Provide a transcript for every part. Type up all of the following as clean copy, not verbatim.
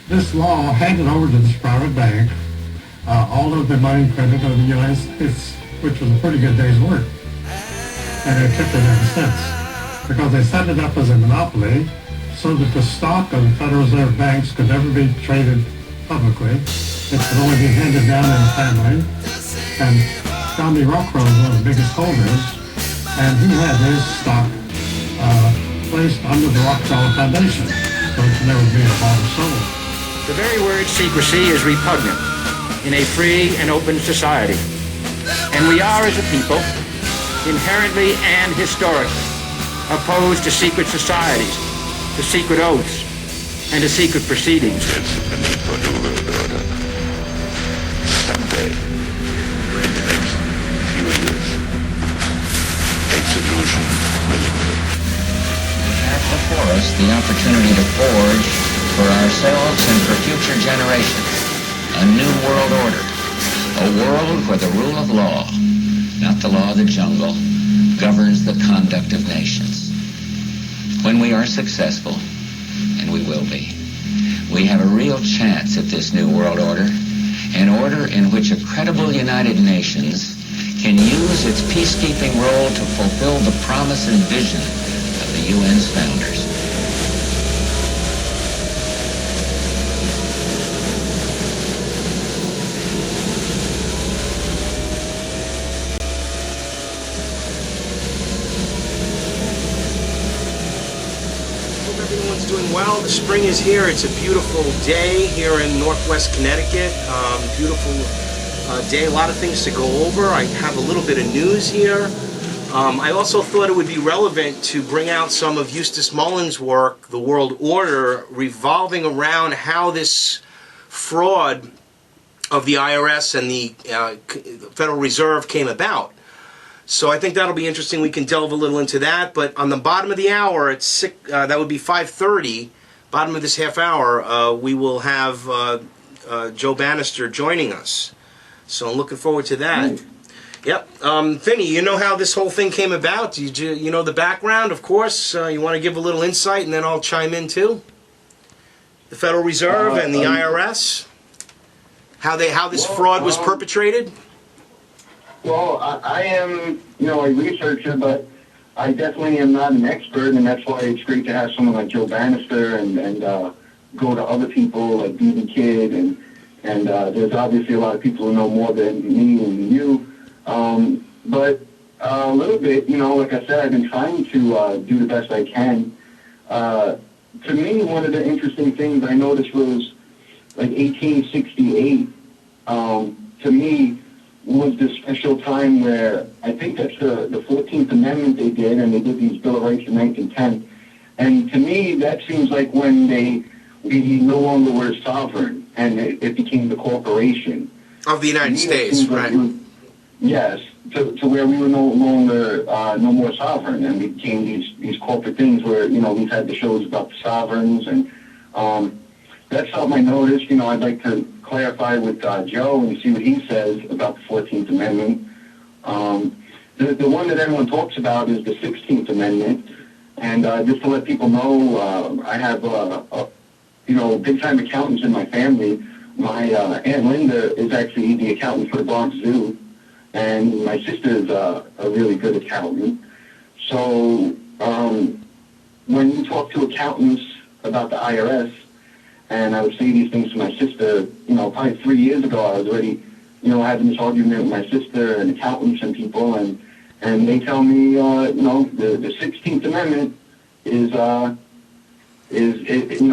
This law handed over to this private bank all of the money printed of the United States, which was a pretty good day's work. And they kept it ever since. Because they set it up as a monopoly so that the stock of the Federal Reserve banks could never be traded publicly. It could only be handed down in the family. And Johnny Rockrow was one of the biggest holders, and he had his stock placed under the Rockefeller Foundation, so it could never be bought or sold. The very word secrecy is repugnant in a free and open society. And we are, as a people, inherently and historically opposed to secret societies, to secret oaths, and to secret proceedings. It's the need for new world order. Someday, in the next few years, a solution will emerge. We have before us the opportunity to forge for ourselves and for future generations a new world order, a world where the rule of law, not the law of the jungle, governs the conduct of nations. When we are successful, and we will be, we have a real chance at this new world order, an order in which a credible United Nations can use its peacekeeping role to fulfill the promise and vision of the UN's founders. Doing well. The spring is here. It's a beautiful day here in Northwest Connecticut. Beautiful day. A lot of things to go over. I have a little bit of news here. I also thought it would be relevant to bring out some of Eustace Mullins' work, The World Order, revolving around how this fraud of the IRS and the Federal Reserve came about. So I think that'll be interesting. We can delve a little into that. But on the bottom of the hour, at that would be 5:30. Bottom of this half hour, we will have Joe Banister joining us. So I'm looking forward to that. Yep. Vinny, you know how this whole thing came about? You know the background, of course. You want to give a little insight, and then I'll chime in too. The Federal Reserve and the IRS. How this fraud was perpetrated. Well, I am, a researcher, but I definitely am not an expert, and that's why it's great to have someone like Joe Banister and go to other people like BB Kid, and there's obviously a lot of people who know more than me and you. But a little bit, like I said, I've been trying to do the best I can. To me, one of the interesting things I noticed was like 1868, to me, was this special time where I think that's the 14th Amendment they did, and they did these Bill of Rights in 1910. And to me, that seems like when we no longer were sovereign, and it became the corporation. Of the United States, right. Yes, to where we were no longer, no more sovereign, and we became these corporate things where, we've had the shows about the sovereigns, and that's something I noticed. I'd like to clarify with Joe and see what he says about the 14th Amendment. The one that everyone talks about is the 16th Amendment. And just to let people know, I have, big-time accountants in my family. My Aunt Linda is actually the accountant for the Bronx Zoo, and my sister is a really good accountant. So when you talk to accountants about the IRS, and I would say these things to my sister, probably 3 years ago, I was already, having this argument with my sister and accountants and people, and they tell me, the 16th Amendment is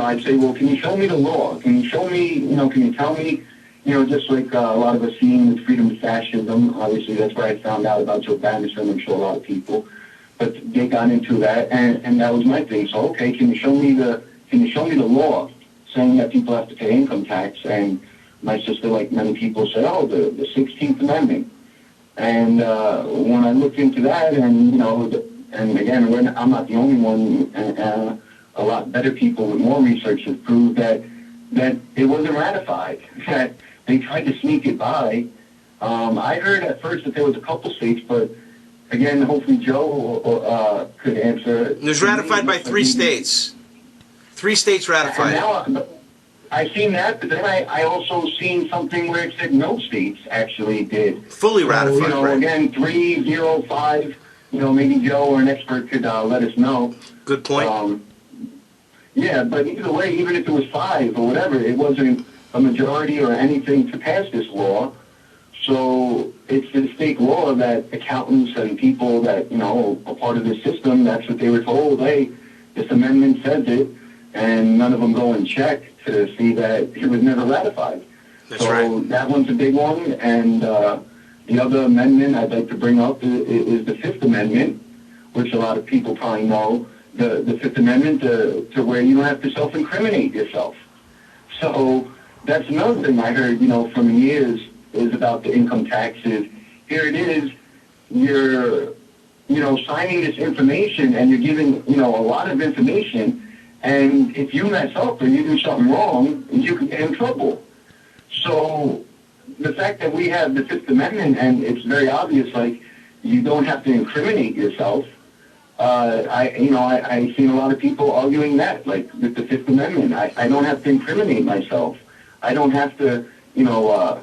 I'd say, well, can you show me the law? Can you show me, can you tell me, just like a lot of us seeing with freedom of fascism, obviously that's where I found out about Joe Banister, and I'm sure a lot of people, but they got into that, and that was my thing. So, okay, can you show me the law saying that people have to pay income tax? And my sister, like many people, said, oh, the 16th Amendment. And when I looked into that, and, and again, I'm not the only one, and a lot better people with more research have proved that it wasn't ratified, that they tried to sneak it by. I heard at first that there was a couple states, but again, hopefully Joe could answer. It was ratified by 3 states. 3 states ratified. And now I seen that, but then I also seen something where it said no states actually did. Fully ratified, you know, right. again, 305, you know, maybe Joe or an expert could let us know. Good point. Yeah, but either way, even if it was 5 or whatever, it wasn't a majority or anything to pass this law. So it's the state law that accountants and people that, you know, are part of the system, that's what they were told. Hey, this amendment says it, and none of them go and check to see that it was never ratified. That's so right. That one's a big one. And the other amendment I'd like to bring up is the Fifth Amendment, which a lot of people probably know. The Fifth Amendment to where you don't have to self-incriminate yourself. So that's another thing I heard, you know, from years is about the income taxes. Here it is, you're, you know, signing this information and you're giving, you know, a lot of information. And if you mess up or you do something wrong, you can get in trouble. So the fact that we have the Fifth Amendment and it's very obvious, like, you don't have to incriminate yourself. I've seen a lot of people arguing that, like, with the Fifth Amendment. I don't have to incriminate myself. I don't have to, you know,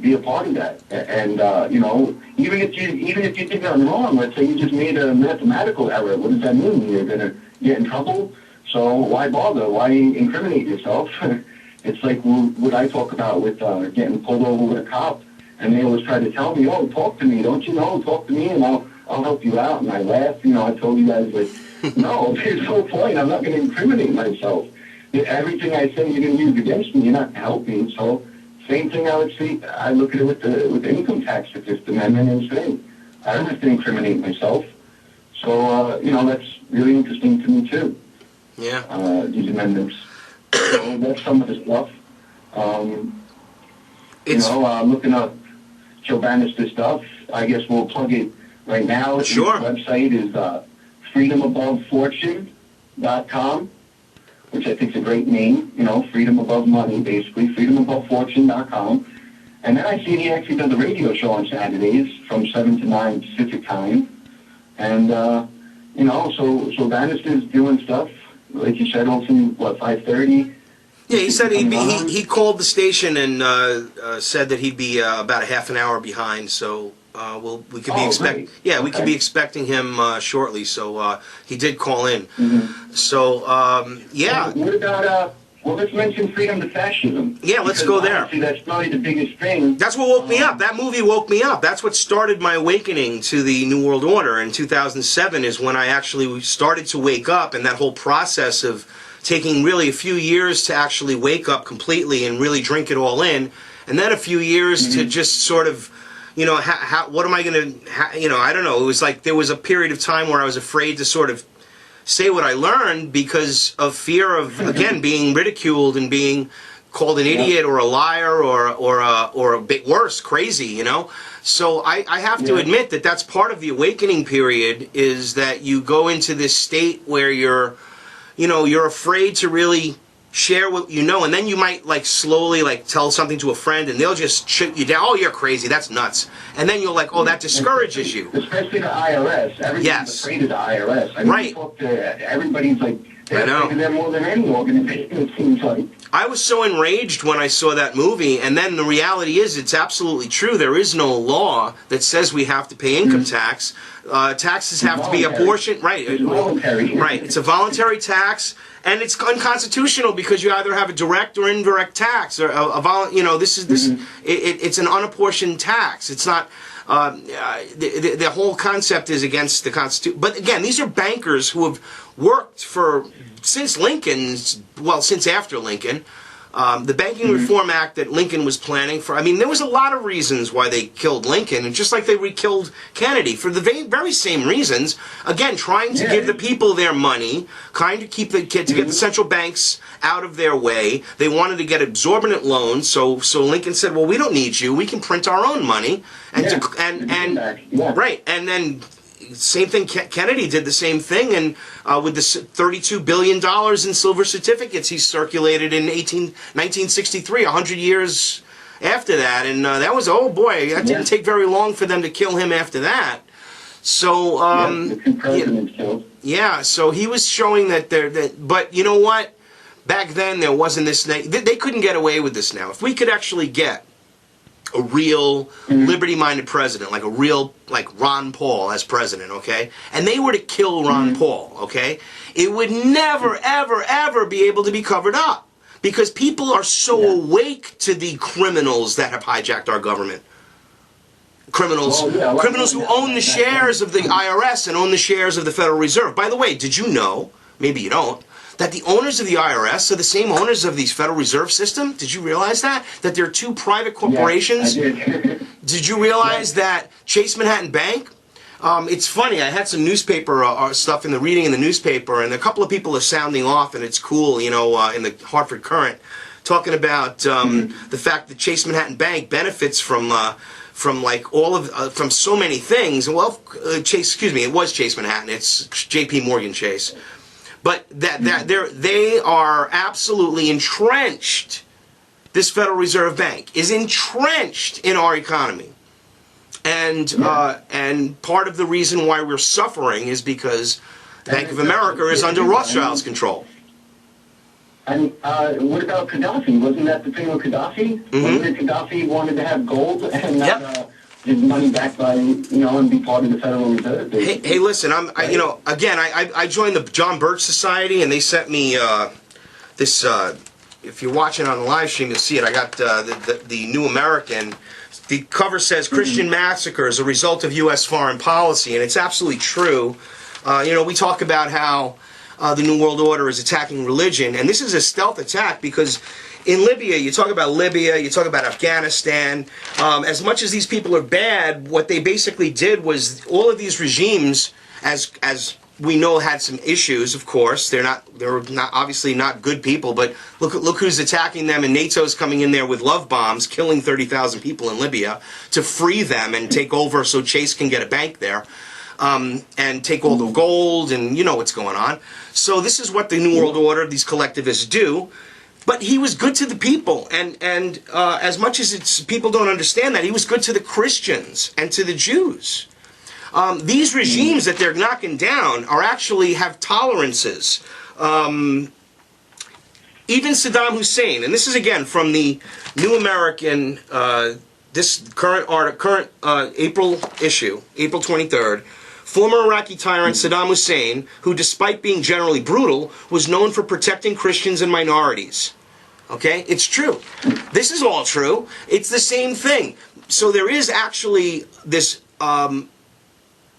be a part of that. And you know, even if you did nothing wrong, let's say you just made a mathematical error, what does that mean? You're going to get in trouble? So why bother? Why incriminate yourself? It's like what I talk about with getting pulled over with a cop, and they always try to tell me, oh, talk to me, don't you know? Talk to me, and I'll help you out. And I laugh, you know, I told you guys, like, no, there's no point. I'm not going to incriminate myself. Everything I say you're going to use against me, you're not helping. So same thing I would see. I look at it with the income tax, the Fifth Amendment, and say, I don't have to incriminate myself. So, you know, that's really interesting to me, too. Yeah. These amendments. So that's some of the stuff. Looking up Joe Banister stuff, I guess we'll plug it right now. Sure. His website is freedomabovefortune.com, which I think is a great name, you know, freedom above money, basically, freedomabovefortune.com. And then I see he actually does a radio show on Saturdays from 7 to 9 Pacific time. And, you know, so Banister's doing stuff. Like you said, also, 5:30? Yeah, he said he called the station and said that he'd be about a half an hour behind. So we could be expecting him shortly. So he did call in. Mm-hmm. So yeah. What about let's mention freedom to fascism. Yeah, let's go there. Honestly, that's probably the biggest thing. That's what woke me up. That movie woke me up. That's what started my awakening to the New World Order. In 2007 is when I actually started to wake up, and that whole process of taking really a few years to actually wake up completely and really drink it all in, and then a few years to just sort of, you know, what am I going to, you know, I don't know. It was like there was a period of time where I was afraid to sort of say what I learned because of fear of, again, being ridiculed and being called an idiot or a liar or a bit worse, crazy, you know. So I have to admit that that's part of the awakening period, is that you go into this state where you're afraid to really share what you know, and then you might like slowly like tell something to a friend and they'll just shoot you down. Oh, you're crazy, that's nuts. And then you're like, oh, that discourages you. Especially the IRS. Everybody's afraid of the IRS. I mean, right. You talk to everybody's like, they're afraid of them more than any organization, it seems like. I was so enraged when I saw that movie, and then the reality is it's absolutely true. There is no law that says we have to pay income tax. Taxes have to be apportioned. Right. It's voluntary. Right. It's a voluntary tax, and it's unconstitutional because you either have a direct or indirect tax, or it's an unapportioned tax. It's not. The whole concept is against the Constitution. But again, these are bankers who have worked since after Lincoln. The Banking Reform Act that Lincoln was planning for, I mean, there was a lot of reasons why they killed Lincoln, and just like they killed Kennedy, for the very same reasons. Again, trying to give the people their money, trying to keep to get the central banks out of their way. They wanted to get exorbitant loans, so Lincoln said, well, we don't need you, we can print our own money. Right, and then same thing, Kennedy did the same thing, and with the $32 billion in silver certificates he circulated in 1963, 100 years after that, and that was, oh boy, that didn't take very long for them to kill him after that. So, the two presidents killed. Yeah, so he was showing that but you know what? Back then, there wasn't this. They couldn't get away with this now. If we could actually get a real liberty-minded president, like a real, like Ron Paul as president, okay? And they were to kill Ron Paul, okay? It would never, ever, ever be able to be covered up because people are so awake to the criminals that have hijacked our government. Criminals who own the shares of the IRS and own the shares of the Federal Reserve. By the way, did you know, maybe you don't, that the owners of the IRS are the same owners of the Federal Reserve System? Did you realize that? That they're two private corporations? Yeah, I did. Did you realize that Chase Manhattan Bank? It's funny, I had some newspaper stuff in the reading in the newspaper, and a couple of people are sounding off, and it's cool, you know, in the Hartford Courant, talking about the fact that Chase Manhattan Bank benefits from like all of from so many things. Well, it was Chase Manhattan. It's J.P. Morgan Chase. But they are absolutely entrenched. This Federal Reserve Bank is entrenched in our economy, and part of the reason why we're suffering is because Bank of America is under Rothschild's control. And what about Gaddafi? Wasn't that the thing with Gaddafi? Wasn't it Gaddafi wanted to have gold and not his money back by, you know, and be part of the Federal Reserve? Hey, listen, I joined the John Birch Society, and they sent me this. If you're watching on the live stream, you'll see it. I got the New American. The cover says Christian massacre as a result of U.S. foreign policy, and it's absolutely true. We talk about how the New World Order is attacking religion, and this is a stealth attack because in Libya, you talk about Afghanistan. As much as these people are bad, what they basically did was all of these regimes, as we know, had some issues. Of course, they're obviously not good people. But look who's attacking them, and NATO's coming in there with love bombs, killing 30,000 people in Libya to free them and take over, so Chase can get a bank there. And take all the gold, and you know what's going on. So this is what the New World Order, these collectivists do. But he was good to the people, and as much as people don't understand that, he was good to the Christians and to the Jews. These regimes that they're knocking down actually have tolerances. Even Saddam Hussein, and this is again from the New American, this current April issue, April 23rd. Former Iraqi tyrant Saddam Hussein, who despite being generally brutal, was known for protecting Christians and minorities. Okay? It's true. This is all true. It's the same thing. So there is actually this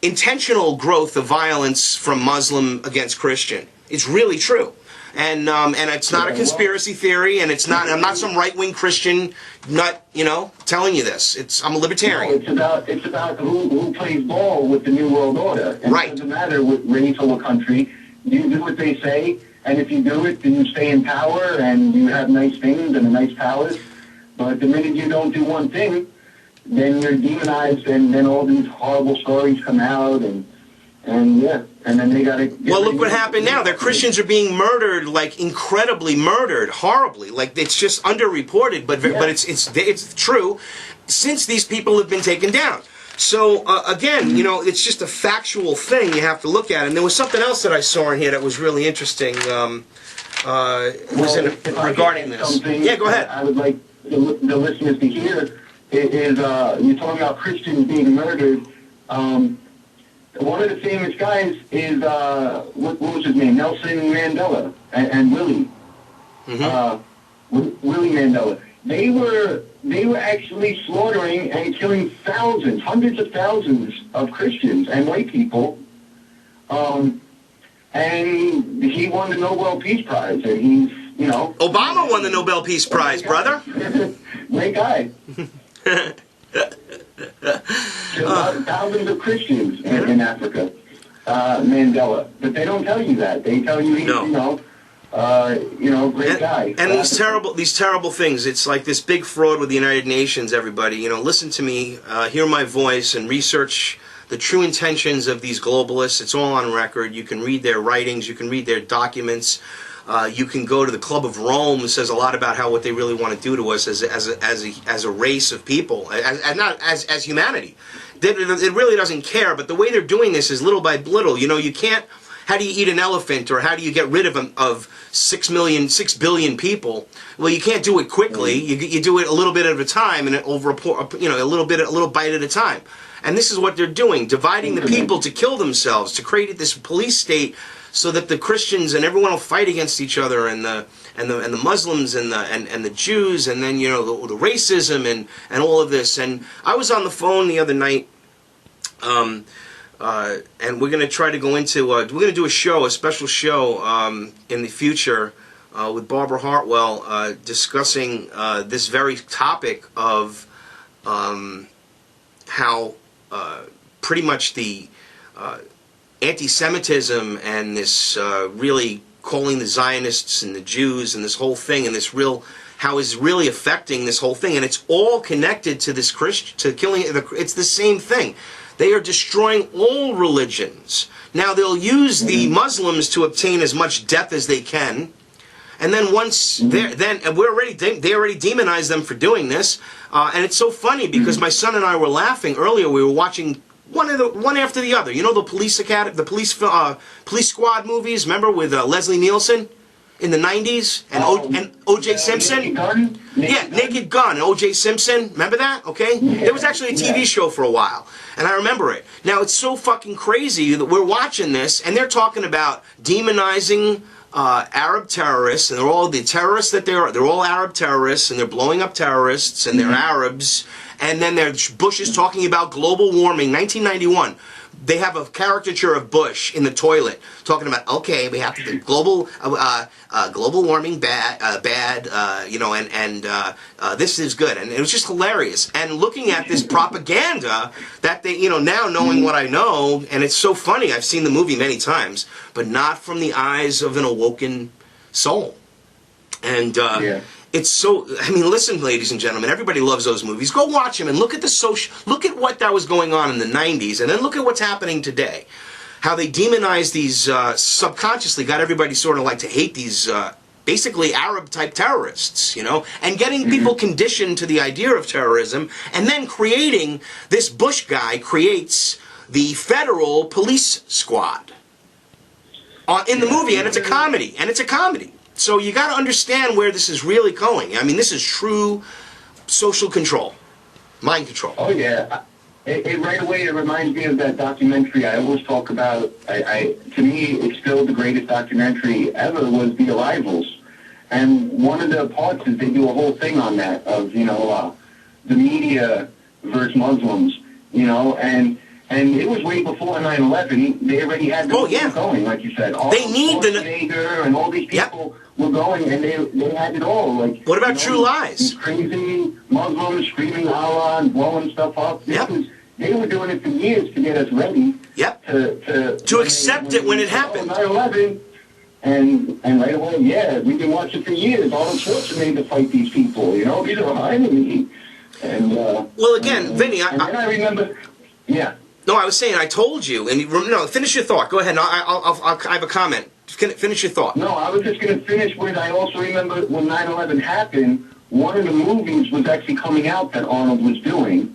intentional growth of violence from Muslim against Christian. It's really true. And it's not a conspiracy theory, and I'm not some right-wing Christian nut, telling you this. I'm a libertarian. No, it's about who plays ball with the New World Order. And right. It doesn't matter what race or what country. You do what they say, and if you do it, then you stay in power, and you have nice things and a nice palace. But the minute you don't do one thing, then you're demonized, and then all these horrible stories come out, and then they gotta. Well, look what happened now. Their Christians are being murdered, like incredibly murdered, horribly. Like it's just underreported, but it's true. Since these people have been taken down, so again, it's just a factual thing you have to look at. And there was something else that I saw in here that was really interesting. Regarding this. Yeah, go ahead. I would like the listeners to hear is you're talking about Christians being murdered. One of the famous guys is, what was his name? Nelson Mandela and Willie. Willie Mandela. They were actually slaughtering and killing thousands, hundreds of thousands of Christians and white people. And he won the Nobel Peace Prize. And he's, Obama won the Nobel Peace Prize, brother. Great guy. Thousands of Christians in Africa, Mandela, but they don't tell you that. They tell you he's, great guy. And these terrible things. It's like this big fraud with the United Nations. Everybody, listen to me, hear my voice, and research the true intentions of these globalists. It's all on record. You can read their writings. You can read their documents. You can go to the Club of Rome. It says a lot about what they really want to do to us as a race of people, not as humanity. It really doesn't care. But the way they're doing this is little by little. You can't how do you eat an elephant, or how do you get rid of 6 billion people? Well, you can't do it quickly. You do it a little bit at a time, and over a little bite at a time. And this is what they're doing, dividing the people to kill themselves, to create this police state so that the Christians and everyone will fight against each other, and the Muslims and the Jews, and then the racism and all of this. And I was on the phone the other night, and we're going to try to go into we're going to do a special show in the future with Barbara Hartwell discussing this very topic of how pretty much the anti-Semitism and this really calling the Zionists and the Jews and this whole thing, and how is really affecting this whole thing, and it's all connected to this killing. It's the same thing. They are destroying all religions. Now they'll use the Muslims to obtain as much death as they can, and then once they already demonize them for doing this. And it's so funny because my son and I were laughing earlier. We were watching one after the other. You know the police squad movies. Remember with Leslie Nielsen in the '90s and O.J. Simpson. Naked Gun and O.J. Simpson. Remember that? Okay, there was actually a TV show for a while, and I remember it. Now it's so fucking crazy that we're watching this, and they're talking about demonizing Arab terrorists, and they're all the terrorists that they're all Arab terrorists, and they're blowing up terrorists, and they're Arabs. And then Bush is talking about global warming. 1991, they have a caricature of Bush in the toilet talking about, okay, we have to do global warming bad, this is good. And it was just hilarious. And looking at this propaganda that they, now knowing what I know, and it's so funny. I've seen the movie many times, but not from the eyes of an awoken soul. And it's so, listen, ladies and gentlemen, everybody loves those movies. Go watch them and look at look at what that was going on in the 90s, and then look at what's happening today. How they demonized these, subconsciously got everybody sort of like to hate these, basically Arab-type terrorists, and getting people conditioned to the idea of terrorism, and then creating, this Bush guy creates the federal police squad in the movie, and it's a comedy. So you got to understand where this is really going. This is true social control, mind control. Oh yeah, it right away it reminds me of that documentary I always talk about. To me, it's still the greatest documentary ever. Was The Arrivals, and one of the parts is they do a whole thing on that of the media versus Muslims, and it was way before 9/11. They already had going, like you said. They need the and all these people were going, and they had it all. Like, what about True Lies? These crazy Muslims screaming Allah and blowing stuff up. They were doing it for years to get us ready. To accept it when it happened. 9/11, and right away, we've been watching for years. Arnold Schwarzenegger to fight these people. These are our enemy. And well, again, Vinny, I remember. Yeah. No, I was saying, I told you, and finish your thought. Go ahead. No, I have a comment. Finish your thought. No, I was just going to finish with, I also remember when 9/11 happened, one of the movies was actually coming out that Arnold was doing,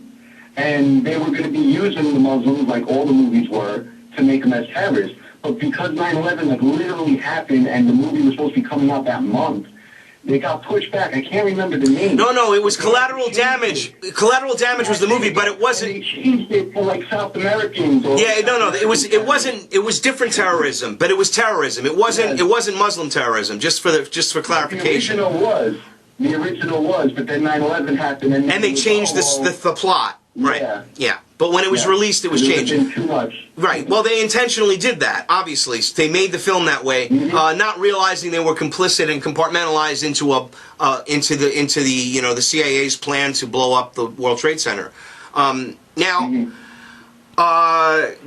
and they were going to be using the Muslims, like all the movies were, to make them as terrorists. But because 9/11 literally happened, and the movie was supposed to be coming out that month, they got pushed back. I can't remember the name. No, it was Collateral Damage. Collateral Damage was the movie, but it wasn't. They changed it for like South Americans. It was different terrorism, but it was terrorism. It wasn't Muslim terrorism. Just for clarification. The original was, but then 9/11 happened, and they changed the plot. Right. Yeah. But when it was released, it was changed. Too much. Right. Well, they intentionally did that. Obviously, they made the film that way, not realizing they were complicit and compartmentalized into the CIA's plan to blow up the World Trade Center. Now,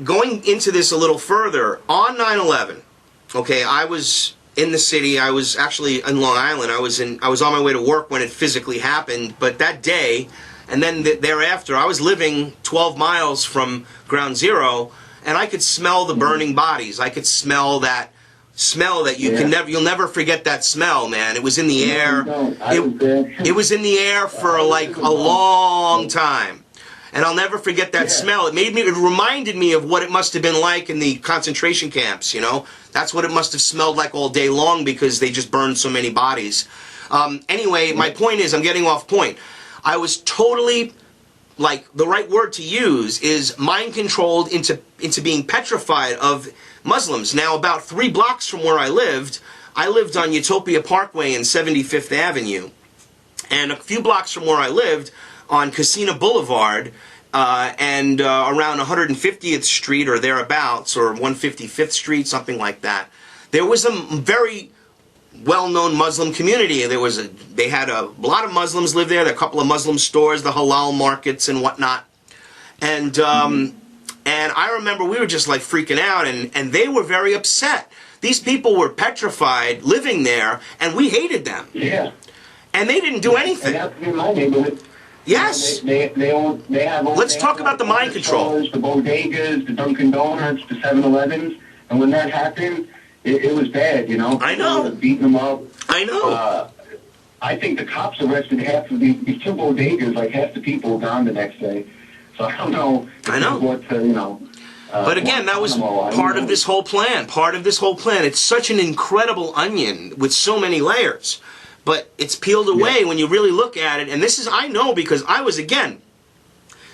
going into this a little further, on 9/11, okay, I was in the city. I was actually in Long Island. I was on my way to work when it physically happened, but that day. And then thereafter, I was living 12 miles from Ground Zero, and I could smell the burning bodies. I could smell that you'll never forget that smell, man. It was in the air. It was in the air for like a long time. And I'll never forget that smell. It reminded me of what it must have been like in the concentration camps, you know? That's what it must have smelled like all day long because they just burned so many bodies. Anyway, my point is, I'm getting off point. I was totally, like, the right word to use is mind-controlled into being petrified of Muslims. Now, about 3 blocks from where I lived on Utopia Parkway and 75th Avenue. And a few blocks from where I lived, on Casino Boulevard and around 150th Street or thereabouts, or 155th Street, something like that, there was a very well-known Muslim community. They had a lot of Muslims live there. There are a couple of Muslim stores, the halal markets and whatnot. And I remember we were just like freaking out, and they were very upset. These people were petrified living there, and we hated them. Yeah. And they didn't do anything. And that's in my neighborhood. Yes. They have. Let's talk about the mind control. The bodegas, the Dunkin' Donuts, the 7-Elevens, and when that happened, it was bad. You know. I know. People were beating them up. I know. I think the cops arrested half of these 2 bodegas. Like half the people were gone the next day. So I don't know. I know. What you know. But again, that was part of this whole plan. Part of this whole plan. It's such an incredible onion with so many layers. But it's peeled away when you really look at it. And this is, I know, because I was, again,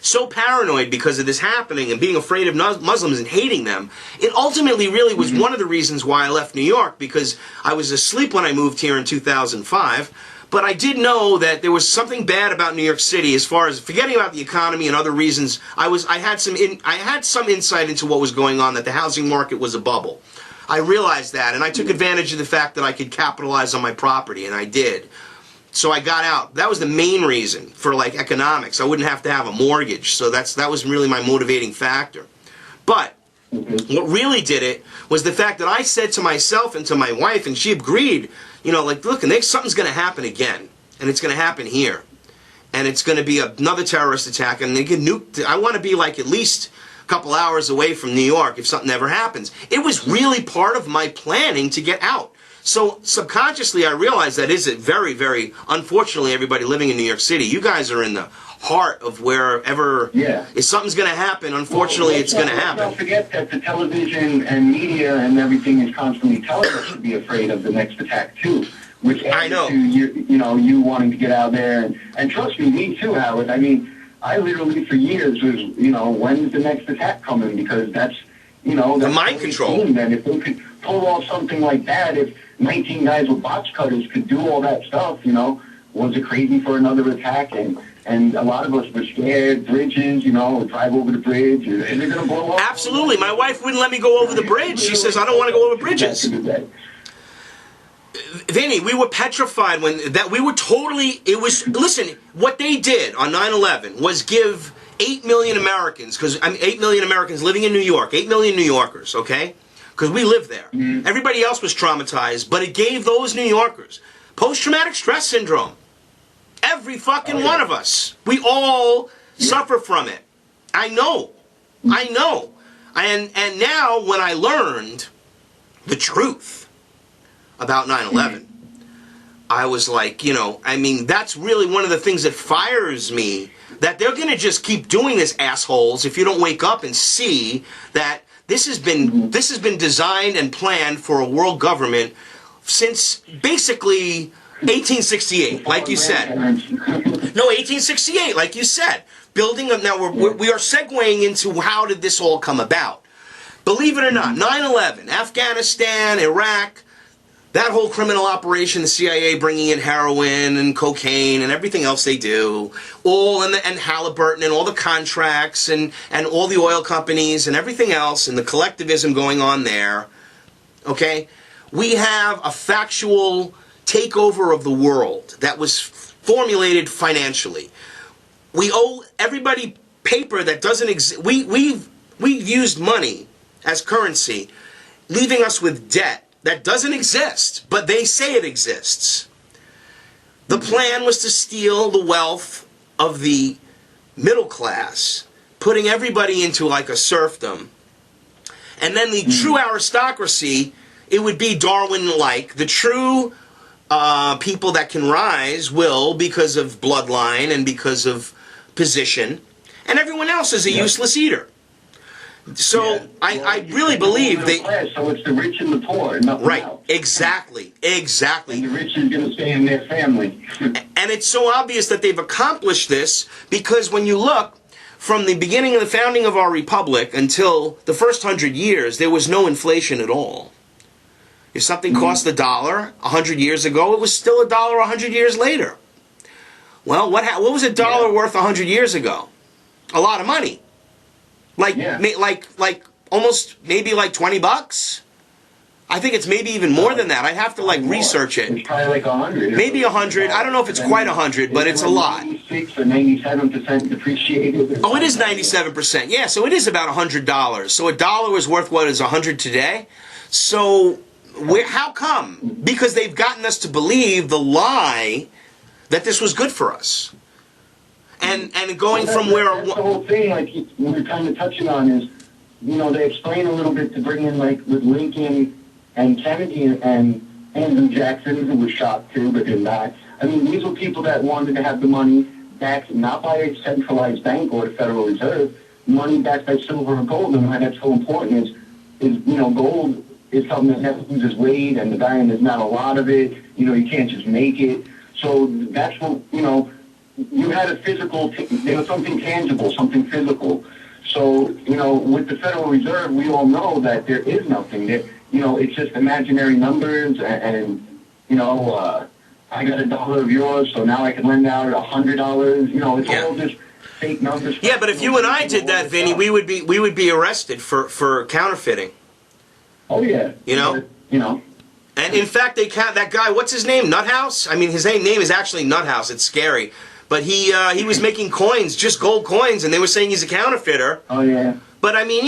so paranoid because of this happening and being afraid of Muslims and hating them. It ultimately really was one of the reasons why I left New York, because I was asleep when I moved here in 2005. But I did know that there was something bad about New York City, as far as forgetting about the economy and other reasons. I had some insight into what was going on, that the housing market was a bubble. I realized that, and I took advantage of the fact that I could capitalize on my property, and I did. So I got out. That was the main reason for, like, economics. I wouldn't have to have a mortgage, so that was really my motivating factor. But what really did it was the fact that I said to myself and to my wife, and she agreed, you know, like, look, something's going to happen again, and it's going to happen here. And it's going to be another terrorist attack, and they get nuked. I want to be, like, at least a couple hours away from New York if something ever happens. It was really part of my planning to get out. So subconsciously I realized that is it very, very, unfortunately, everybody living in New York City, you guys are in the heart of wherever, if something's going to happen, unfortunately it's going to happen. Don't forget that the television and media and everything is constantly telling us to be afraid of the next attack too, which adds to you wanting to get out there. And trust me too, Howard. I mean, I literally for years was, when's the next attack coming? Because that's, that's the mind control. Then if they could pull off something like that, if 19 guys with box cutters could do all that stuff, was it crazy for another attack? And a lot of us were scared. Bridges, drive over the bridge. Is it going to blow up? Absolutely. My wife wouldn't let me go over the bridge. She says, I don't want to go over bridges. Vinny, we were petrified listen, what they did on 9/11 was give 8 million Americans, because 8 million Americans living in New York, 8 million New Yorkers, okay? Because we live there. Everybody else was traumatized, but it gave those New Yorkers post-traumatic stress syndrome. Every fucking one of us. We all suffer from it. I know. And now when I learned the truth about 9/11, I was like, that's really one of the things that fires me, that they're going to just keep doing this, assholes, if you don't wake up and see that this has been designed and planned for a world government since basically 1868, like you said. No, 1868, like you said. Building up. Now we are segueing into how did this all come about. Believe it or not, 9/11, Afghanistan, Iraq, that whole criminal operation, the CIA bringing in heroin and cocaine and everything else they do, and Halliburton and all the contracts and all the oil companies and everything else and the collectivism going on there, okay? We have a factual takeover of the world that was formulated financially. We owe everybody paper that doesn't exist. We've used money as currency, leaving us with debt that doesn't exist, but they say it exists. The plan was to steal the wealth of the middle class, putting everybody into like a serfdom. And then the true aristocracy, it would be Darwin-like. The true people that can rise will, because of bloodline and because of position. and everyone else is a useless eater. So I really believe they. So it's the rich and the poor, nothing Right, else. exactly. And the rich is going to stay in their family. And it's so obvious that they've accomplished this because when you look from the beginning of the founding of our republic until the first 100 years, there was no inflation at all. If something cost $1 100 years ago, it was still $1 100 years later. Well, what was $1 worth 100 years ago? A lot of money. Like almost maybe like $20. I think it's maybe even more than that. I'd have to research it. It's probably like 100. Maybe 100. I don't know if it's quite 100, but it's a lot. 96 or 97% depreciated. Oh, it is 97%. Yeah, so it is about $100. So $1 is worth what is 100 today. So how come? Because they've gotten us to believe the lie that this was good for us. And going from where... That's the whole thing, like we were kind of touching on is, they explain a little bit to bring in, like, with Lincoln and Kennedy and Andrew Jackson, who was shot too, but did not. I mean, these were people that wanted to have the money backed not by a centralized bank or the Federal Reserve, money backed by silver and gold. And why that's so important is gold is something that never loses weight, and the value there's not a lot of it. You can't just make it. So that's what, you had a physical, there was something tangible, something physical. So, with the Federal Reserve, we all know that there is nothing. It's just imaginary numbers and I got $1 of yours, so now I can lend out $100. It's all just fake numbers. Yeah, but if you and I did that, Vinny, we would be arrested for counterfeiting. Oh, yeah. And in fact, that guy, what's his name? Nuthouse? I mean, his name is actually Nuthouse. It's scary. But he was making coins, just gold coins, and they were saying he's a counterfeiter. Oh, yeah. But, I mean,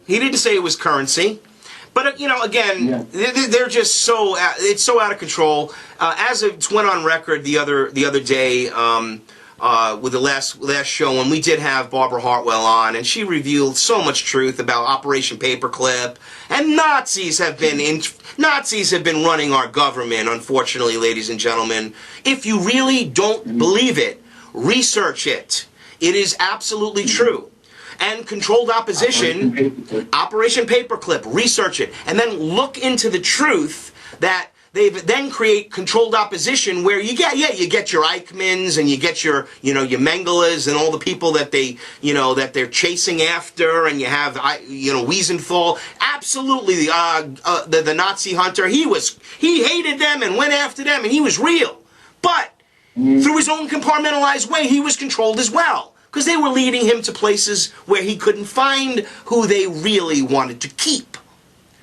he didn't say it was currency. But, again, they're just so, it's so out of control. As it went on record the other day with the last show, when we did have Barbara Hartwell on, and she revealed so much truth about Operation Paperclip, and Nazis have been running our government, unfortunately, ladies and gentlemen. If you really don't believe it, research it. It is absolutely true. And controlled opposition, Operation Paperclip, research it. And then look into the truth that they then create controlled opposition where you get your Eichmanns and you get your Mengeles and all the people that that they're chasing after, and you have Wiesenthal. Absolutely, the Nazi hunter, he hated them and went after them, and he was real. But through his own compartmentalized way, he was controlled as well. Because they were leading him to places where he couldn't find who they really wanted to keep.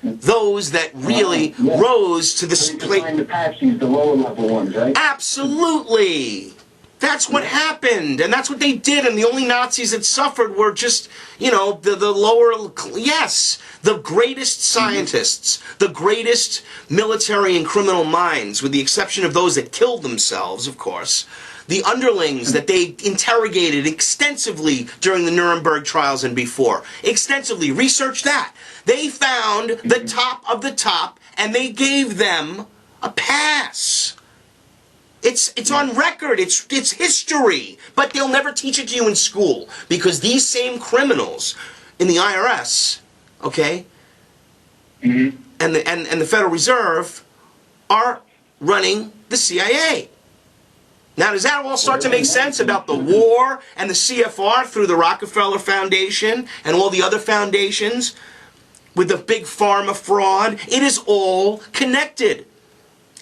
Those that really rose to the plate. The Apaches, the lower level ones, right? Absolutely. That's what happened, and that's what they did, and the only Nazis that suffered were just, the lower, the greatest scientists, the greatest military and criminal minds, with the exception of those that killed themselves, of course. The underlings that they interrogated extensively during the Nuremberg trials and before. Extensively. Research that. They found the top of the top, and they gave them a pass. It's on record. It's history. But they'll never teach it to you in school. Because these same criminals in the IRS, okay, and the Federal Reserve are running the CIA. Now, does that all start to make sense about the war and the CFR through the Rockefeller Foundation and all the other foundations with the big pharma fraud? It is all connected.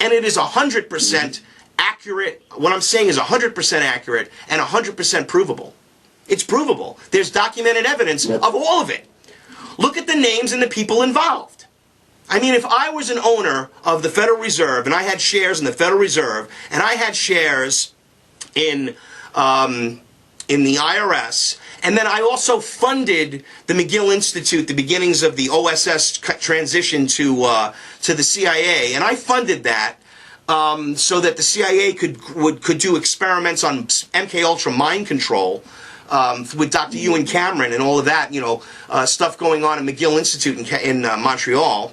And it is 100% accurate. What I'm saying is 100% accurate and 100% provable. It's provable. There's documented evidence of all of it. Look at the names and the people involved. I mean, if I was an owner of the Federal Reserve and I had shares in the Federal Reserve and I had shares in the IRS, and then I also funded the McGill Institute, the beginnings of the OSS transition to the CIA, and I funded that so that the CIA could do experiments on MK Ultra mind control. With Dr. Ewan Cameron and all of that, stuff going on at McGill Institute in Montreal.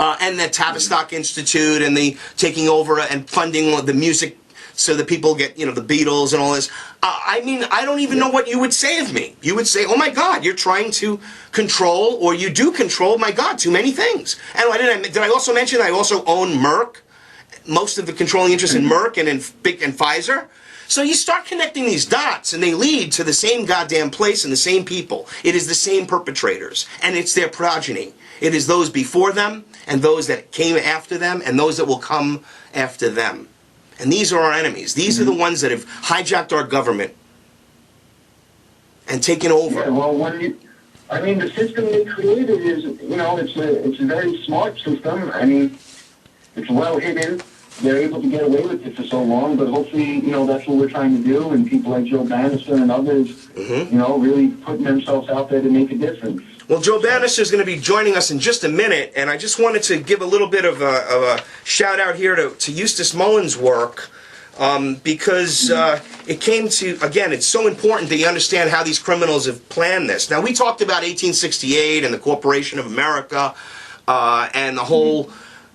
And the Tavistock Institute and the taking over and funding the music so that people get, the Beatles and all this. I mean, I don't even know what you would say of me. You would say, oh my God, you're trying to control, or you do control, my God, too many things. And did I also mention that I also own Merck, most of the controlling interest in Merck and in Pfizer? So you start connecting these dots, and they lead to the same goddamn place and the same people. It is the same perpetrators, and it's their progeny. It is those before them, and those that came after them, and those that will come after them. And these are our enemies. These are the ones that have hijacked our government and taken over. Yeah, well, the system they created is, it's a very smart system. I mean, it's well hidden. They're able to get away with it for so long, but hopefully, that's what we're trying to do, and people like Joe Banister and others, really putting themselves out there to make a difference. Well, Joe Banister is going to be joining us in just a minute, and I just wanted to give a little bit of a shout out here to Eustace Mullins' work, because it came to, again, it's so important that you understand how these criminals have planned this. Now, we talked about 1868 and the Corporation of America, and the whole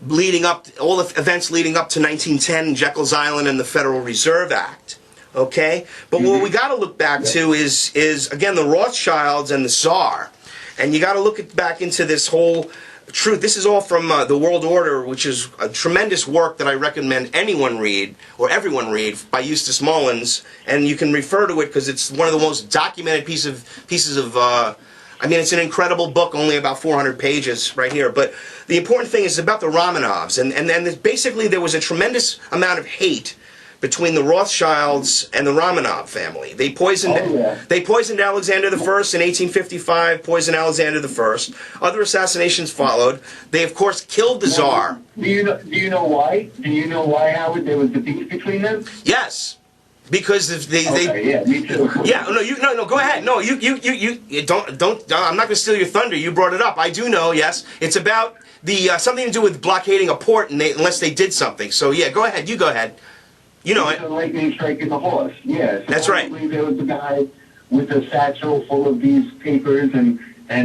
leading up, all the events leading up to 1910, Jekyll's Island and the Federal Reserve Act. Okay? But what we got to look back to is, again, the Rothschilds and the Tsar. And you got to look back into this whole truth. This is all from The World Order, which is a tremendous work that I recommend anyone read, or everyone read, by Eustace Mullins. And you can refer to it because it's one of the most documented pieces of it's an incredible book, only about 400 pages right here. But the important thing is about the Romanovs. And then basically there was a tremendous amount of hate between the Rothschilds and the Romanov family. They poisoned Alexander I in 1855, poisoned Alexander I. Other assassinations followed. They, of course, killed the Tsar. Do you know why? Do you know why, Howard, there was a beef between them? Yes. Because me too. Go ahead. No, you don't. I'm not going to steal your thunder. You brought it up. I do know. Yes, it's about the something to do with blockading a port, unless they did something. So yeah, go ahead. You go ahead. You know it. The lightning striking the horse. Yeah. So that's right. There was a guy with a satchel full of these papers and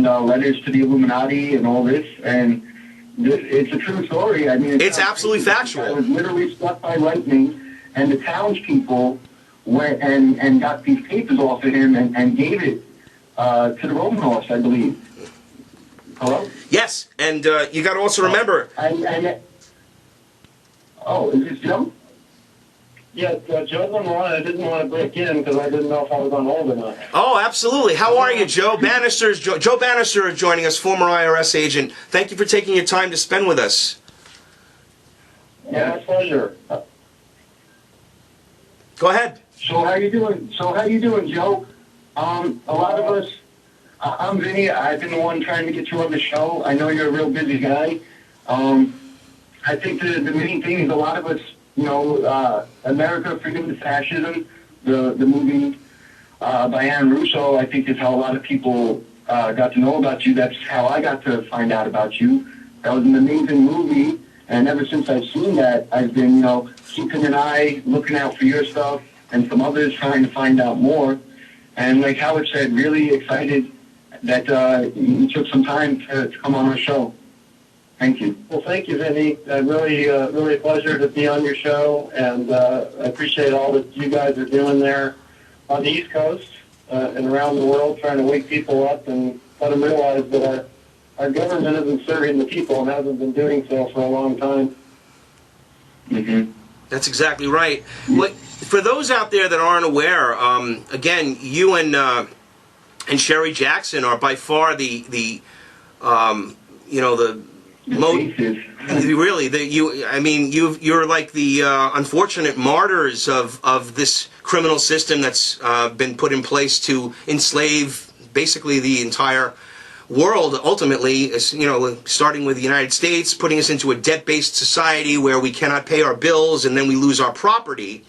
letters to the Illuminati and all this, and it's a true story. I mean, it's absolutely factual. I was literally struck by lightning, and the townspeople went and got these papers off of him and gave it to the Romanovs, I believe. Hello? Yes, and you got to also remember. Is this Joe? Yeah, Joe's on the line. I didn't want to break in because I didn't know if I was on hold or not. Oh, absolutely. How are you, Joe? Joe Banister is joining us, former IRS agent. Thank you for taking your time to spend with us. Yeah, my pleasure. Go ahead. So how you doing, Joe? A lot of us, I'm Vinny. I've been the one trying to get you on the show. I know you're a real busy guy. I think the main thing is a lot of us, America, Freedom to Fascism, the movie by Aaron Russo, I think is how a lot of people got to know about you. That's how I got to find out about you. That was an amazing movie, and ever since I've seen that, I've been, keeping an eye, looking out for your stuff, and some others trying to find out more. And like Howard said, really excited that you took some time to come on our show. Thank you. Well, thank you, Vinny. Really a pleasure to be on your show, and I appreciate all that you guys are doing there on the East Coast and around the world, trying to wake people up and let them realize that our government isn't serving the people and hasn't been doing so for a long time. Mm-hmm. That's exactly right. Well, for those out there that aren't aware, again, you and Sherry Jackson are by far the most really you're like the unfortunate martyrs of this criminal system that's been put in place to enslave basically the entire world, ultimately, starting with the United States, putting us into a debt-based society where we cannot pay our bills and then we lose our property,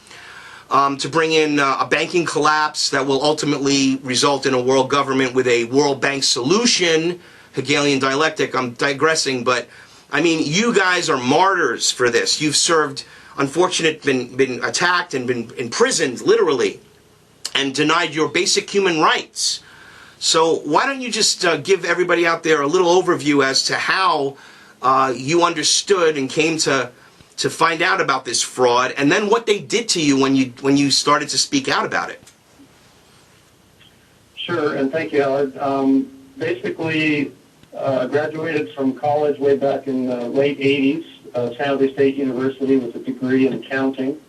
to bring in a banking collapse that will ultimately result in a world government with a World Bank solution. Hegelian dialectic, I'm digressing, but I mean, you guys are martyrs for this. You've served, been attacked and been imprisoned, literally, and denied your basic human rights. So why don't you just give everybody out there a little overview as to how you understood and came to to find out about this fraud, and then what they did to you when you started to speak out about it. Sure, and thank you, Howard. Basically, graduated from college way back in the late 80s, San Jose State University with a degree in accounting.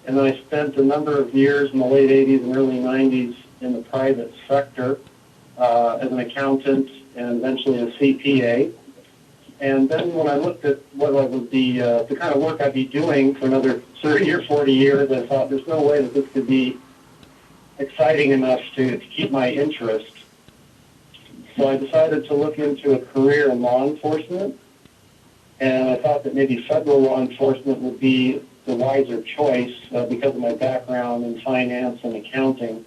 And then I spent a number of years in the late 80s and early 90s in the private sector as an accountant and eventually a CPA. And then when I looked at what would be the kind of work I'd be doing for another 30 or 40 years, I thought there's no way that this could be exciting enough to keep my interest. So I decided to look into a career in law enforcement, and I thought that maybe federal law enforcement would be the wiser choice because of my background in finance and accounting.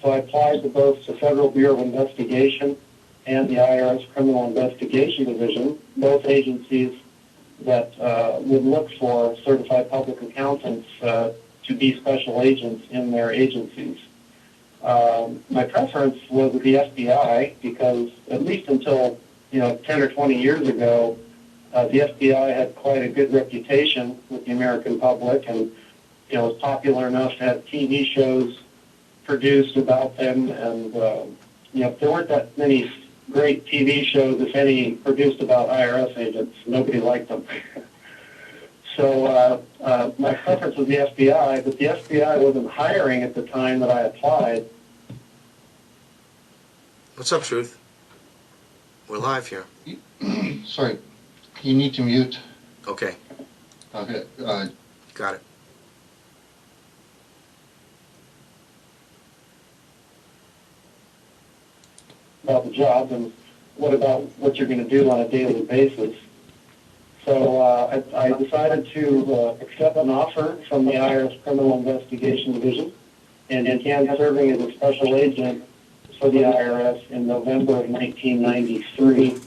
So I applied to both the Federal Bureau of Investigation and the IRS Criminal Investigation Division, both agencies that would look for certified public accountants to be special agents in their agencies. My preference was with the FBI because at least until 10 or 20 years ago, the FBI had quite a good reputation with the American public, and was popular enough to have TV shows produced about them, and there weren't that many great TV shows, if any, produced about IRS agents. Nobody liked them. So my preference was the FBI, but the FBI wasn't hiring at the time that I applied. What's up, Truth? We're live here. Sorry, you need to mute. Okay. Okay. Got it. About the job and what about what you're going to do on a daily basis. So I decided to accept an offer from the IRS Criminal Investigation Division and began serving as a special agent for the IRS in November of 1993.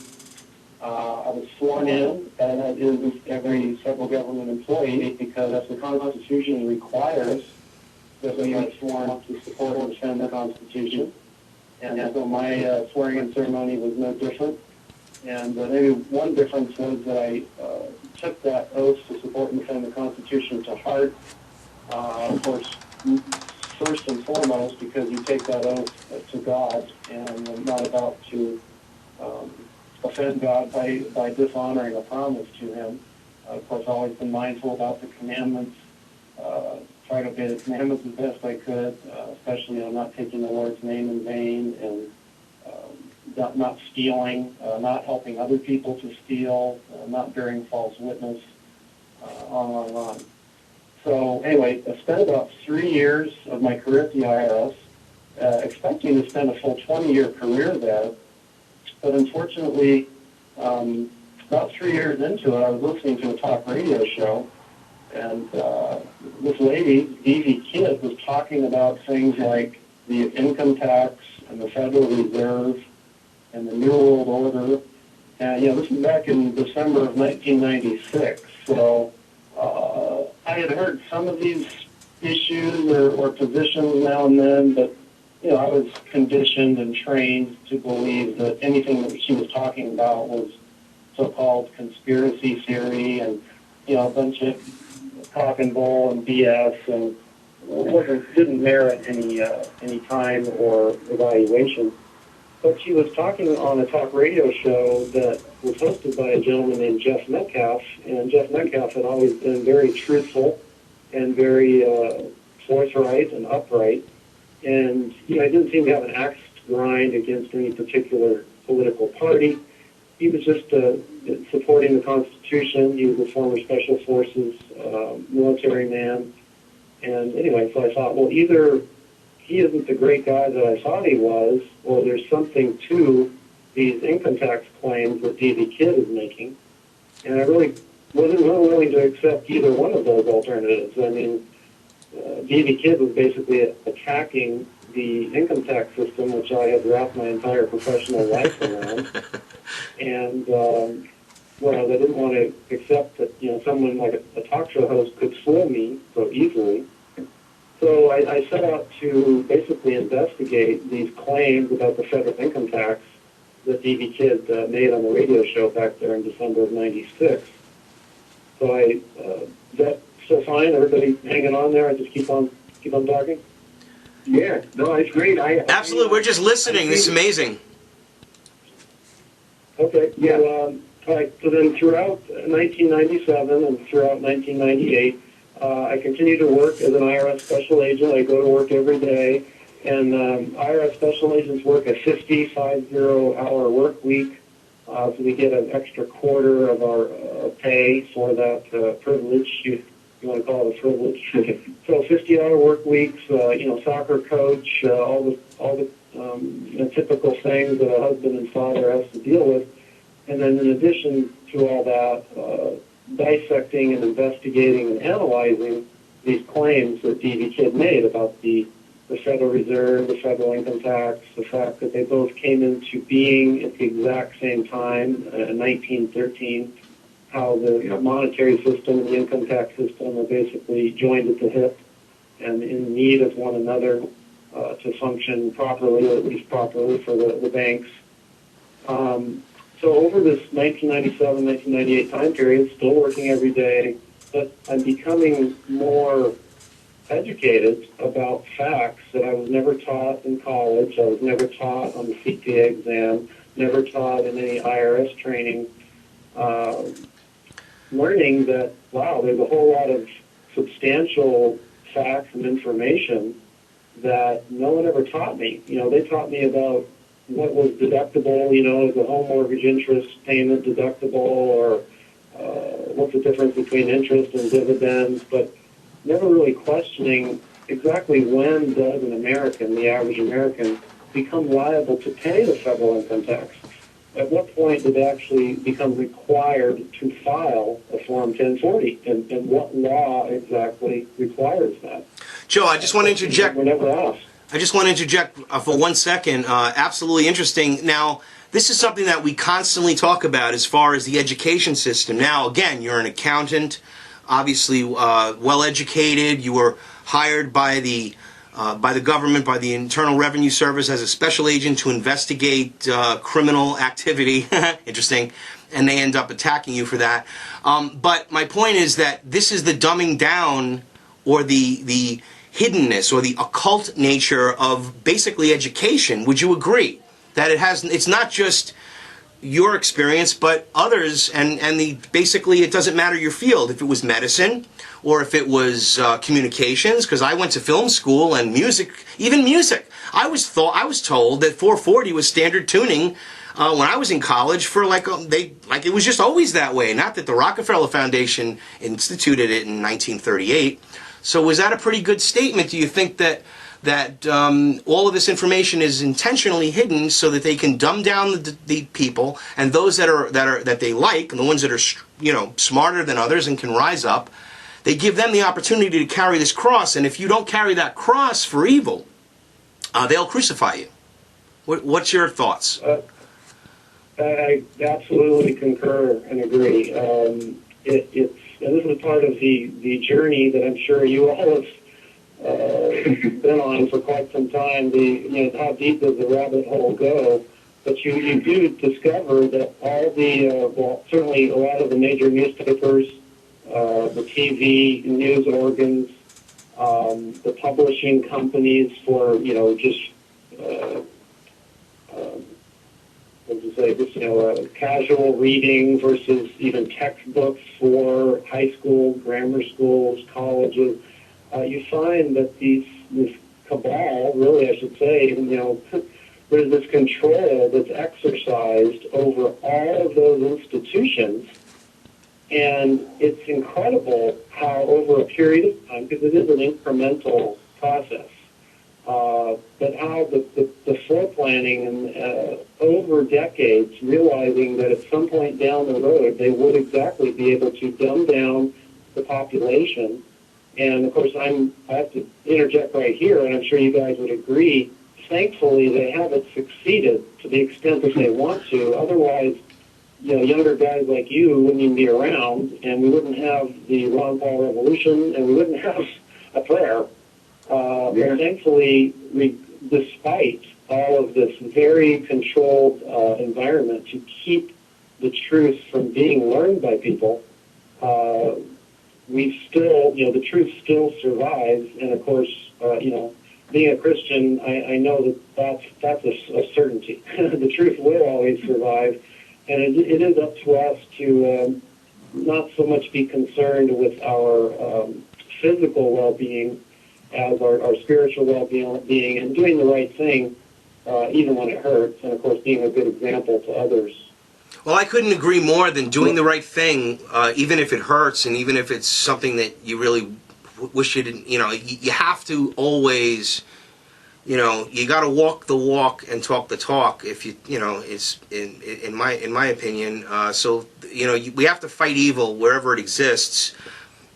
I was sworn in, as is every federal government employee, because the Constitution requires that we are sworn to support and defend the Constitution. And so my swearing-in ceremony was no different. And maybe one difference was that I took that oath to support and defend the Constitution to heart. Of course, first and foremost, because you take that oath to God, and I'm not about to offend God by dishonoring a promise to Him. Of course, I've always been mindful about the commandments, try to obey the commandments as best I could, especially not taking the Lord's name in vain, and not stealing, not helping other people to steal, not bearing false witness, on and on. So anyway, I spent about 3 years of my career at the IRS, expecting to spend a full 20-year career there, but unfortunately, about 3 years into it, I was listening to a talk radio show, and this lady, Evie Kidd, was talking about things like the income tax and the Federal Reserve and the New World Order. And, this was back in December of 1996. So I had heard some of these issues or positions now and then, but, I was conditioned and trained to believe that anything that she was talking about was so-called conspiracy theory and, a bunch of cock and bull and BS, and didn't merit any time or evaluation. But she was talking on a talk radio show that was hosted by a gentleman named Jeff Metcalf, and Jeff Metcalf had always been very truthful and very forthright and upright, and I didn't seem to have an axe to grind against any particular political party. He was just supporting the Constitution. He was a former Special Forces military man. And anyway, so I thought, well, either he isn't the great guy that I thought he was, or there's something to these income tax claims that Davy Kidd is making. And I really wasn't willing to accept either one of those alternatives. I mean, Davy Kidd was basically attacking the income tax system, which I had wrapped my entire professional life around. And, I didn't want to accept that, someone like a talk show host could fool me so easily. So I set out to basically investigate these claims about the federal income tax that Davy Kidd made on the radio show back there in December of '96. So is that still fine? Everybody hanging on there? I just keep on talking? Yeah, no, it's great. Absolutely, we're just listening. This is amazing. Okay. Yeah. So, all right. So then, throughout 1997 and throughout 1998, I continue to work as an IRS special agent. I go to work every day, and IRS special agents work a 50-hour work week. So we get an extra quarter of our pay for that privilege. You want to call it a privilege? So 50-hour work weeks. Soccer coach, all the typical things that a husband and father has to deal with. And then in addition to all that, dissecting and investigating and analyzing these claims that D.V. Kidd made about the Federal Reserve, the federal income tax, the fact that they both came into being at the exact same time in 1913, how the monetary system and the income tax system are basically joined at the hip and in need of one another to function properly, or at least properly for the banks. So over this 1997, 1998 time period, still working every day, but I'm becoming more educated about facts that I was never taught in college. I was never taught on the CPA exam, never taught in any IRS training. Learning that, wow, there's a whole lot of substantial facts and information that no one ever taught me. They taught me about what was deductible, as a home mortgage interest payment deductible, or what's the difference between interest and dividends, but never really questioning exactly when does an American, the average American, become liable to pay the federal income tax. At what point did it actually become required to file a Form 1040, and what law exactly requires that? Joe, I just want to interject. We're never asked. I just want to interject for 1 second. Absolutely interesting. Now, this is something that we constantly talk about as far as the education system. Now, again, you're an accountant, obviously well-educated. You were hired by the government, by the Internal Revenue Service as a special agent to investigate criminal activity. Interesting. And they end up attacking you for that. But my point is that this is the dumbing down, or the hiddenness, or the occult nature of basically education. Would you agree that it's not just your experience, but others, and basically it doesn't matter your field, if it was medicine or if it was communications, because I went to film school and music, even music. I was told that 440 was standard tuning when I was in college for it was just always that way. Not that the Rockefeller Foundation instituted it in 1938. So was that a pretty good statement? Do you think that all of this information is intentionally hidden so that they can dumb down the people, and those that they like, and the ones that are smarter than others and can rise up, they give them the opportunity to carry this cross, and if you don't carry that cross for evil, they'll crucify you. What's your thoughts? I absolutely concur and agree. And this is part of the journey that I'm sure you all have been on for quite some time. How deep does the rabbit hole go? But you do discover that all certainly a lot of the major newspapers, the TV news organs, the publishing companies for casual reading versus even textbooks for high school, grammar schools, colleges. You find that this cabal, really, I should say, there's this control that's exercised over all of those institutions, and it's incredible how over a period of time, because it is an incremental process, but how the floor planning and over decades, realizing that at some point down the road they would exactly be able to dumb down the population. And of course, I have to interject right here, and I'm sure you guys would agree. Thankfully, they haven't succeeded to the extent that they want to. Otherwise, younger guys like you wouldn't even be around, and we wouldn't have the Ron Paul Revolution, and we wouldn't have a prayer. But thankfully, despite all of this very controlled environment to keep the truth from being learned by people, we still, the truth still survives. And of course, being a Christian, I know that's a certainty. The truth will always survive, and it is up to us to not so much be concerned with our physical well-being as our spiritual well-being, and doing the right thing, even when it hurts, and of course being a good example to others. Well, I couldn't agree more than doing the right thing, even if it hurts, and even if it's something that you really wish you didn't. You have to always, you got to walk the walk and talk the talk. If it's in my opinion. So we have to fight evil wherever it exists,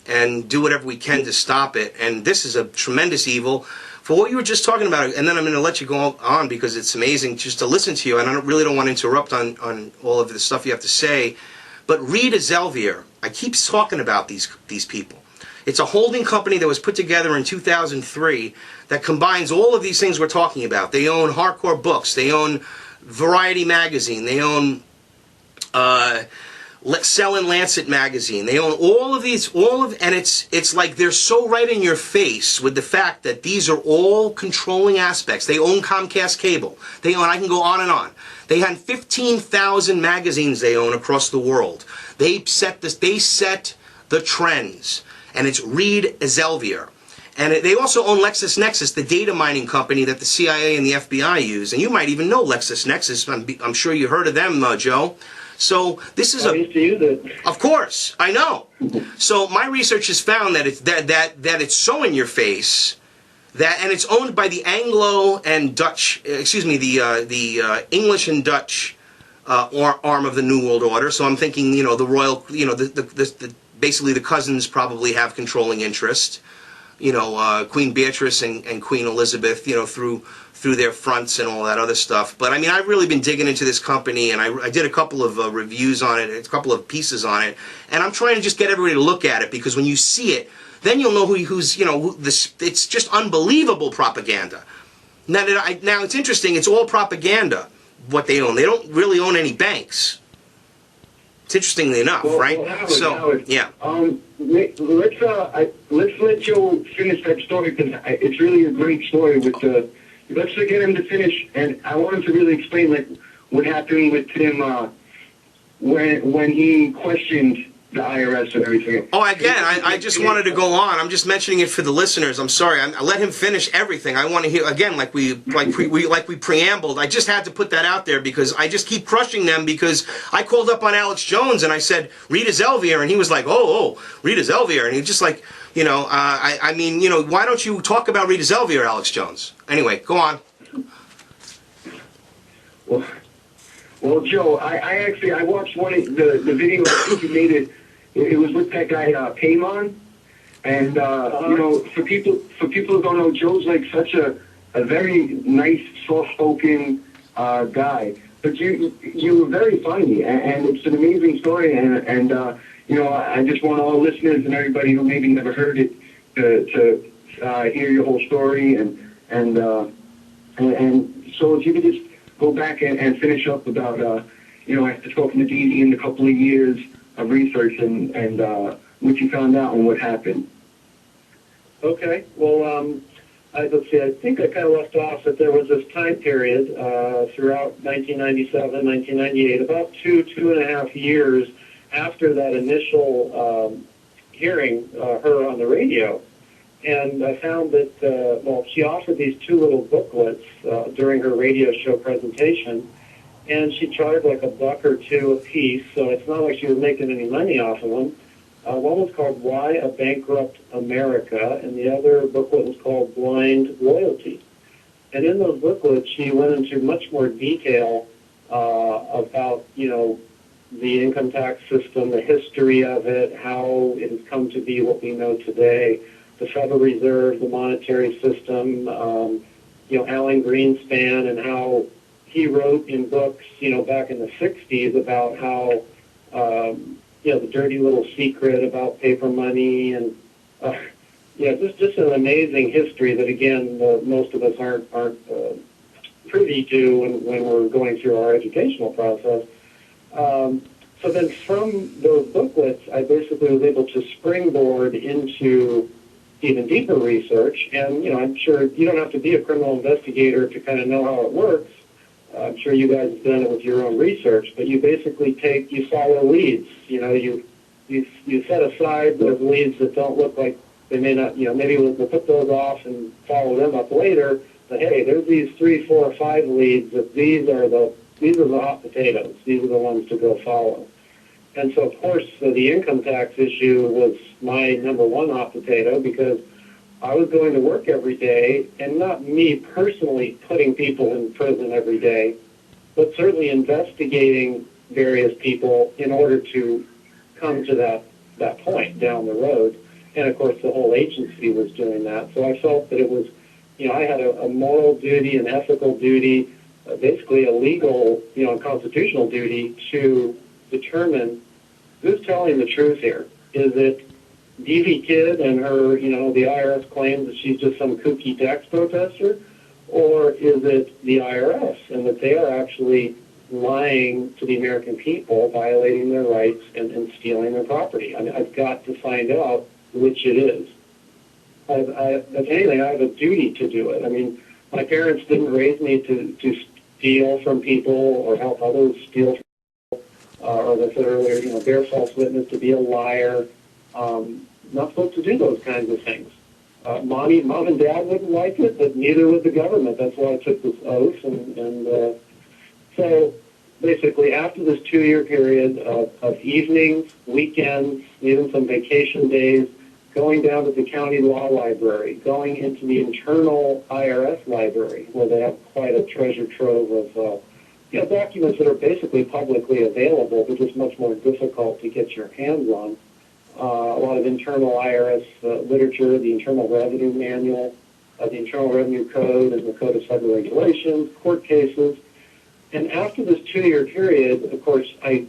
and do whatever we can to stop it. And this is a tremendous evil. For what you were just talking about, and then I'm going to let you go on because it's amazing just to listen to you, and I really don't want to interrupt on all of the stuff you have to say. But Rita Zelvier, I keep talking about these people. It's a holding company that was put together in 2003 that combines all of these things we're talking about. They own Hardcore Books, they own Variety Magazine, they own Cell and Lancet magazine. They own all of these, and it's like they're so right in your face with the fact that these are all controlling aspects. They own Comcast Cable. They own, I can go on and on. They had 15,000 magazines they own across the world. They set the trends, and it's Reed Zelvier. And they also own LexisNexis, the data mining company that the CIA and the FBI use. And you might even know LexisNexis. I'm sure you heard of them, Joe. So this is I used to use it. Of course, I know. So my research has found that it's that it's so in your face and it's owned by the Anglo and Dutch, the English and Dutch arm of the New World Order. So I'm thinking, the royal, basically the cousins probably have controlling interest. Queen Beatrice and Queen Elizabeth, through their fronts and all that other stuff. But I mean, I've really been digging into this company, and I did a couple of reviews on it, a couple of pieces on it, and I'm trying to just get everybody to look at it, because when you see it, then you'll know it's just unbelievable propaganda. Now it's interesting, it's all propaganda, what they own. They don't really own any banks. It's interestingly enough, right? Howard, yeah. Let's let Joe finish that story, because it's really a great story. Let's get him to finish, and I want him to really explain what happened with him when he questioned the IRS and everything. Oh, again, I just wanted to go on. I'm just mentioning it for the listeners. I'm sorry. I let him finish everything. I want to hear again, like we preambled. I just had to put that out there because I just keep crushing them, because I called up on Alex Jones and I said Rita Zelvier, and he was like, oh, Rita Zelvier, and he just like, why don't you talk about Rita Zelvier, Alex Jones? Anyway, go on. Well, Joe, I watched one of the video. I think you made it. It was with that guy Paymon, and for people who don't know, Joe's like such a very nice, soft-spoken guy. But you were very funny, and it's an amazing story. And I just want all listeners and everybody who maybe never heard it to hear your whole story. And so if you could just go back and finish up about, after talking to Dee Dee in a couple of years of research and what you found out and what happened. Okay. Well, let's see. I think I kind of left off that there was this time period throughout 1997, 1998, about two and a half years after that initial hearing her on the radio. And I found that, she offered these two little booklets during her radio show presentation, and she charged like $1 or $2 a piece, so it's not like she was making any money off of them. One was called Why a Bankrupt America, and the other booklet was called Blind Loyalty. And in those booklets, she went into much more detail about, the income tax system, the history of it, how it has come to be what we know today, the Federal Reserve, the monetary system, Alan Greenspan, and how he wrote in books, back in the 60s about how, the dirty little secret about paper money, and, just an amazing history that, again, most of us aren't privy to when we're going through our educational process. So then from those booklets, I basically was able to springboard into even deeper research. And, I'm sure you don't have to be a criminal investigator to kind of know how it works. I'm sure you guys have done it with your own research, but you basically you follow leads. You set aside those leads that don't look like they may not, maybe we'll put those off and follow them up later. But hey, there's these 3, 4, or 5 leads that these are the hot potatoes. These are the ones to go follow. And so, of course, the income tax issue was my number one hot potato because I was going to work every day, and not me personally putting people in prison every day, but certainly investigating various people in order to come to that point down the road. And, of course, the whole agency was doing that. So I felt that it was, I had a moral duty, an ethical duty, basically a legal, constitutional duty to determine who's telling the truth here. Is it Davy Kid and her, the IRS claims that she's just some kooky tax protester? Or is it the IRS and that they are actually lying to the American people, violating their rights and stealing their property? I mean, I've got to find out which it is. If anything, I have a duty to do it. I mean, my parents didn't raise me to steal from people or help others steal from people, or as I said earlier, bear false witness, to be a liar. Not supposed to do those kinds of things. Mom and Dad wouldn't like it, but neither would the government. That's why I took this oath. And so basically, after this 2-year period of evenings, weekends, even some vacation days, going down to the county law library, going into the internal IRS library, where they have quite a treasure trove of documents that are basically publicly available, but just much more difficult to get your hands on. A lot of internal IRS literature, the Internal Revenue Manual, the Internal Revenue Code, and the Code of Federal Regulations, court cases. And after this 2-year period, of course, I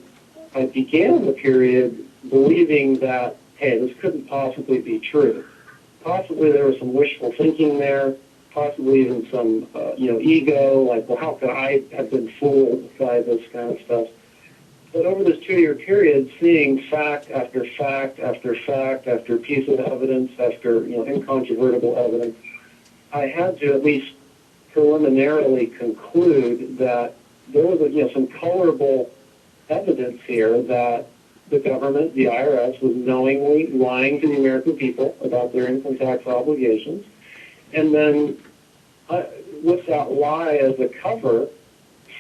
began the period believing that, hey, this couldn't possibly be true. Possibly there was some wishful thinking there, possibly even some, ego, like, well, how could I have been fooled by this kind of stuff? But over this 2-year period, seeing fact after fact after fact after piece of evidence after, incontrovertible evidence, I had to at least preliminarily conclude that there was, some colorable evidence here that the government, the IRS, was knowingly lying to the American people about their income tax obligations, and then with that lie as a cover,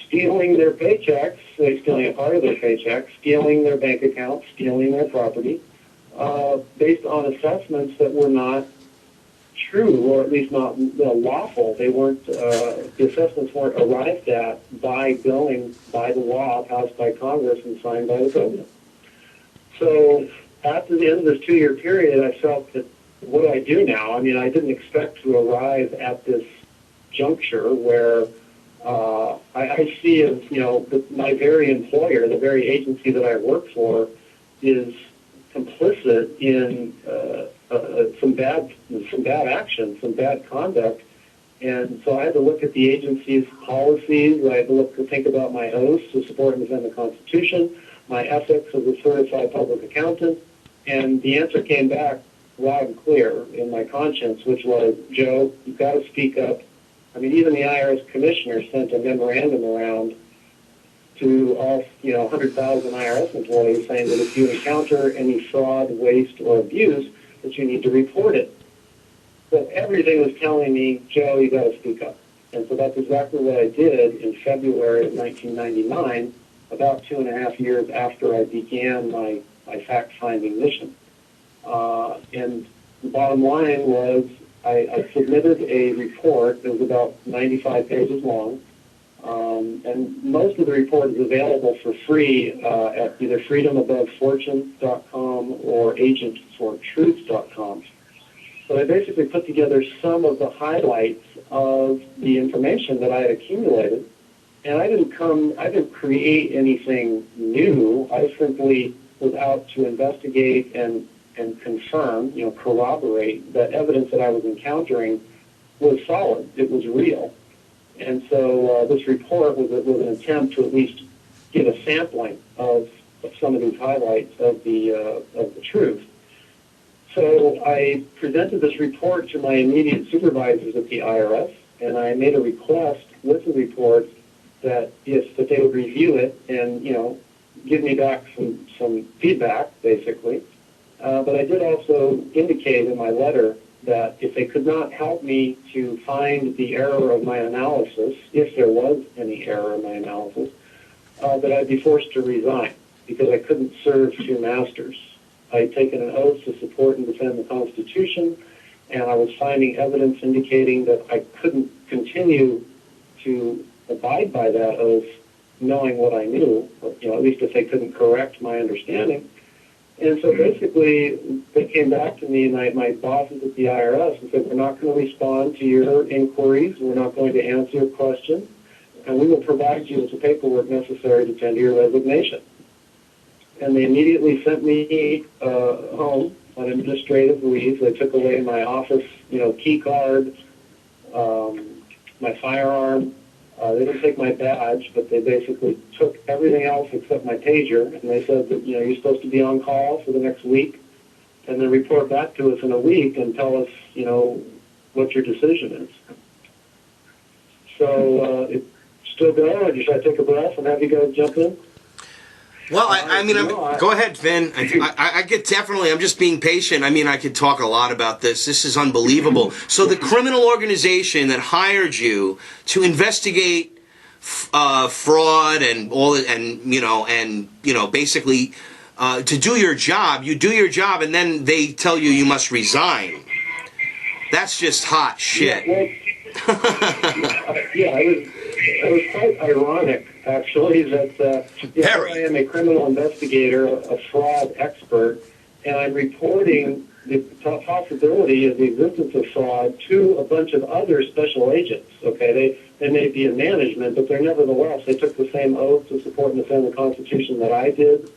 stealing their paychecks, stealing a part of their paychecks, stealing their bank accounts, stealing their property, based on assessments that were not true, or at least not lawful. They weren't, the assessments weren't arrived at by going by the law passed by Congress and signed by the president. So after the end of this 2-year period, I felt that, what do I do now? I mean, I didn't expect to arrive at this juncture where I see as, my very employer, the very agency that I work for, is complicit in some bad action, some bad conduct. And so I had to look at the agency's policies. I had to think about my oaths to support and defend the Constitution, my ethics as a certified public accountant, and the answer came back loud and clear in my conscience, which was, Joe, you've got to speak up. I mean, even the IRS commissioner sent a memorandum around to all, 100,000 IRS employees saying that if you encounter any fraud, waste, or abuse, that you need to report it. So everything was telling me, Joe, you got to speak up. And so that's exactly what I did in February of 1999, about 2.5 years after I began my fact-finding mission. And the bottom line was I submitted a report that was about 95 pages long, and most of the report is available for free at either freedomabovefortune.com or agentfortruth.com. So I basically put together some of the highlights of the information that I had accumulated, and I didn't create anything new. I simply was out to investigate and confirm, corroborate that evidence that I was encountering was solid. It was real. And so this report was an attempt to at least give a sampling of some of these highlights of the truth. So I presented this report to my immediate supervisors at the IRS, and I made a request with the report that that they would review it and, give me back some feedback, basically. But I did also indicate in my letter that if they could not help me to find the error of my analysis, if there was any error in my analysis, that I'd be forced to resign because I couldn't serve two masters. I had taken an oath to support and defend the Constitution, and I was finding evidence indicating that I couldn't continue to abide by that oath knowing what I knew, at least if they couldn't correct my understanding. And so basically, they came back to me, and my bosses at the IRS, and said, we're not going to respond to your inquiries, we're not going to answer your questions, and we will provide you with the paperwork necessary to tender your resignation. And they immediately sent me home on administrative leave. They took away my office, key card, my firearm. They didn't take my badge, but they basically took everything else except my pager, and they said that, you're supposed to be on call for the next week, and then report back to us in a week and tell us, what your decision is. So, it still go, or should I take a breath and have you guys jump in? Well, go ahead, Vin. I could definitely, I'm just being patient. I could talk a lot about this. This is unbelievable. So the criminal organization that hired you to investigate fraud and basically to do your job, you do your job, and then they tell you must resign. That's just hot shit. It was quite ironic, actually, that I am a criminal investigator, a fraud expert, and I'm reporting the possibility of the existence of fraud to a bunch of other special agents. Okay, they may be in management, but they're nevertheless, they took the same oath to support and defend the Constitution that I did.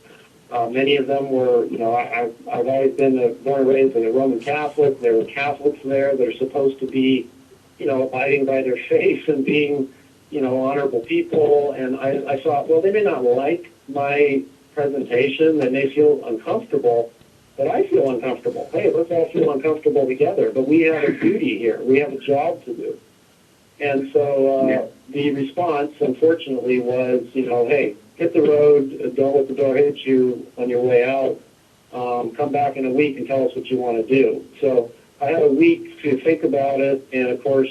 Many of them were, I've always been born and raised in a Roman Catholic. There were Catholics there that are supposed to be, abiding by their faith and being, honorable people. And I thought, well, they may not like my presentation. They may feel uncomfortable, but I feel uncomfortable. Hey, let's all feel uncomfortable together. But we have a duty here. We have a job to do. And so the response, unfortunately, was, hey, hit the road, don't let the door hit you on your way out. Come back in a week and tell us what you want to do. So I had a week to think about it, and of course,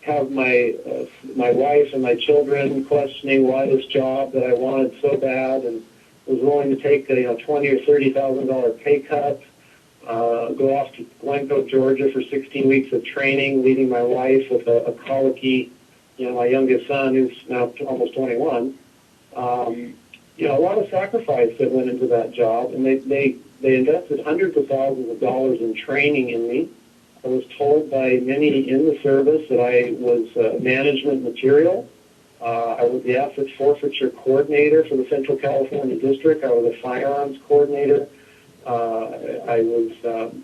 have my wife and my children questioning why this job that I wanted so bad, and was willing to take a $20,000 or $30,000 pay cut, go off to Glencoe, Georgia for 16 weeks of training, leaving my wife with a colicky, my youngest son, who's now almost 21. A lot of sacrifice that went into that job, and they invested hundreds of thousands of dollars in training in me. I was told by many in the service that I was management material. I was the asset forfeiture coordinator for the Central California District. I was a firearms coordinator. I was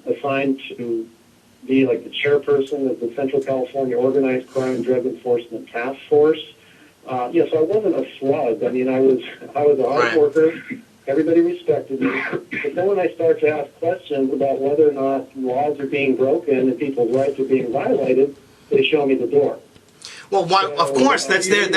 assigned to be like the chairperson of the Central California Organized Crime and Drug Enforcement Task Force. So I wasn't a slug. I was a hard worker. Everybody respected me. But then when I start to ask questions about whether or not laws are being broken and people's rights are being violated, they show me the door. Well, of course, that's there.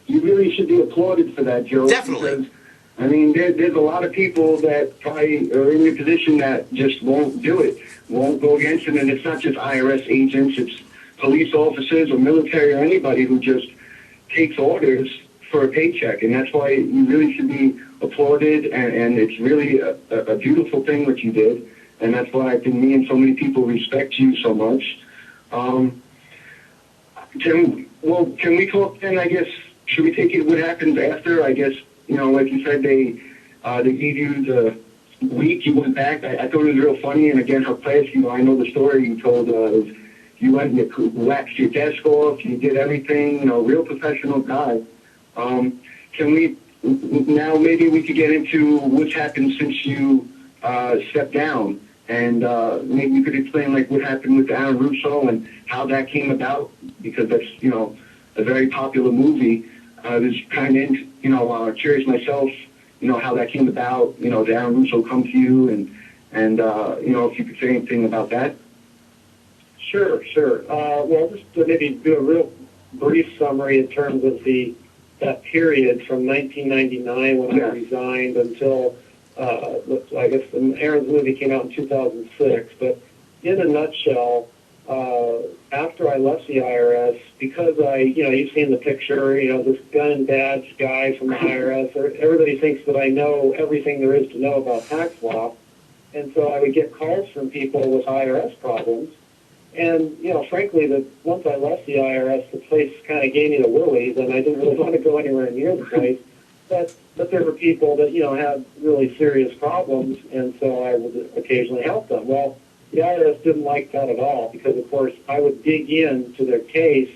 You really should be applauded for that, Joe. Definitely. Because, there's a lot of people that probably are in your position that just won't do it, won't go against it. And it's not just IRS agents, it's police officers or military or anybody who just takes orders for a paycheck. And that's why you really should be applauded. And it's really a beautiful thing what you did. And that's why I think me and so many people respect you so much. Can we talk then, I guess, should we take it what happens after? I guess, like you said, they gave you the week you went back. I thought it was real funny, and again, how fast, I know the story you told, you went and you waxed your desk off, you did everything, real professional guy. Can we, now maybe we could get into what's happened since you stepped down, and maybe you could explain like what happened with Aaron Russo and how that came about, because that's, a very popular movie. I was kind of, curious myself, how that came about. Did Aaron Russo come to you, and if you could say anything about that? Sure. Well, just to maybe do a real brief summary in terms of that period from 1999 when I resigned until, I guess Aaron's movie came out in 2006. But in a nutshell, after I left the IRS, because you've seen the picture, this gun and badge guy from the IRS, everybody thinks that I know everything there is to know about tax law. And so I would get calls from people with IRS problems. And, frankly, once I left the IRS, the place kind of gave me the willies, and I didn't really want to go anywhere near the place. But there were people that, had really serious problems, and so I would occasionally help them. Well, the IRS didn't like that at all because, of course, I would dig into their case,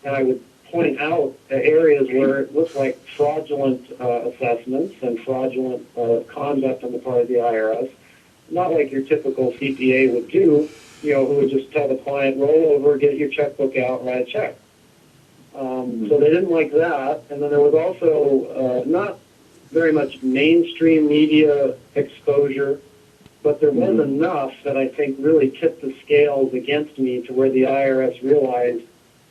and I would point out the areas where it looked like fraudulent assessments and fraudulent conduct on the part of the IRS, not like your typical CPA would do, who would just tell the client, roll over, get your checkbook out, write a check. So they didn't like that. And then there was also not very much mainstream media exposure, but there was enough that I think really tipped the scales against me to where the IRS realized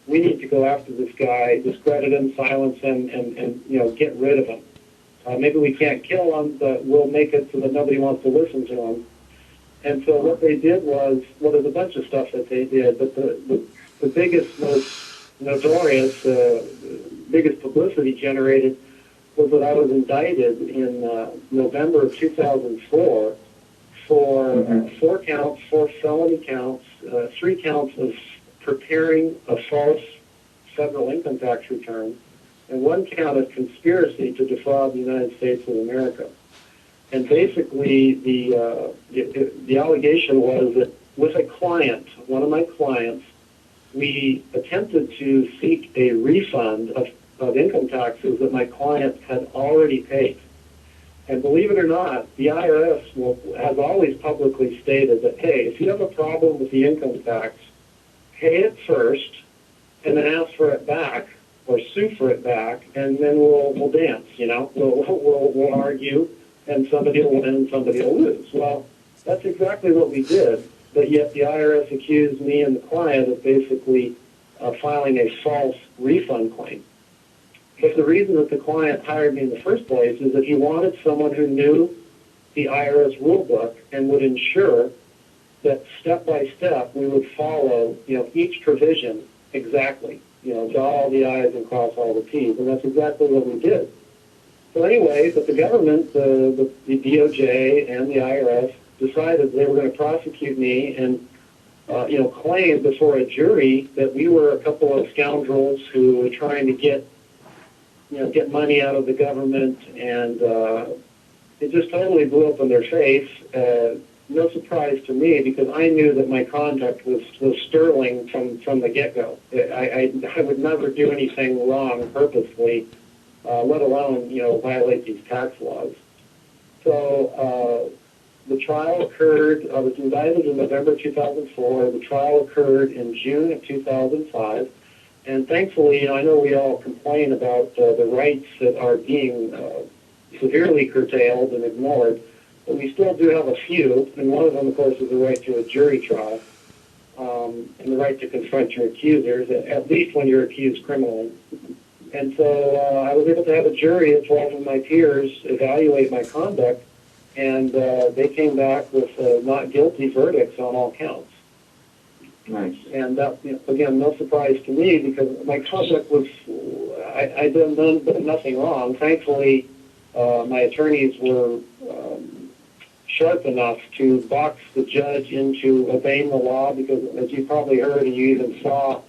we need to go after this guy, discredit him, silence him, and get rid of him. Maybe we can't kill him, but we'll make it so that nobody wants to listen to him. And so what they did was, there's a bunch of stuff that they did, but the biggest, most notorious, biggest publicity generated was that I was indicted in November of 2004 for 4 counts, 4 felony counts, 3 counts of preparing a false federal income tax return, and 1 count of conspiracy to defraud the United States of America. And basically, the allegation was that with a client, one of my clients, we attempted to seek a refund of income taxes that my client had already paid. And believe it or not, the IRS has always publicly stated that, hey, if you have a problem with the income tax, pay it first, and then ask for it back, or sue for it back, and then we'll dance, we'll argue, and somebody will win and somebody will lose. Well, that's exactly what we did, but yet the IRS accused me and the client of basically filing a false refund claim. But the reason that the client hired me in the first place is that he wanted someone who knew the IRS rule book and would ensure that step by step we would follow, each provision exactly, dot all the I's and cross all the T's, and that's exactly what we did. So anyway, but the government, the DOJ and the IRS decided they were going to prosecute me and, claim before a jury that we were a couple of scoundrels who were trying to get money out of the government, and it just totally blew up in their face. No surprise to me because I knew that my conduct was sterling from the get-go. I would never do anything wrong purposely, let alone, violate these tax laws. So the trial occurred, I was indicted in November 2004. The trial occurred in June of 2005. And thankfully, I know we all complain about the rights that are being severely curtailed and ignored, but we still do have a few, and one of them, of course, is the right to a jury trial and the right to confront your accusers, at least when you're accused criminally. And so I was able to have a jury of 12 of my peers evaluate my conduct, and they came back with not guilty verdicts on all counts. Nice. And that, again, no surprise to me because my conduct was, I done nothing wrong. Thankfully, my attorneys were sharp enough to box the judge into obeying the law because, as you probably heard and you even saw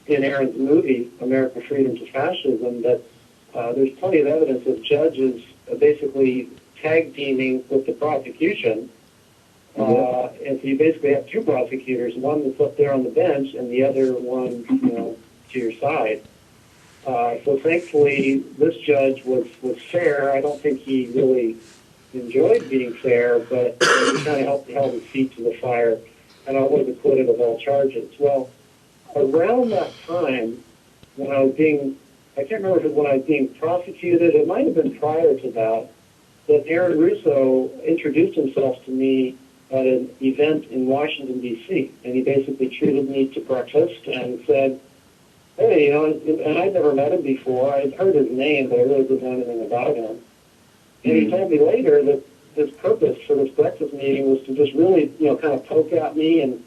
in Aaron's movie, American Freedom to Fascism, that there's plenty of evidence of judges basically tag teaming with the prosecution. And so you basically have 2 prosecutors, one that's up there on the bench and the other one, to your side. So thankfully, this judge was fair. I don't think he really enjoyed being fair, but he kind of held his feet to the fire, and I was acquitted of all charges. Well, around that time, when I was being I can't remember if it was when I was being prosecuted. It might have been prior to that Aaron Russo introduced himself to me at an event in Washington, D.C., and he basically treated me to breakfast and said, hey, and I'd never met him before. I'd heard his name, but I really didn't know anything about him. And he told me later that his purpose for this breakfast meeting was to just really, kind of poke at me and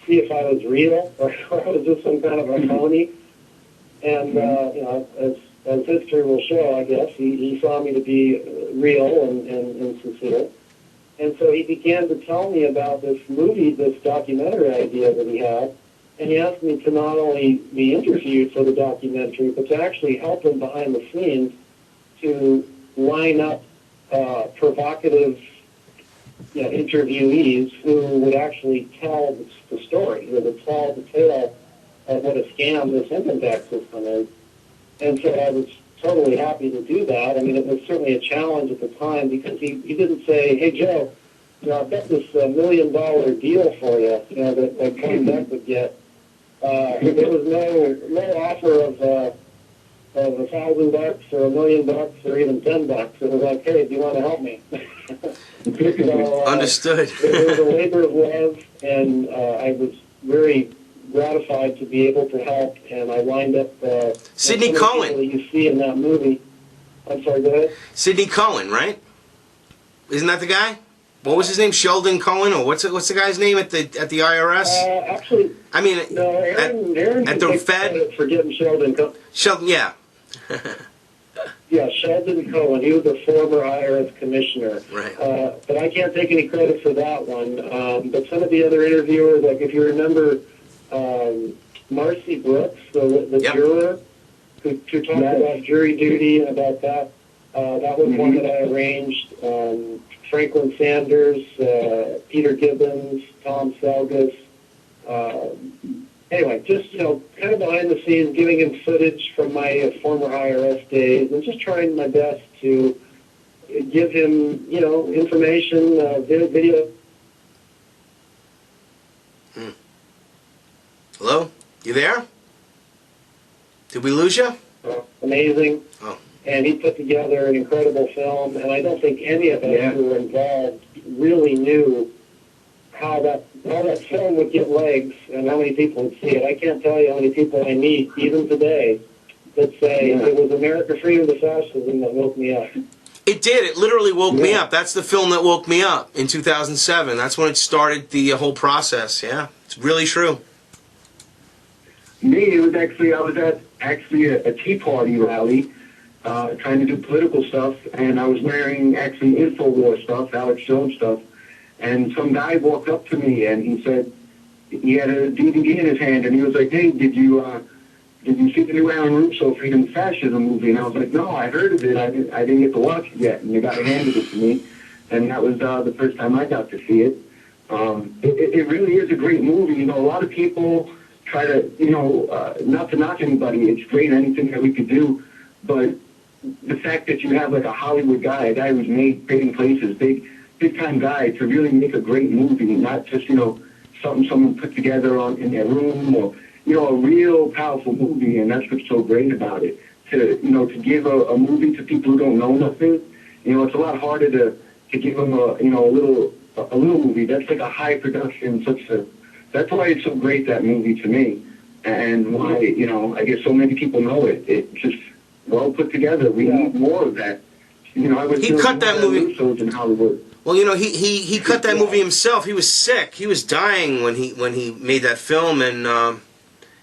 see if I was real or I was just some kind of a phony. And, as history will show, I guess, he saw me to be real and sincere. And so he began to tell me about this movie, this documentary idea that he had. And he asked me to not only be interviewed for the documentary, but to actually help him behind the scenes to line up provocative interviewees who would actually tell the story, who would tell the tale of what a scam this income tax system is. And so I was totally happy to do that. I mean, it was certainly a challenge at the time because he didn't say, hey, Joe, I've got this $1 million deal for you, that Glenn Beck would get. There was no offer of $1,000 or $1 million or even $10. It was like, hey, do you want to help me? So, Understood. It was a labor of love, and I was very gratified to be able to help, and I lined up Sidney some of the Cohen. people that you see in that movie. I'm sorry, go ahead. Sidney Cohen, right? Isn't that the guy? What was his name? Sheldon Cohen, or what's the guy's name at the IRS? Actually, I mean, no, Aaron at the Fed. For getting Sheldon Cohen. Sheldon, yeah. Yeah, Sheldon Cohen. He was a former IRS commissioner. Right. But I can't take any credit for that one. But some of the other interviewers, like if you remember Marcy Brooks, the Yep. juror, who talked about jury duty and about that, that was one that I arranged. Franklin Sanders, Peter Gibbons, Tom Selgus. Anyway, just, kind of behind the scenes, giving him footage from my former IRS days and just trying my best to give him, information, video. Hello? You there? Did we lose you? Amazing. Oh. And he put together an incredible film, and I don't think any of us who were involved really knew how that film would get legs and how many people would see it. I can't tell you how many people I meet, even today, that say it was America Freedom to Fascism that woke me up. It did. It literally woke me up. That's the film that woke me up in 2007. That's when it started the whole process. Yeah, it's really true. Me, it was actually, I was at a Tea Party rally, trying to do political stuff, and I was wearing actually InfoWars stuff, Alex Jones stuff, and some guy walked up to me and he said, he had a DVD in his hand, and he was like, hey, did you see the new Aaron Russo Freedom to Fascism movie? And I was like, no, I heard of it, I didn't get to watch it yet, and the guy handed it to me, and that was the first time I got to see it. It really is a great movie. A lot of people try to, not to knock anybody, it's great, anything that we could do, but the fact that you have like a Hollywood guy, a guy who's made Trading Places, big time guy, to really make a great movie, not just, something someone put together in their room, or, a real powerful movie, and that's what's so great about it. To give a movie to people who don't know nothing, it's a lot harder to give them a little movie. That's like a high production, that's why it's so great, that movie, to me, and why, I guess so many people know it. It's just well put together. We need more of that. He cut that movie in Hollywood. Well, he cut that movie himself. He was sick. He was dying when he made that film, and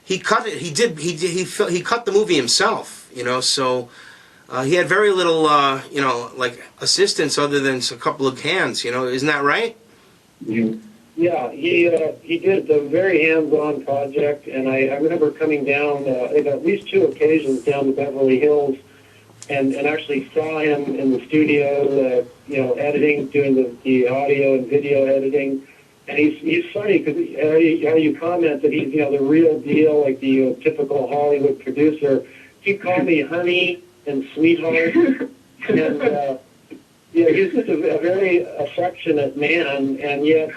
he cut it. He cut the movie himself. So he had very little like assistance other than a couple of hands. Isn't that right? Yeah, he did a very hands-on project, and I remember coming down at least 2 occasions down to Beverly Hills, and actually saw him in the studio, editing, doing the audio and video editing. And he's funny because how you comment that he's the real deal, like the typical Hollywood producer. He called me honey and sweetheart, and he's just a very affectionate man, and yet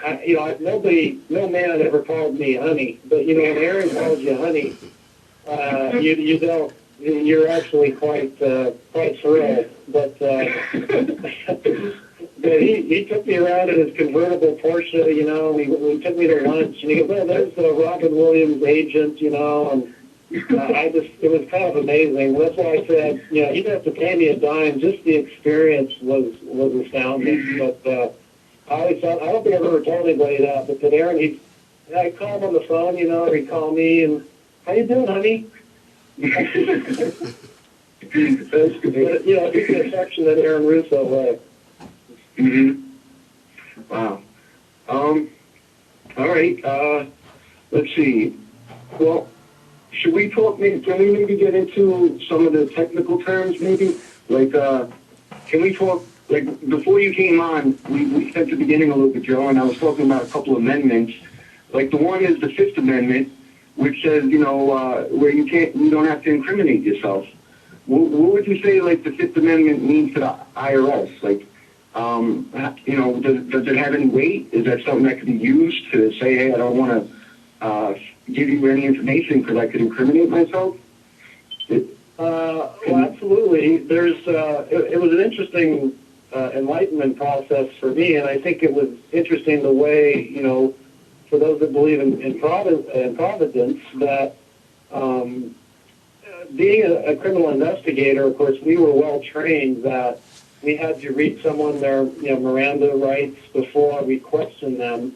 no man ever called me honey. But when Aaron calls you honey, you don't you're actually quite thrilled. But he took me around in his convertible Porsche, you know. He took me to lunch, and he goes, "Well, there's Robin Williams' agent, you know." And it was kind of amazing. That's why I said, you know, he didn't have to pay me a dime. Just the experience was astounding. But I always thought, I don't think I've ever told anybody that, but that Aaron, I'd call him on the phone, you know, or he'd call me, and, "How you doing, honey?" But, you know, he's the affectionate Aaron Russo way. Wow. All right. Let's see. Well, should we talk? Can we maybe get into some of the technical terms? Maybe like, can we talk? Like before you came on, we spent the beginning a little bit, Joe, and I was talking about a couple of amendments. Like the one is the Fifth Amendment, which says, you know, where you don't have to incriminate yourself. What would you say, like, the Fifth Amendment means to the IRS? Like, you know, does it have any weight? Is that something that could be used to say, hey, I don't want to give you any information because I could incriminate myself? Well, absolutely. It was an interesting enlightenment process for me, and I think it was interesting the way, you know, for those that believe in providence, that being a criminal investigator, of course, we were well trained that we had to read someone their, you know, Miranda rights before we questioned them,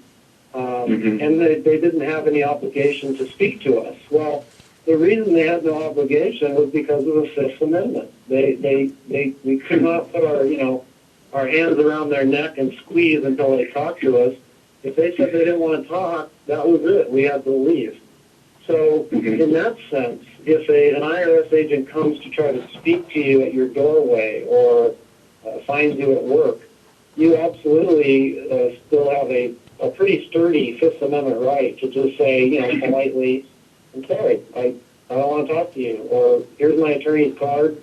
and they didn't have any obligation to speak to us. Well, the reason they had no obligation was because of the Fifth Amendment. We could not put our hands around their neck and squeeze until they talked to us. If they said they didn't want to talk, that was it. We had to leave. So in that sense, if an IRS agent comes to try to speak to you at your doorway or finds you at work, you absolutely still have a pretty sturdy Fifth Amendment right to just say, you know, politely, "I'm sorry, I don't want to talk to you," or "Here's my attorney's card,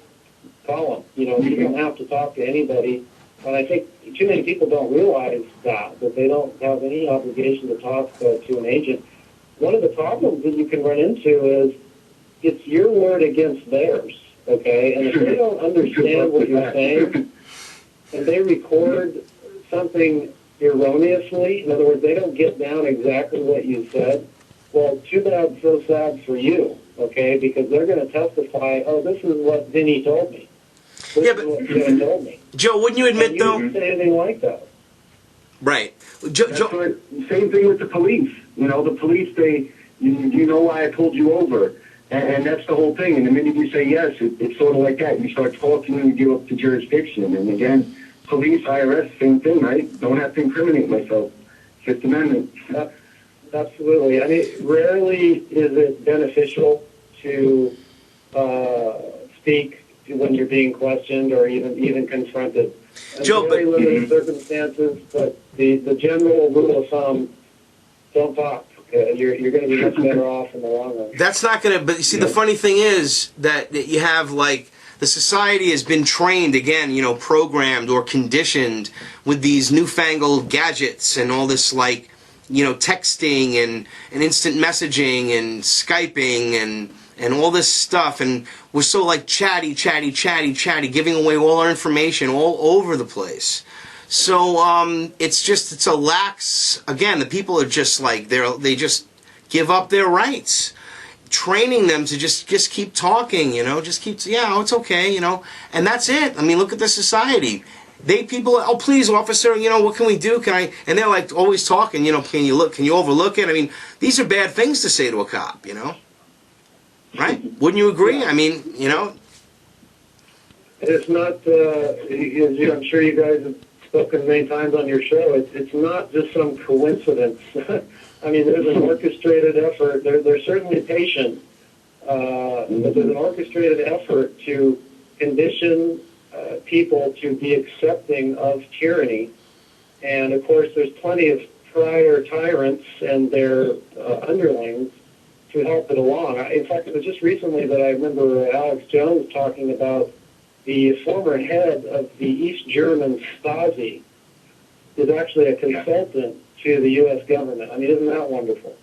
call him." You know, you don't have to talk to anybody. And I think too many people don't realize that they don't have any obligation to talk to an agent. One of the problems that you can run into is it's your word against theirs, okay? And if they don't understand what you're saying, and they record something erroneously, in other words, they don't get down exactly what you said, well, too bad, so sad for you, okay? Because they're going to testify, "Oh, this is what Vinny told me. This is what Joe told me." Joe, wouldn't you admit, though? You didn't say anything like that. Right. Same thing with the police. You know, the police, you know why I pulled you over. And that's the whole thing. And the minute you say yes, it's sort of like that. You start talking and you give up the jurisdiction. And again, police, IRS, same thing, right? Don't have to incriminate myself. Fifth Amendment. Absolutely. I mean, rarely is it beneficial to speak when you're being questioned or even confronted. Joe, very limited circumstances, but the general rule of thumb, don't talk. You're going to be much better off in the long run. That's not going to, but you see, the funny thing is that you have, like, the society has been trained, again, you know, programmed or conditioned with these newfangled gadgets and all this, like, you know, texting and instant messaging and Skyping and all this stuff, and we're so, like, chatty, giving away all our information all over the place. So it's a lax, again, the people are just like, they just give up their rights. Training them to just keep talking, you know, it's okay, you know, and that's it. I mean, look at the society. People, "Oh, please, officer, you know, what can we do? And they're like always talking, you know, can you overlook it? I mean, these are bad things to say to a cop, you know, right? Wouldn't you agree? I mean, you know. It's not, as I'm sure you guys have spoken many times on your show, it's not just some coincidence. I mean, there's an orchestrated effort. They're certainly patient, but there's an orchestrated effort to condition people to be accepting of tyranny. And, of course, there's plenty of prior tyrants and their underlings to help it along. In fact, it was just recently that I remember Alex Jones talking about the former head of the East German Stasi is actually a consultant to the U.S. government. I mean, isn't that wonderful?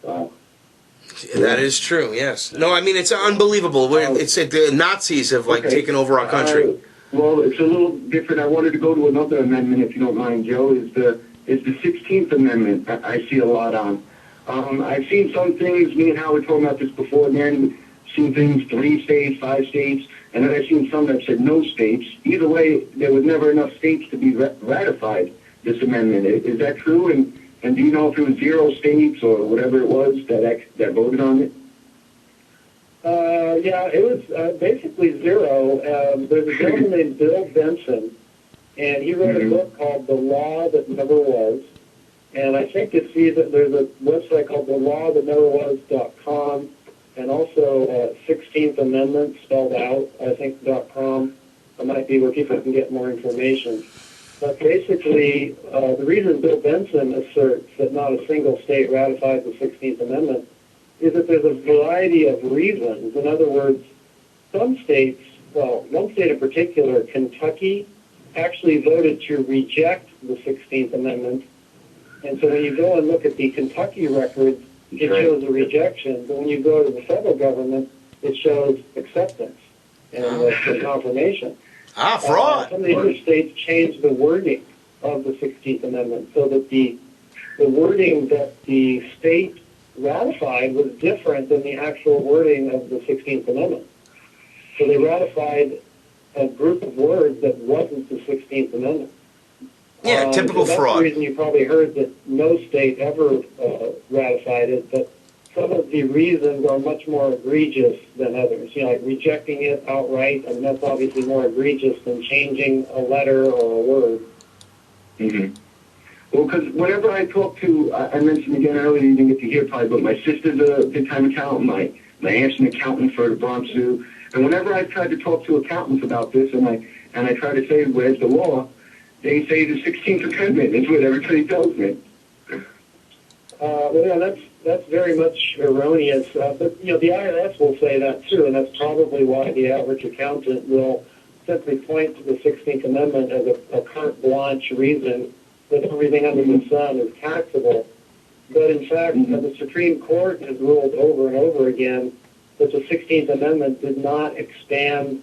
Wow. That is true. Yes. No, I mean it's unbelievable. It's the Nazis have taken over our country. Well, it's a little different. I wanted to go to another amendment, if you don't mind, Joe. Is the 16th Amendment I see a lot on. I've seen some things. Me and Howard talked about this before. Then seen things 3 states, 5 states, and then I've seen some that said no states. Either way, there was never enough states to be ratified this amendment. Is that true? And do you know if it was 0 states or whatever it was that voted on it? Yeah, it was basically 0. There's a gentleman named Bill Benson, and he wrote a book called The Law That Never Was. And I think there's a website called thelawthatneverwas.com, and also 16th Amendment spelled out, I think, .com. That might be where people can get more information. But basically, the reason Bill Benson asserts that not a single state ratified the 16th Amendment is that there's a variety of reasons. In other words, some states, well, one state in particular, Kentucky, actually voted to reject the 16th Amendment. And so when you go and look at the Kentucky records, it shows a rejection. But when you go to the federal government, it shows acceptance and confirmation. Fraud. Some of the other states changed the wording of the 16th Amendment so that the wording that the state ratified was different than the actual wording of the 16th Amendment. So they ratified a group of words that wasn't the 16th Amendment. Yeah, typical so fraud. That's the reason you probably heard that no state ever ratified it, but some of the reasons are much more egregious than others. You know, like rejecting it outright, and that's obviously more egregious than changing a letter or a word. Mm-hmm. Well, because whenever I talk to, I mentioned again earlier, you didn't get to hear probably, but my sister's a big-time accountant, my aunt's an accountant for the Bronx Zoo, and whenever I've tried to talk to accountants about this, and I try to say, where's the law, they say the 16th Amendment is what everybody tells me. Well, yeah, that's very much erroneous. But, you know, the IRS will say that, too, and that's probably why the average accountant will simply point to the 16th Amendment as a carte blanche reason that everything under the sun is taxable. But, in fact, the Supreme Court has ruled over and over again that the 16th Amendment did not expand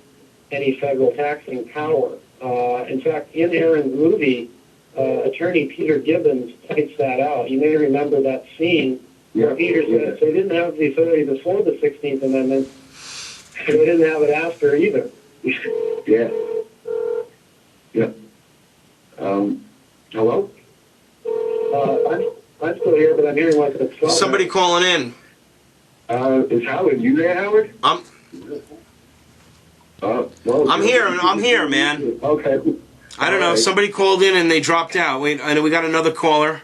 any federal taxing power. In fact, in Aaron's movie, attorney Peter Gibbons points that out. You may remember that scene where Peter says they didn't have the authority before the 16th Amendment, and they didn't have it after either. Yeah. Yeah. Hello? I'm still here, but I'm hearing like a phone. Somebody calling in. Is Howard? You there, Howard? Well, I'm here, man. Okay. I don't know. Somebody called in and they dropped out. Wait, I know we got another caller.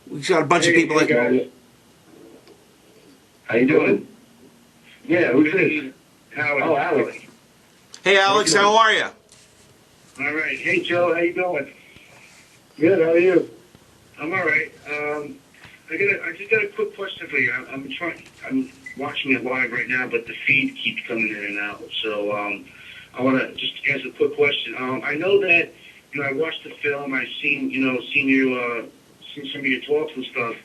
We got a bunch of people. Hey, guys. How you doing? Yeah, who's this? Howard. Oh, Alex. Hey, Alex, how are you? All right. Hey, Joe, how you doing? Good, how are you? I'm all right. I just got a quick question for you. I'm watching it live right now, but the feed keeps coming in and out. So I want to just ask a quick question. I know that I watched the film. I've seen seen some of your talks and stuff.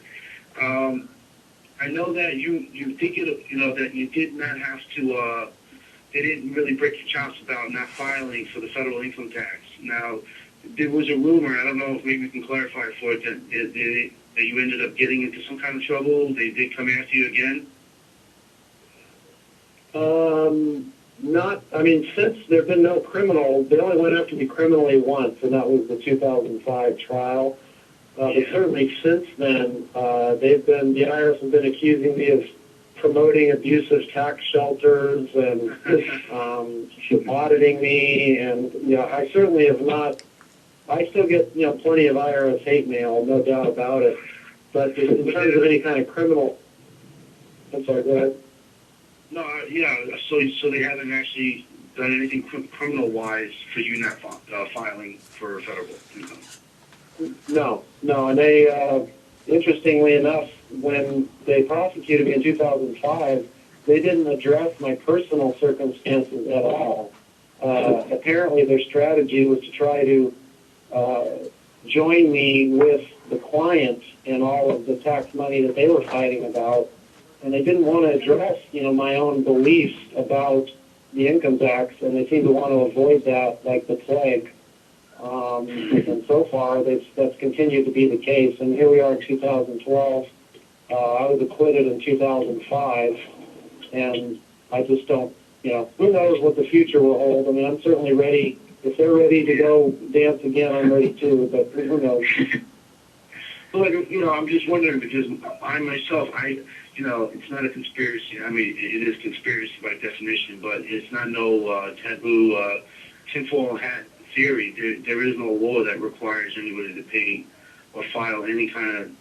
I know that you think that you did not have to. They didn't really break your chops about not filing for the federal income tax. Now, there was a rumor. I don't know if maybe you can clarify for it that you ended up getting into some kind of trouble. They did come after you again. Since there have been no criminal, they only went after me criminally once, and that was the 2005 trial. But certainly since then, the IRS has been accusing me of promoting abusive tax shelters and auditing me, and I certainly have not. I still get plenty of IRS hate mail, no doubt about it. But in terms of any kind of criminal, I'm sorry, go ahead. No, so they haven't actually done anything criminal-wise for you not filing for federal income? No, and they, interestingly enough, when they prosecuted me in 2005, they didn't address my personal circumstances at all. Apparently their strategy was to try to join me with the client in all of the tax money that they were fighting about, and they didn't want to address, my own beliefs about the income tax, and they seem to want to avoid that like the plague. And so far, that's continued to be the case. And here we are in 2012. I was acquitted in 2005, and I just don't, who knows what the future will hold. I mean, I'm certainly ready. If they're ready to go dance again, I'm ready too, but who knows? Well, I'm just wondering because I myself, it's not a conspiracy. I mean, it is conspiracy by definition, but it's not no taboo tinfoil hat theory. There is no law that requires anybody to pay or file any kind of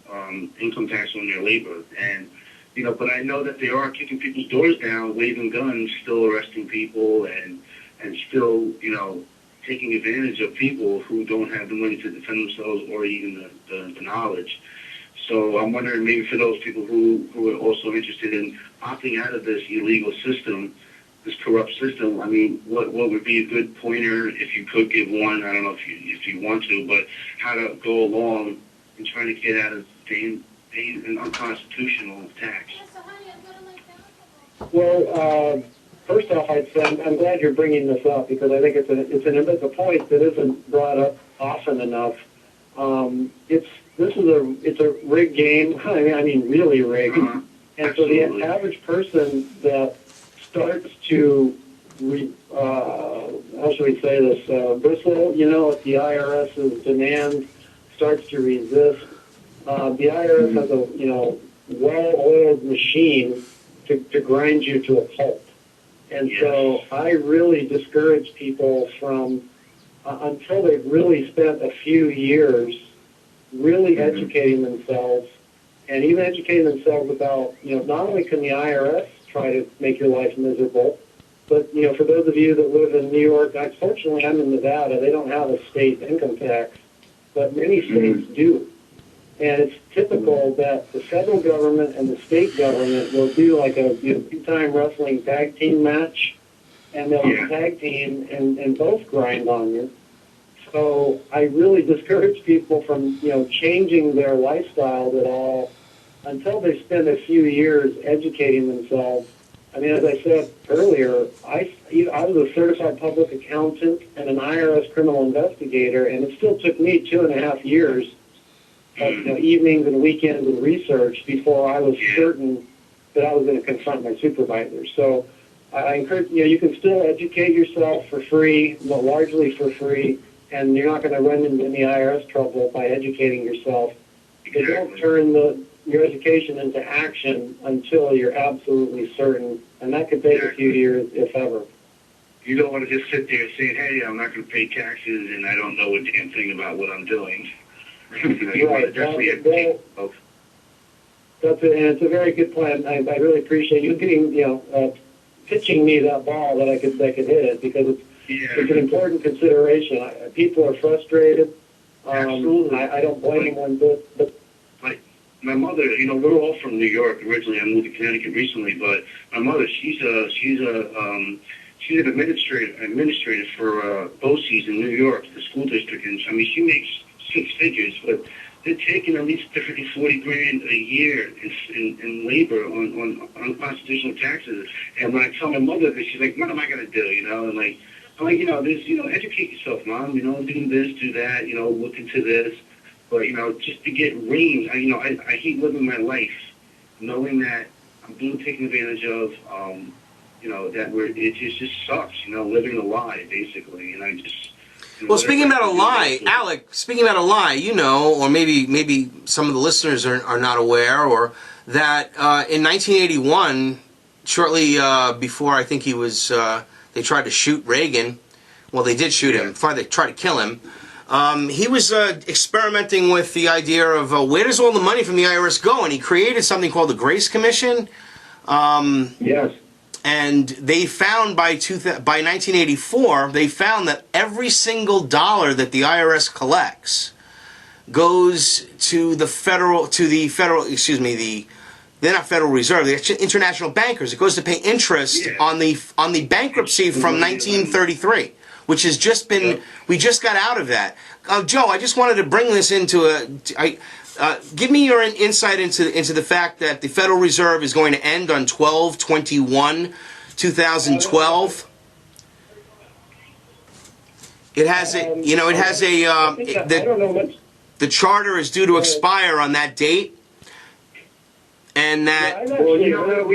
income tax on their labor. And, but I know that they are kicking people's doors down, waving guns, still arresting people, and still, taking advantage of people who don't have the money to defend themselves or even the knowledge. So I'm wondering maybe for those people who are also interested in opting out of this illegal system, this corrupt system, I mean, what would be a good pointer if you could give one? I don't know if you want to, but how to go along in trying to get out of paying an unconstitutional tax. Well, first off, I'd say I'm glad you're bringing this up because I think it's a point that isn't brought up often enough. It's a rigged game. I mean, really rigged. And Absolutely. So the average person that starts to, how should we say this, bristle, at the IRS's demand, starts to resist. The IRS has a, well-oiled machine to grind you to a pulp. And so I really discourage people from, until they've really spent a few years really educating themselves, and even educating themselves about, not only can the IRS try to make your life miserable, but, for those of you that live in New York, fortunately I'm in Nevada, they don't have a state income tax, but many states do. And it's typical that the federal government and the state government will do like a big-time wrestling tag team match, and they'll tag team and both grind on you. So I really discourage people from, changing their lifestyle at all until they spend a few years educating themselves. I mean, as I said earlier, I was a certified public accountant and an IRS criminal investigator, and it still took me 2.5 years of evenings and weekends and research before I was certain that I was going to confront my supervisor. So I encourage, you can still educate yourself for free, but largely for free, and you're not going to run into any IRS trouble by educating yourself. They don't turn your education into action until you're absolutely certain, and that could take a few years, if ever. You don't want to just sit there saying, hey, I'm not going to pay taxes and I don't know a damn thing about what I'm doing. You want to definitely educate folks. That's it, and it's a very good plan. I really appreciate you getting, pitching me that ball that I could hit it, because it's an important consideration. People are frustrated. Absolutely. I don't blame them one bit. But my mother, we're all from New York originally. I moved to Connecticut recently, but my mother, she's an administrator for BOCES in New York, the school district, and I mean she makes 6 figures, but they're taking at least $40,000 a year in labor on unconstitutional taxes. And when I tell my mother this, she's like, "What am I going to do?" And I'm like, educate yourself, Mom. Do this, do that. Look into this. But just to get reamed, I hate living my life knowing that I'm being taken advantage of. It just sucks. Living a lie basically, and I just. Well, speaking about a lie, Alec, or maybe some of the listeners are not aware, or that in 1981, shortly before I think he was, they tried to shoot Reagan. Well, they did shoot him. Before they tried to kill him. He was experimenting with the idea of where does all the money from the IRS go, and he created something called the Grace Commission. Yes. And they found by 1984, they found that every single dollar that the IRS collects goes to the they're not Federal Reserve, they're international bankers. It goes to pay interest on the bankruptcy from 1933, which has just been, we just got out of that. Joe, I just wanted to bring this into give me your insight into the fact that the Federal Reserve is going to end on 12/21/2012. It has a, you know, it has a, I don't know much. the charter is due to expire on that date, and that. Well, you know,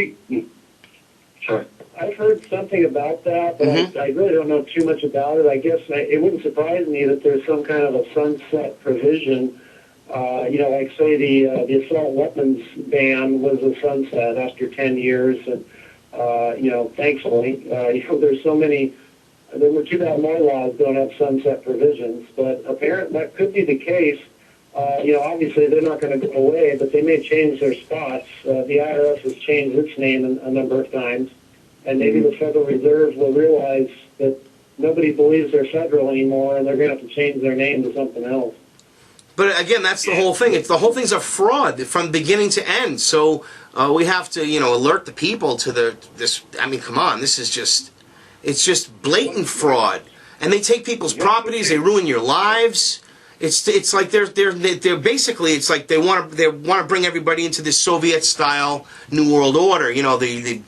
sorry. I've heard something about that, but I really don't know too much about it. I guess it wouldn't surprise me that there's some kind of a sunset provision. You know, like say the assault weapons ban was a sunset after 10 years, and you know, thankfully, you know, there's so many. There were too bad my laws don't have sunset provisions, but apparently that could be the case. You know, obviously they're not going to go away, but they may change their spots. The IRS has changed its name a number of times, and maybe the Federal Reserve will realize that nobody believes they're federal anymore, and they're going to have to change their name to something else. But again, that's the whole thing. The whole thing's a fraud from beginning to end. So we have to, you know, alert the people to this. I mean, come on, this is just. It's just blatant fraud, and they take people's properties. They ruin your lives. It's like they're basically, it's like they want to bring everybody into this Soviet style New World Order. You know, the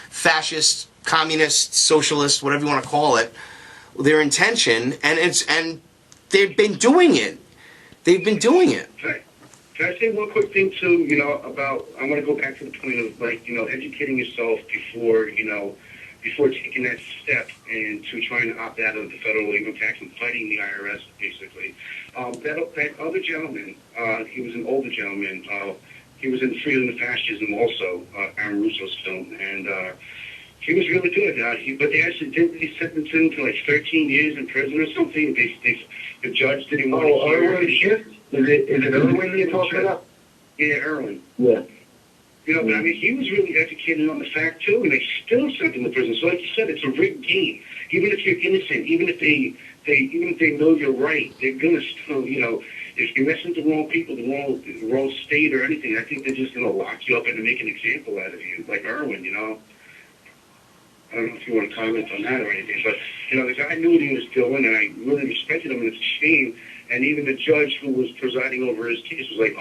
fascist, communist, socialist, whatever you want to call it. Their intention, and they've been doing it. They've been doing it. Can I say one quick thing too? You know, about I want to go back to the point of, like, you know, educating yourself before, you know, before taking that step into trying to opt out of the federal income tax and fighting the IRS, basically. That other gentleman, he was an older gentleman. He was in Freedom and Fascism also, Aaron Russo's film, and he was really good. But they actually did sentence him to like 13 years in prison or something. The judge didn't want to hear it. Is it Irwin you're talking about? Yeah, Irwin. Yeah. You know, but I mean, he was really educated on the fact too, and they still sent him to prison. So, like you said, it's a rigged game. Even if you're innocent, even if they know you're right, they're gonna still, you know, if you mess with the wrong people, the wrong state or anything, I think they're just gonna lock you up and make an example out of you, like Irwin. You know, I don't know if you want to comment on that or anything, but you know, the guy knew what he was doing, and I really respected him, and it's a shame. And even the judge who was presiding over his case was like,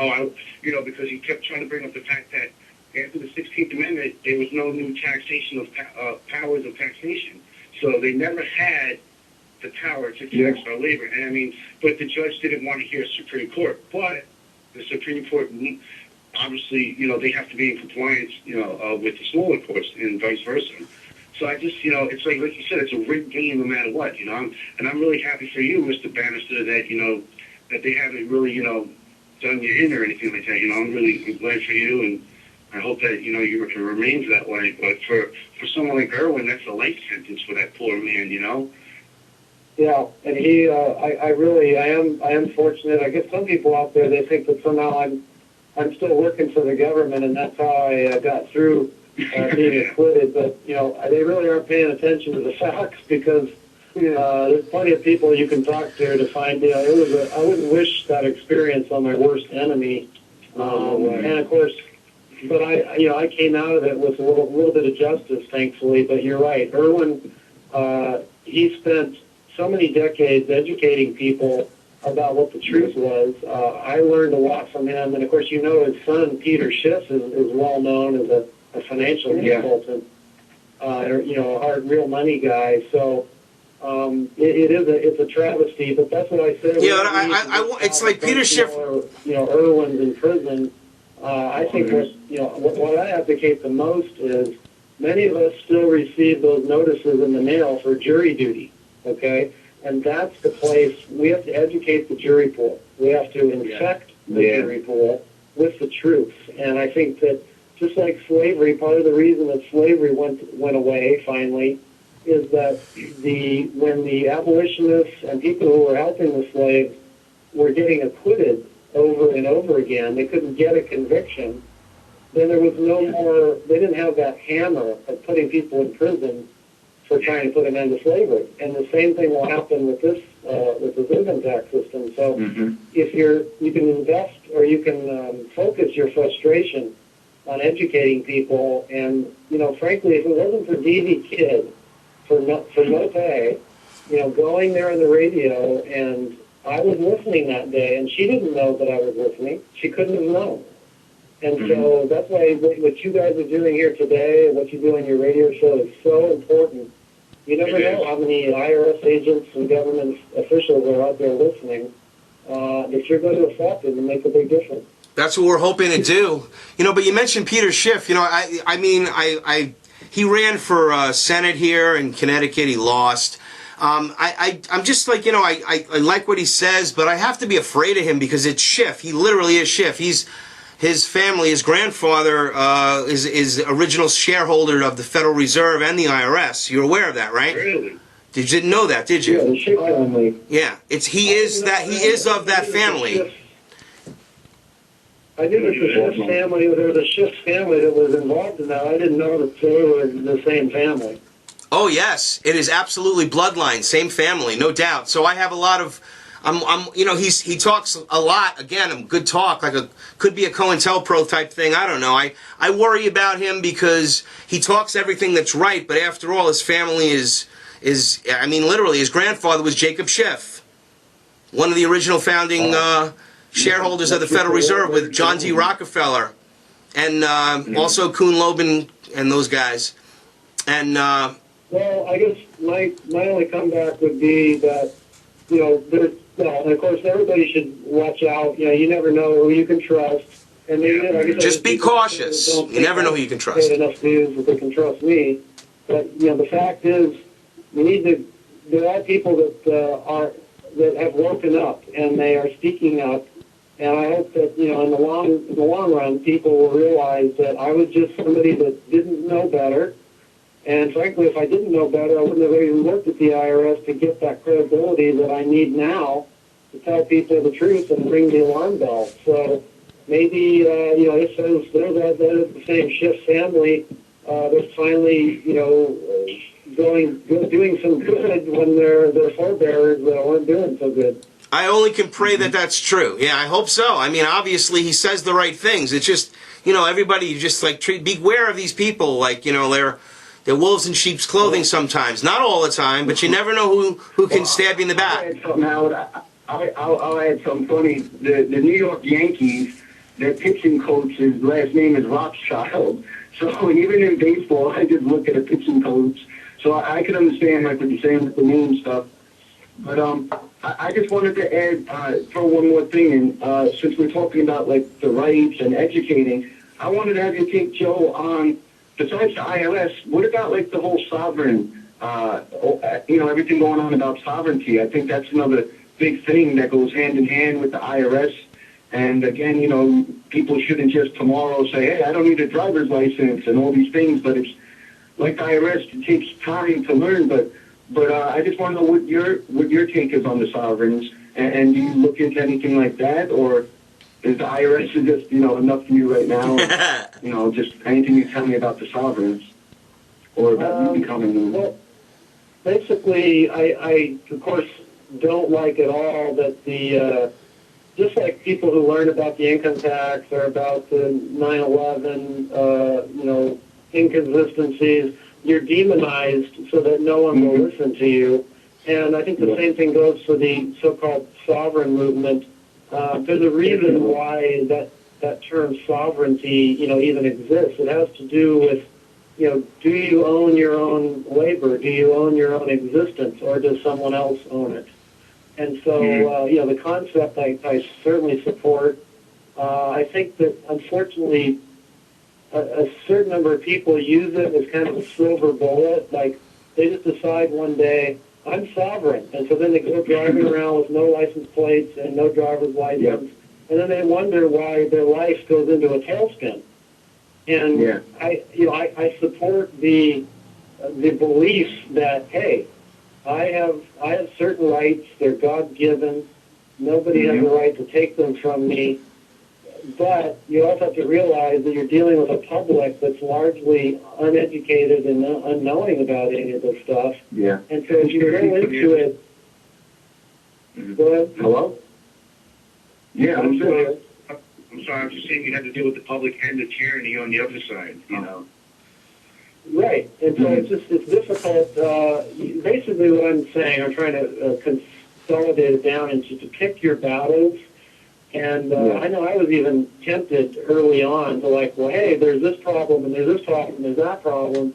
you know, because he kept trying to bring up the fact that after the 16th Amendment, there was no new taxation of powers of taxation. So they never had the power to tax our labor. And I mean, but the judge didn't want to hear Supreme Court. But the Supreme Court, obviously, you know, they have to be in compliance, you know, with the smaller courts and vice versa. So I just, you know, it's like you said, it's a rigged game no matter what, you know. And I'm really happy for you, Mr. Bannister, that, you know, that they haven't really, you know, done you in or anything like that. You know, I'm glad for you, and I hope that, you know, it remains that way. But for someone like Irwin, that's a life sentence for that poor man, you know. Yeah, and he, I am fortunate. I guess some people out there, they think that somehow I'm still working for the government, and that's how I got through being acquitted. But you know, they really aren't paying attention to the facts, because there's plenty of people you can talk to find. You know, I wouldn't wish that experience on my worst enemy. And of course. But I came out of it with a little bit of justice, thankfully. But you're right, Irwin. He spent so many decades educating people about what the truth was. I learned a lot from him, and of course, you know, his son Peter Schiff is well known as a financial consultant. You know, a real money guy. So it's a travesty, but that's what I said. Yeah, it's like Peter Schiff. You know, Irwin's in prison. I think what I advocate the most is many of us still receive those notices in the mail for jury duty, okay? And that's the place we have to educate the jury pool. We have to infect the jury pool with the truth. And I think that just like slavery, part of the reason that slavery went away finally is that when the abolitionists and people who were helping the slaves were getting acquitted over and over again, they couldn't get a conviction, then there was no more, they didn't have that hammer of putting people in prison for trying to put them into slavery. And the same thing will happen with this income tax system. So if you can invest, or you can focus your frustration on educating people, and, you know, frankly, if it wasn't for D.V. Kidd, for no pay, you know, going there on the radio and I was listening that day, and she didn't know that I was listening. She couldn't have known. And so that's why what you guys are doing here today, and what you do on your radio show is so important. You never know how many IRS agents and government officials are out there listening that you're going to affect and make a big difference. That's what we're hoping to do. You know, but you mentioned Peter Schiff. You know, he ran for Senate here in Connecticut. He lost. I'm just like, you know, I like what he says, but I have to be afraid of him because it's Schiff. He literally is Schiff. His family, his grandfather is original shareholder of the Federal Reserve and the IRS. You're aware of that, right? Really? You didn't know that, did you? Yeah, the Schiff family. Yeah, he is of that family. I knew that the Schiff family, there was a Schiff family that was involved in that. I didn't know that they were the same family. Oh yes, it is absolutely bloodline, same family, no doubt. So I have a lot of, you know, he talks a lot. Again, good talk, could be a COINTELPRO type thing. I don't know. I worry about him because he talks everything that's right, but after all, his family is I mean, literally, his grandfather was Jacob Schiff, one of the original founding shareholders of the Federal Reserve with John D. Rockefeller, and also Kuhn Loeb and those guys, and. Well, I guess my only comeback would be that, you know, and of course everybody should watch out. You know, you never know who you can trust. And just be cautious. You never know who you can trust. Enough news that they can trust me. But, you know, the fact is, there are people that have woken up and they are speaking up. And I hope that, you know, in the long run, people will realize that I was just somebody that didn't know better. And frankly, if I didn't know better, I wouldn't have even worked at the IRS to get that credibility that I need now to tell people the truth and ring the alarm bell. So maybe, you know, if those that is the same Schiff family, they're finally, you know, doing some good when their forebears weren't doing so good. I only can pray that that's true. Yeah, I hope so. I mean, obviously, he says the right things. It's just, you know, everybody just like beware of these people. Like, you know, they're wolves in sheep's clothing sometimes. Not all the time, but you never know who can stab you in the back. I'll add something funny. The New York Yankees, their pitching coach's last name is Rothschild. So even in baseball, I just look at a pitching coach. So I can understand like what you're saying with the name stuff. But I just wanted to add, throw one more thing in. Since we're talking about like the rights and educating, I wanted to have you take Joe on. Besides the IRS, what about like the whole sovereign, you know, everything going on about sovereignty? I think that's another big thing that goes hand in hand with the IRS. And again, you know, people shouldn't just tomorrow say, hey, I don't need a driver's license and all these things. But it's like the IRS, it takes time to learn. But I just want to know what your take is on the sovereigns. And do you look into anything like that, or is the IRS just, you know, enough for you right now? You know, just anything you tell me about the sovereigns or about you becoming them. Well, basically, I of course don't like at all that just like people who learn about the income tax or about the 9/11, you know, inconsistencies, you're demonized so that no one will listen to you. And I think the same thing goes for the so-called sovereign movement. There's a reason why that term sovereignty, you know, even exists. It has to do with, you know, do you own your own labor? Do you own your own existence, or does someone else own it? And so, you know, the concept I certainly support. I think that, unfortunately, a certain number of people use it as kind of a silver bullet. Like, they just decide one day, I'm sovereign. And so then they go driving around with no license plates and no driver's license. And then they wonder why their life goes into a tailspin. And I support the belief that, hey, I have certain rights. They're God-given. Nobody has the right to take them from me. But you also have to realize that you're dealing with a public that's largely uneducated and unknowing about any of this stuff. Yeah. And so if you go into it... Go ahead. Hello? Yeah, I'm sorry. I'm sorry, I'm just saying you have to deal with the public and the tyranny on the other side, you know. Right. And so it's difficult. Basically what I'm saying, I'm trying to consolidate it down into to pick your battles. And I know I was even tempted early on to like, well, hey, there's this problem, and there's this problem, and there's that problem.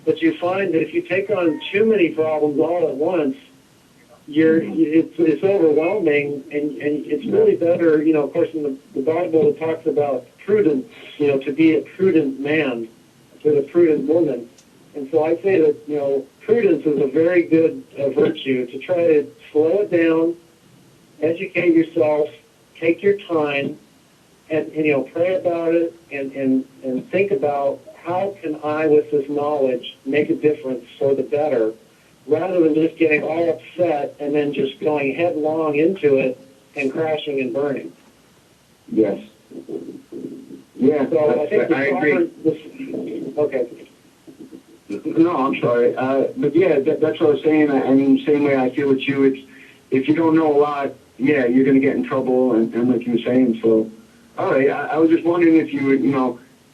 But you find that if you take on too many problems all at once, it's overwhelming, and it's really better, of course, in the Bible it talks about prudence, to be a prudent man, to a prudent woman. And so I say that, prudence is a very good virtue, to try to slow it down, educate yourself, take your time, and pray about it, and think about how can I, with this knowledge, make a difference for the better, rather than just getting all upset and then just going headlong into it and crashing and burning. Yes. Yeah, So I think I agree. Okay. No, I'm sorry. But yeah, that's what I was saying. I mean, same way I feel with you. It's, if you don't know a lot, yeah, you're going to get in trouble, and like you were saying. So, all right, I was just wondering if you would,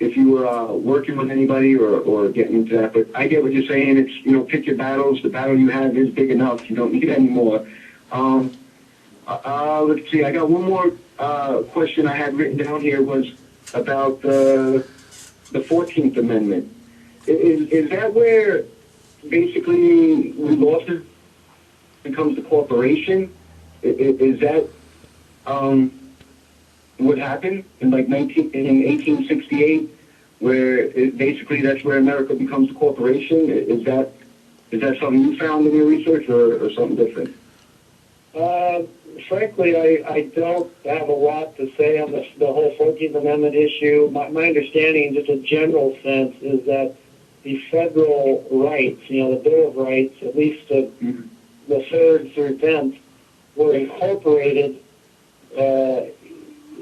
if you were working with anybody or getting into that. But I get what you're saying. It's, pick your battles. The battle you have is big enough. You don't need any more. Let's see. I got one more question I had written down here was about the 14th Amendment. Is that where basically we lost it becomes the corporation? Is that what happened in in 1868, where basically that's where America becomes the corporation? Is that something you found in your research or something different? Frankly, I don't have a lot to say on the whole 14th Amendment issue. My understanding, in just a general sense, is that the federal rights, the Bill of Rights, at least the 3rd through 10th, were incorporated into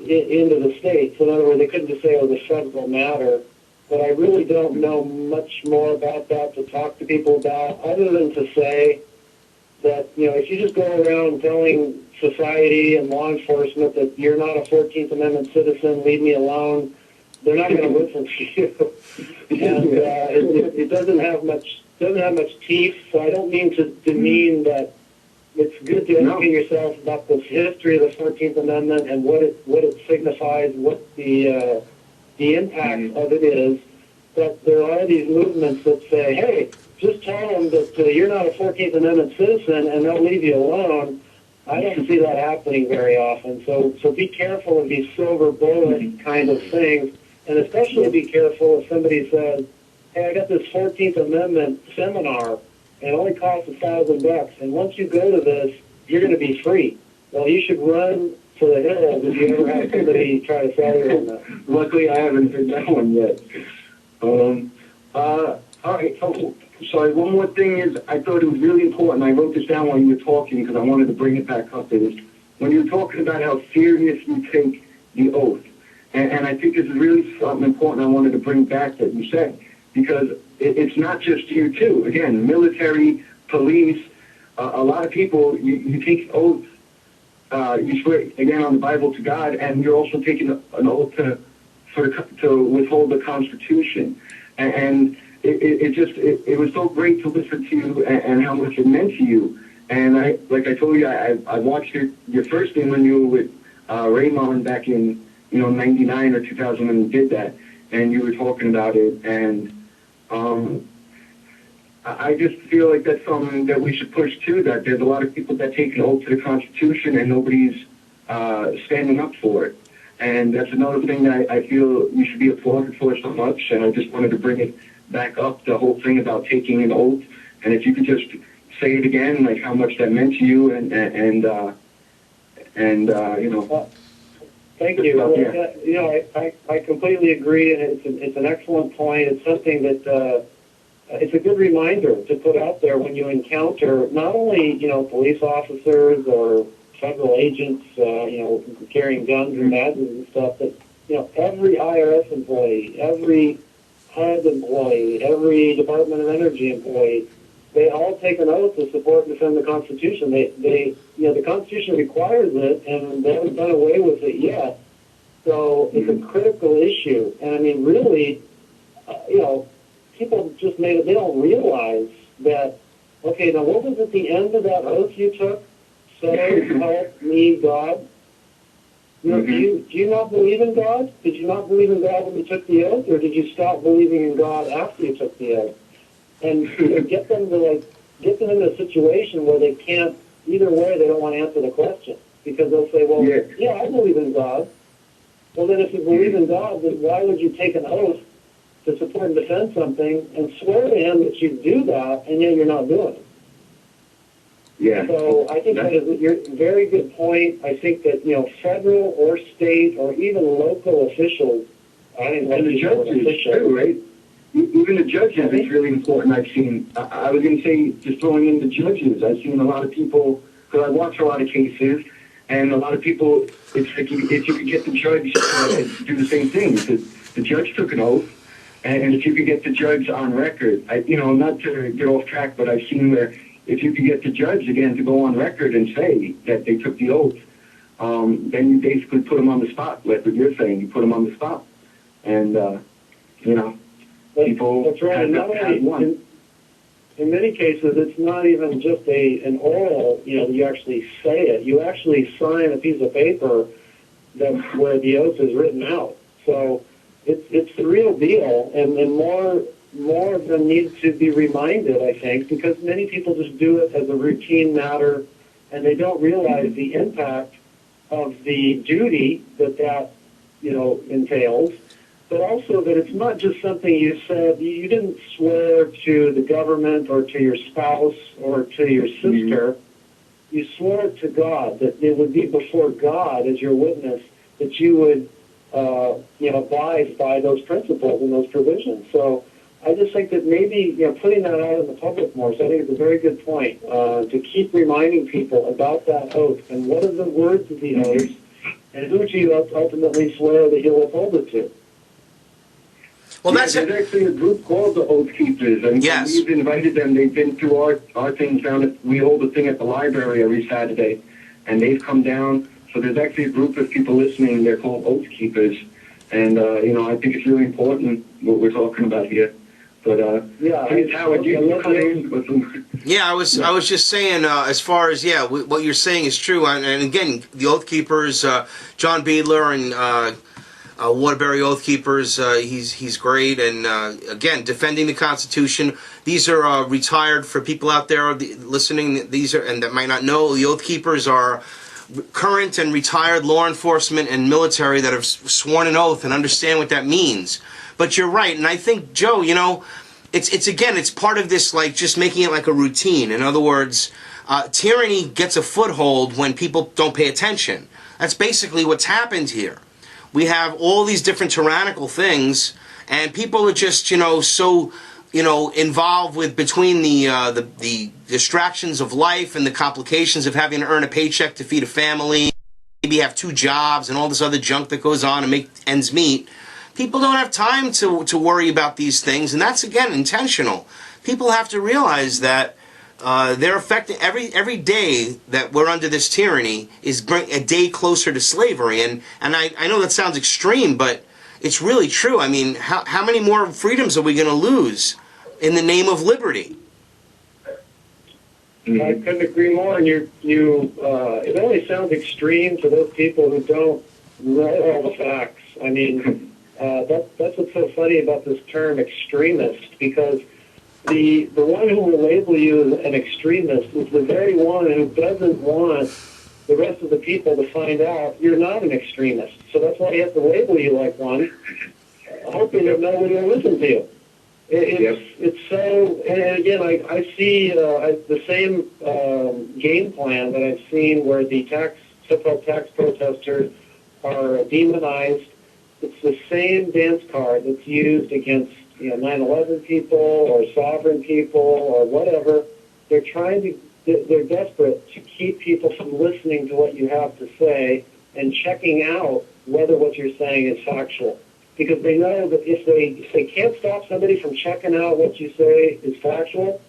the states. In other words, they couldn't just say it was a federal matter. But I really don't know much more about that to talk to people about, other than to say that, if you just go around telling society and law enforcement that you're not a 14th Amendment citizen, leave me alone, they're not going to listen to you. And it doesn't have much teeth. So I don't mean to demean that. It's good to educate yourself about the history of the 14th Amendment and what it signifies, what the impact of it is. But there are these movements that say, hey, just tell them that you're not a 14th Amendment citizen and they'll leave you alone. I don't see that happening very often. So be careful of these silver bullet kind of things, and especially be careful if somebody says, hey, I got this 14th Amendment seminar, and it only costs $1,000, and once you go to this, you're going to be free. Well, you should run for the hills if you ever have somebody try to sell you on that. Luckily, I haven't heard that one yet. All right, so, sorry, one more thing is, I thought it was really important. I wrote this down while you were talking because I wanted to bring it back up. Is when you were talking about how serious you take the oath. And I think this is really something important I wanted to bring back that you said, because it's not just you, too. Again, military, police, a lot of people, you take oaths, you swear, again, on the Bible to God, and you're also taking an oath to withhold the Constitution. And it was so great to listen to you and how much it meant to you. And like I told you, I watched your first thing when you were with Raymond back in 99 or 2000 when you did that, and you were talking about it. And I just feel like that's something that we should push too. That there's a lot of people that take an oath to the Constitution and nobody's standing up for it. And that's another thing that I feel you should be applauded for so much. And I just wanted to bring it back up, the whole thing about taking an oath. And if you could just say it again, like how much that meant to you, and Thank you. Well, I completely agree, and it's an excellent point. It's something that it's a good reminder to put out there when you encounter not only police officers or federal agents carrying guns and badges and stuff, but every IRS employee, every HUD employee, every Department of Energy employee, they all take an oath to support and defend the Constitution. The Constitution requires it, and they haven't done away with it yet. So it's a critical issue. And I mean, really, people just they don't realize that, okay, now what was at the end of that oath you took? So help me God. Do you not believe in God? Did you not believe in God when you took the oath, or did you stop believing in God after you took the oath? And get them in a situation where they can't, either way, they don't want to answer the question. Because they'll say, well, yeah, I believe in God. Well, then if you believe in God, then why would you take an oath to support and defend something and swear to him that you do that, and yet you're not doing it? Yeah. So I think that is a very good point. I think that, federal or state or even local officials, I think and the judges too, right? Even the judges, it's really important. I've seen, I was going to say, just throwing in the judges, I've seen a lot of people, because I watch a lot of cases, and a lot of people, it's like if you could get the judge to do the same thing, because the judge took an oath, and if you could get the judge on record, not to get off track, but I've seen where if you could get the judge, again, to go on record and say that they took the oath, then you basically put them on the spot, like what you're saying, you put them on the spot. And, people that's right. In many cases, it's not even just an oral, you actually say it. You actually sign a piece of paper where the oath is written out. So it's the real deal, and more of them need to be reminded, I think, because many people just do it as a routine matter, and they don't realize the impact of the duty that entails, but also that it's not just something you said. You didn't swear to the government or to your spouse or to your sister. You swore to God, that it would be before God as your witness that you would abide by those principles and those provisions. So I just think that maybe putting that out in the public more, so I think it's a very good point, to keep reminding people about that oath and what are the words of the oath and who do you ultimately swear that you'll uphold it to. Well, there's actually a group called the Oath Keepers, and we've invited them. They've been to our things down we hold a thing at the library every Saturday, and they've come down. So there's actually a group of people listening. They're called Oath Keepers, and I think it's really important what we're talking about here. But Howard, you come in with some. Yeah, I was just saying, as far as what you're saying is true, and again, the Oath Keepers, John Beadler and Waterbury Oath Keepers, he's great, and again, defending the Constitution. These are retired, for people out there listening. These are, and that might not know, the Oath Keepers are current and retired law enforcement and military that have sworn an oath and understand what that means. But you're right, and I think, Joe, it's part of this, like, just making it like a routine. In other words, tyranny gets a foothold when people don't pay attention. That's basically what's happened here. We have all these different tyrannical things, and people are just, so, involved with between the distractions of life and the complications of having to earn a paycheck to feed a family, maybe have 2 jobs and all this other junk that goes on and make ends meet. People don't have time to worry about these things, and that's, again, intentional. People have to realize that they're affecting every day that we're under this tyranny is a day closer to slavery. And I know that sounds extreme, but it's really true. I mean, how many more freedoms are we going to lose in the name of liberty? I couldn't agree more. And it only sounds extreme to those people who don't know all the facts. I mean, that's what's so funny about this term extremist, because the one who will label you as an extremist is the very one who doesn't want the rest of the people to find out you're not an extremist. So that's why he has to label you like one, hoping that nobody will listen to you. It's so, and again, I see the same game plan that I've seen where the so-called tax protesters are demonized. It's the same dance card that's used against 9/11 people or sovereign people or whatever. They're desperate to keep people from listening to what you have to say and checking out whether what you're saying is factual. Because they know that if they can't stop somebody from checking out what you say is factual,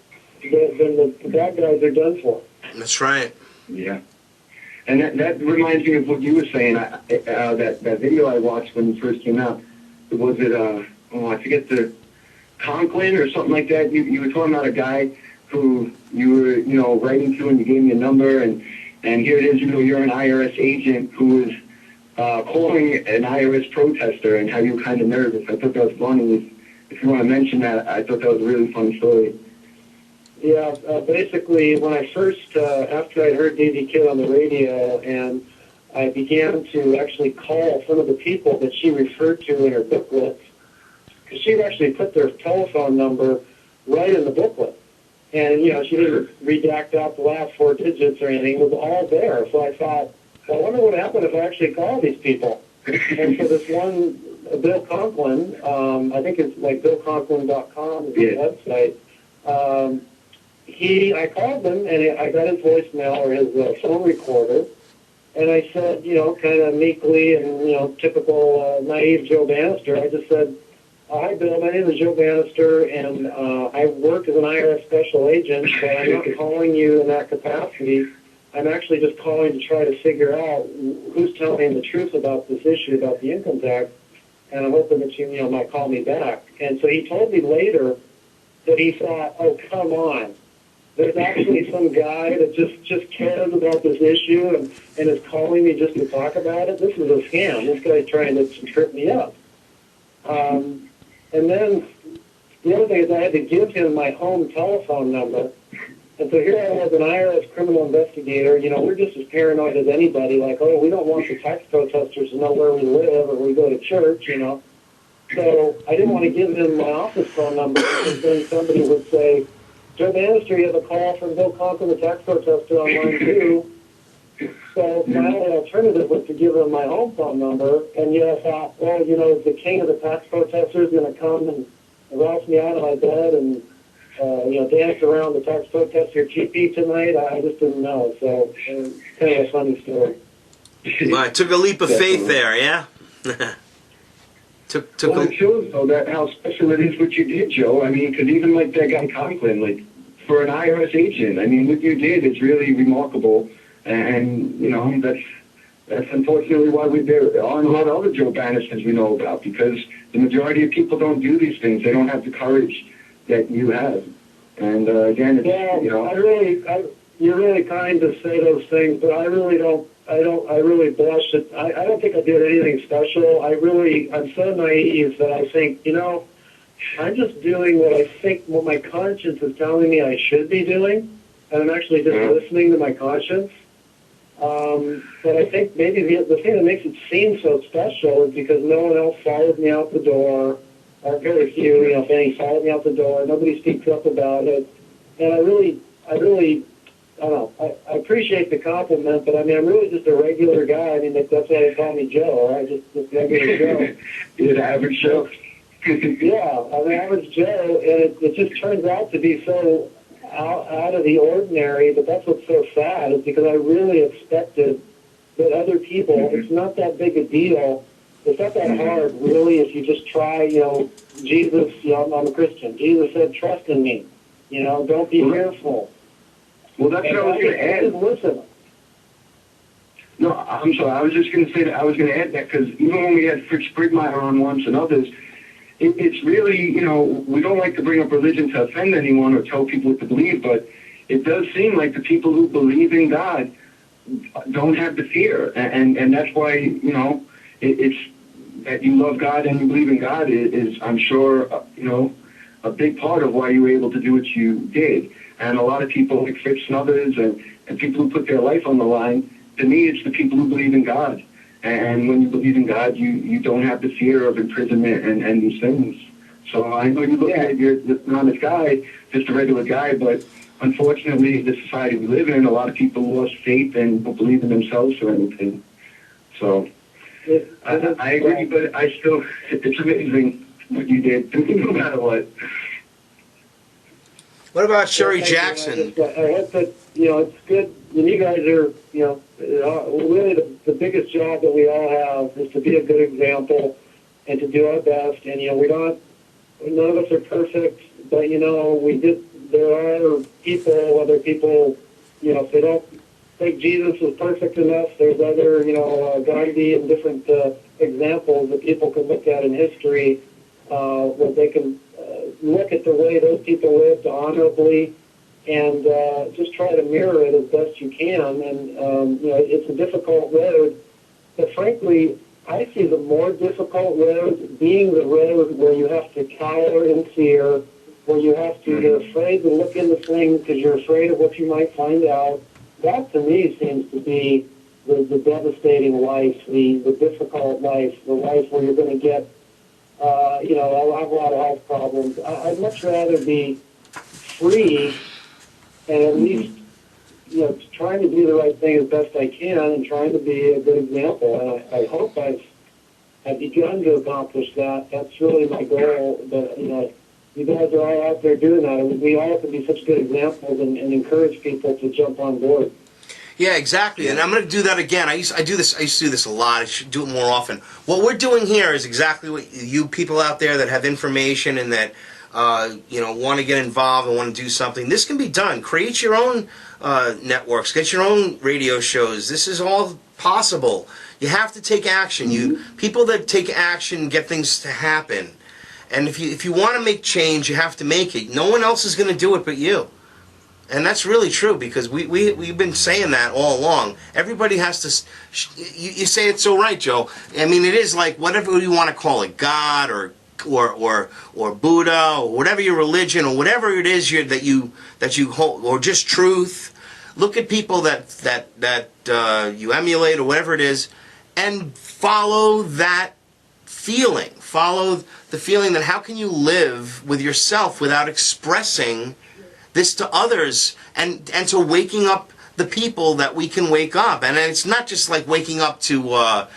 then the bad guys are done for. That's right. Yeah. And that reminds me of what you were saying, that video I watched when it first came out. Was it, I forget the Conklin or something like that. You were talking about a guy who you were, writing to, and you gave me a number, and And here it is, you're an IRS agent who is calling an IRS protester, and how you were kind of nervous. I thought that was funny. If you want to mention that, I thought that was a really funny story. Yeah, basically, when I first, after I heard Davy Kid on the radio, and I began to actually call some of the people that she referred to in her booklet, because she actually put their telephone number right in the booklet. And, she didn't redact out the last 4 digits or anything. It was all there. So I thought, well, I wonder what happened if I actually called these people. And so this one, Bill Conklin, I think it's like BillConklin.com is his website. I called him, and I got his voicemail or his phone recorder. And I said, kind of meekly and, typical naive Joe Bannister, I just said, hi, Bill, my name is Joe Bannister, and I work as an IRS special agent, but I'm not calling you in that capacity. I'm actually just calling to try to figure out who's telling the truth about this issue, about the income tax, and I'm hoping that you might call me back. And so he told me later that he thought, oh, come on. There's actually some guy that just cares about this issue and is calling me just to talk about it. This is a scam. This guy's trying to trip me up. And then the other thing is I had to give him my home telephone number. And so here I was, an IRS criminal investigator. We're just as paranoid as anybody. Like, oh, we don't want the tax protesters to know where we live or we go to church, So I didn't want to give him my office phone number because then somebody would say, Joe Bannister, you have a call from Bill Conklin, the tax protester, on line 2. So my only alternative was to give him my home phone number. And I thought, well, the king of the tax protesters is going to come and rouse me out of my bed and, dance around the tax protester teepee tonight. I just didn't know. So it's kind of a funny story. Well, I took a leap of faith there, yeah? Well, it shows, though, that how special it is what you did, Joe. I mean, because even like that guy Conklin, like, for an IRS agent, I mean, what you did is really remarkable. And, that's unfortunately why there aren't a lot of other Joe Bannisters we know about, because the majority of people don't do these things. They don't have the courage that you have. And, again, it's, you're really kind to say those things, but I really don't. I really blush. I don't think I did anything special. I'm so naive that I think, I'm just doing what my conscience is telling me I should be doing, and I'm actually just listening to my conscience. But I think maybe the thing that makes it seem so special is because no one else followed me out the door, or very few, if any, followed me out the door. Nobody speaks up about it. And I really, I don't know, I appreciate the compliment, but I mean, I'm really just a regular guy. I mean, that's why they call me Joe, right? Just regular Joe. You're an average Joe. Yeah, I'm an average Joe, and it just turns out to be so out of the ordinary, but that's what's so sad, is because I really expected that other people, it's not that big a deal. It's not that hard, really, if you just try, Jesus, I'm a Christian. Jesus said, trust in me. Don't be fearful. Well, that's what I was going to add. Listen. No, I'm sorry. I was just going to say that. I was going to add that because even when we had Fritz Sprigmeyer on once and others, it's really, we don't like to bring up religion to offend anyone or tell people what to believe, but it does seem like the people who believe in God don't have the fear. And that's why, it's that you love God and you believe in God is I'm sure, a big part of why you were able to do what you did. And a lot of people like Fritz and others and people who put their life on the line, to me, it's the people who believe in God. And when you believe in God, you don't have the fear of imprisonment and these things. So I know you look at it, you're an honest guy, just a regular guy, but unfortunately, the society we live in, a lot of people lost faith and don't believe in themselves or anything. So I agree, but I still, it's amazing what you did, no matter what. What about Sherry Jackson? I hope that, it's good. And you guys are, really the biggest job that we all have is to be a good example and to do our best. And, none of us are perfect, but, there are people, other people, if they don't think Jesus was perfect enough, there's other, Gandhi and different examples that people can look at in history where they can look at the way those people lived honorably and just try to mirror it as best you can. And it's a difficult road, but frankly, I see the more difficult road being the road where you have to cower in fear, where you have to, you're afraid to look into things because you're afraid of what you might find out. That, to me, seems to be the devastating life, the difficult life, the life where you're going to get, have a lot of health problems. I'd much rather be free and at least, trying to do the right thing as best I can and trying to be a good example. And I hope I've begun to accomplish that. That's really my goal. But, you guys are all out there doing that. And we all can be such good examples and encourage people to jump on board. Yeah, exactly. And I'm going to do that again. I used to do this a lot. I should do it more often. What we're doing here is exactly what you people out there that have information and that want to get involved and want to do something. This can be done. Create your own networks. Get your own radio shows. This is all possible. You have to take action. People that take action get things to happen. And if you want to make change, you have to make it. No one else is going to do it but you. And that's really true, because we've been saying that all along. Everybody has to... You say it so right, Joe. I mean, it is like whatever you want to call it, God or Buddha, or whatever your religion, or whatever it is that you hold, or just truth. Look at people that you emulate, or whatever it is, and follow that feeling. Follow the feeling that how can you live with yourself without expressing this to others, and to waking up the people that we can wake up. And it's not just like waking up to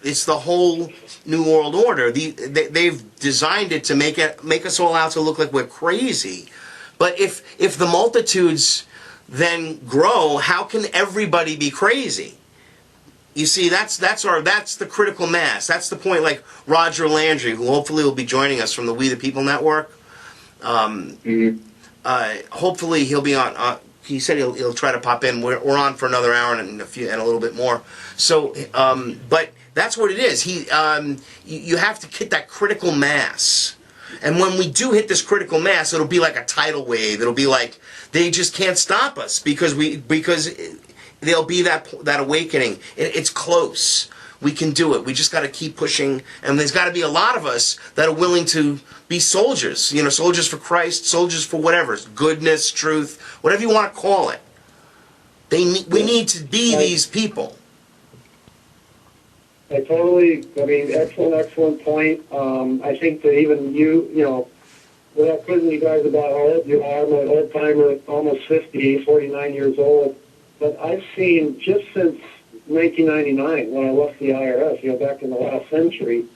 it's the whole New World Order. They've designed it to make us all out to look like we're crazy. But if the multitudes then grow, how can everybody be crazy? You see, that's the critical mass. That's the point. Like Roger Landry, who hopefully will be joining us from the We the People Network. Hopefully he'll be on. He said he'll try to pop in. We're on for another hour and a little bit more. So, but that's what it is. You have to hit that critical mass, and when we do hit this critical mass, it'll be like a tidal wave. It'll be like they just can't stop us because there'll be that awakening. It's close. We can do it. We just got to keep pushing, and there's got to be a lot of us that are willing to be soldiers. Soldiers for Christ, soldiers for whatever, goodness, truth, whatever you want to call it. We need to be these people. Excellent point. I think that even without quizzing you guys about how old you are, I'm an old timer, almost 49 years old. But I've seen, just since 1999, when I left the IRS, back in the last century,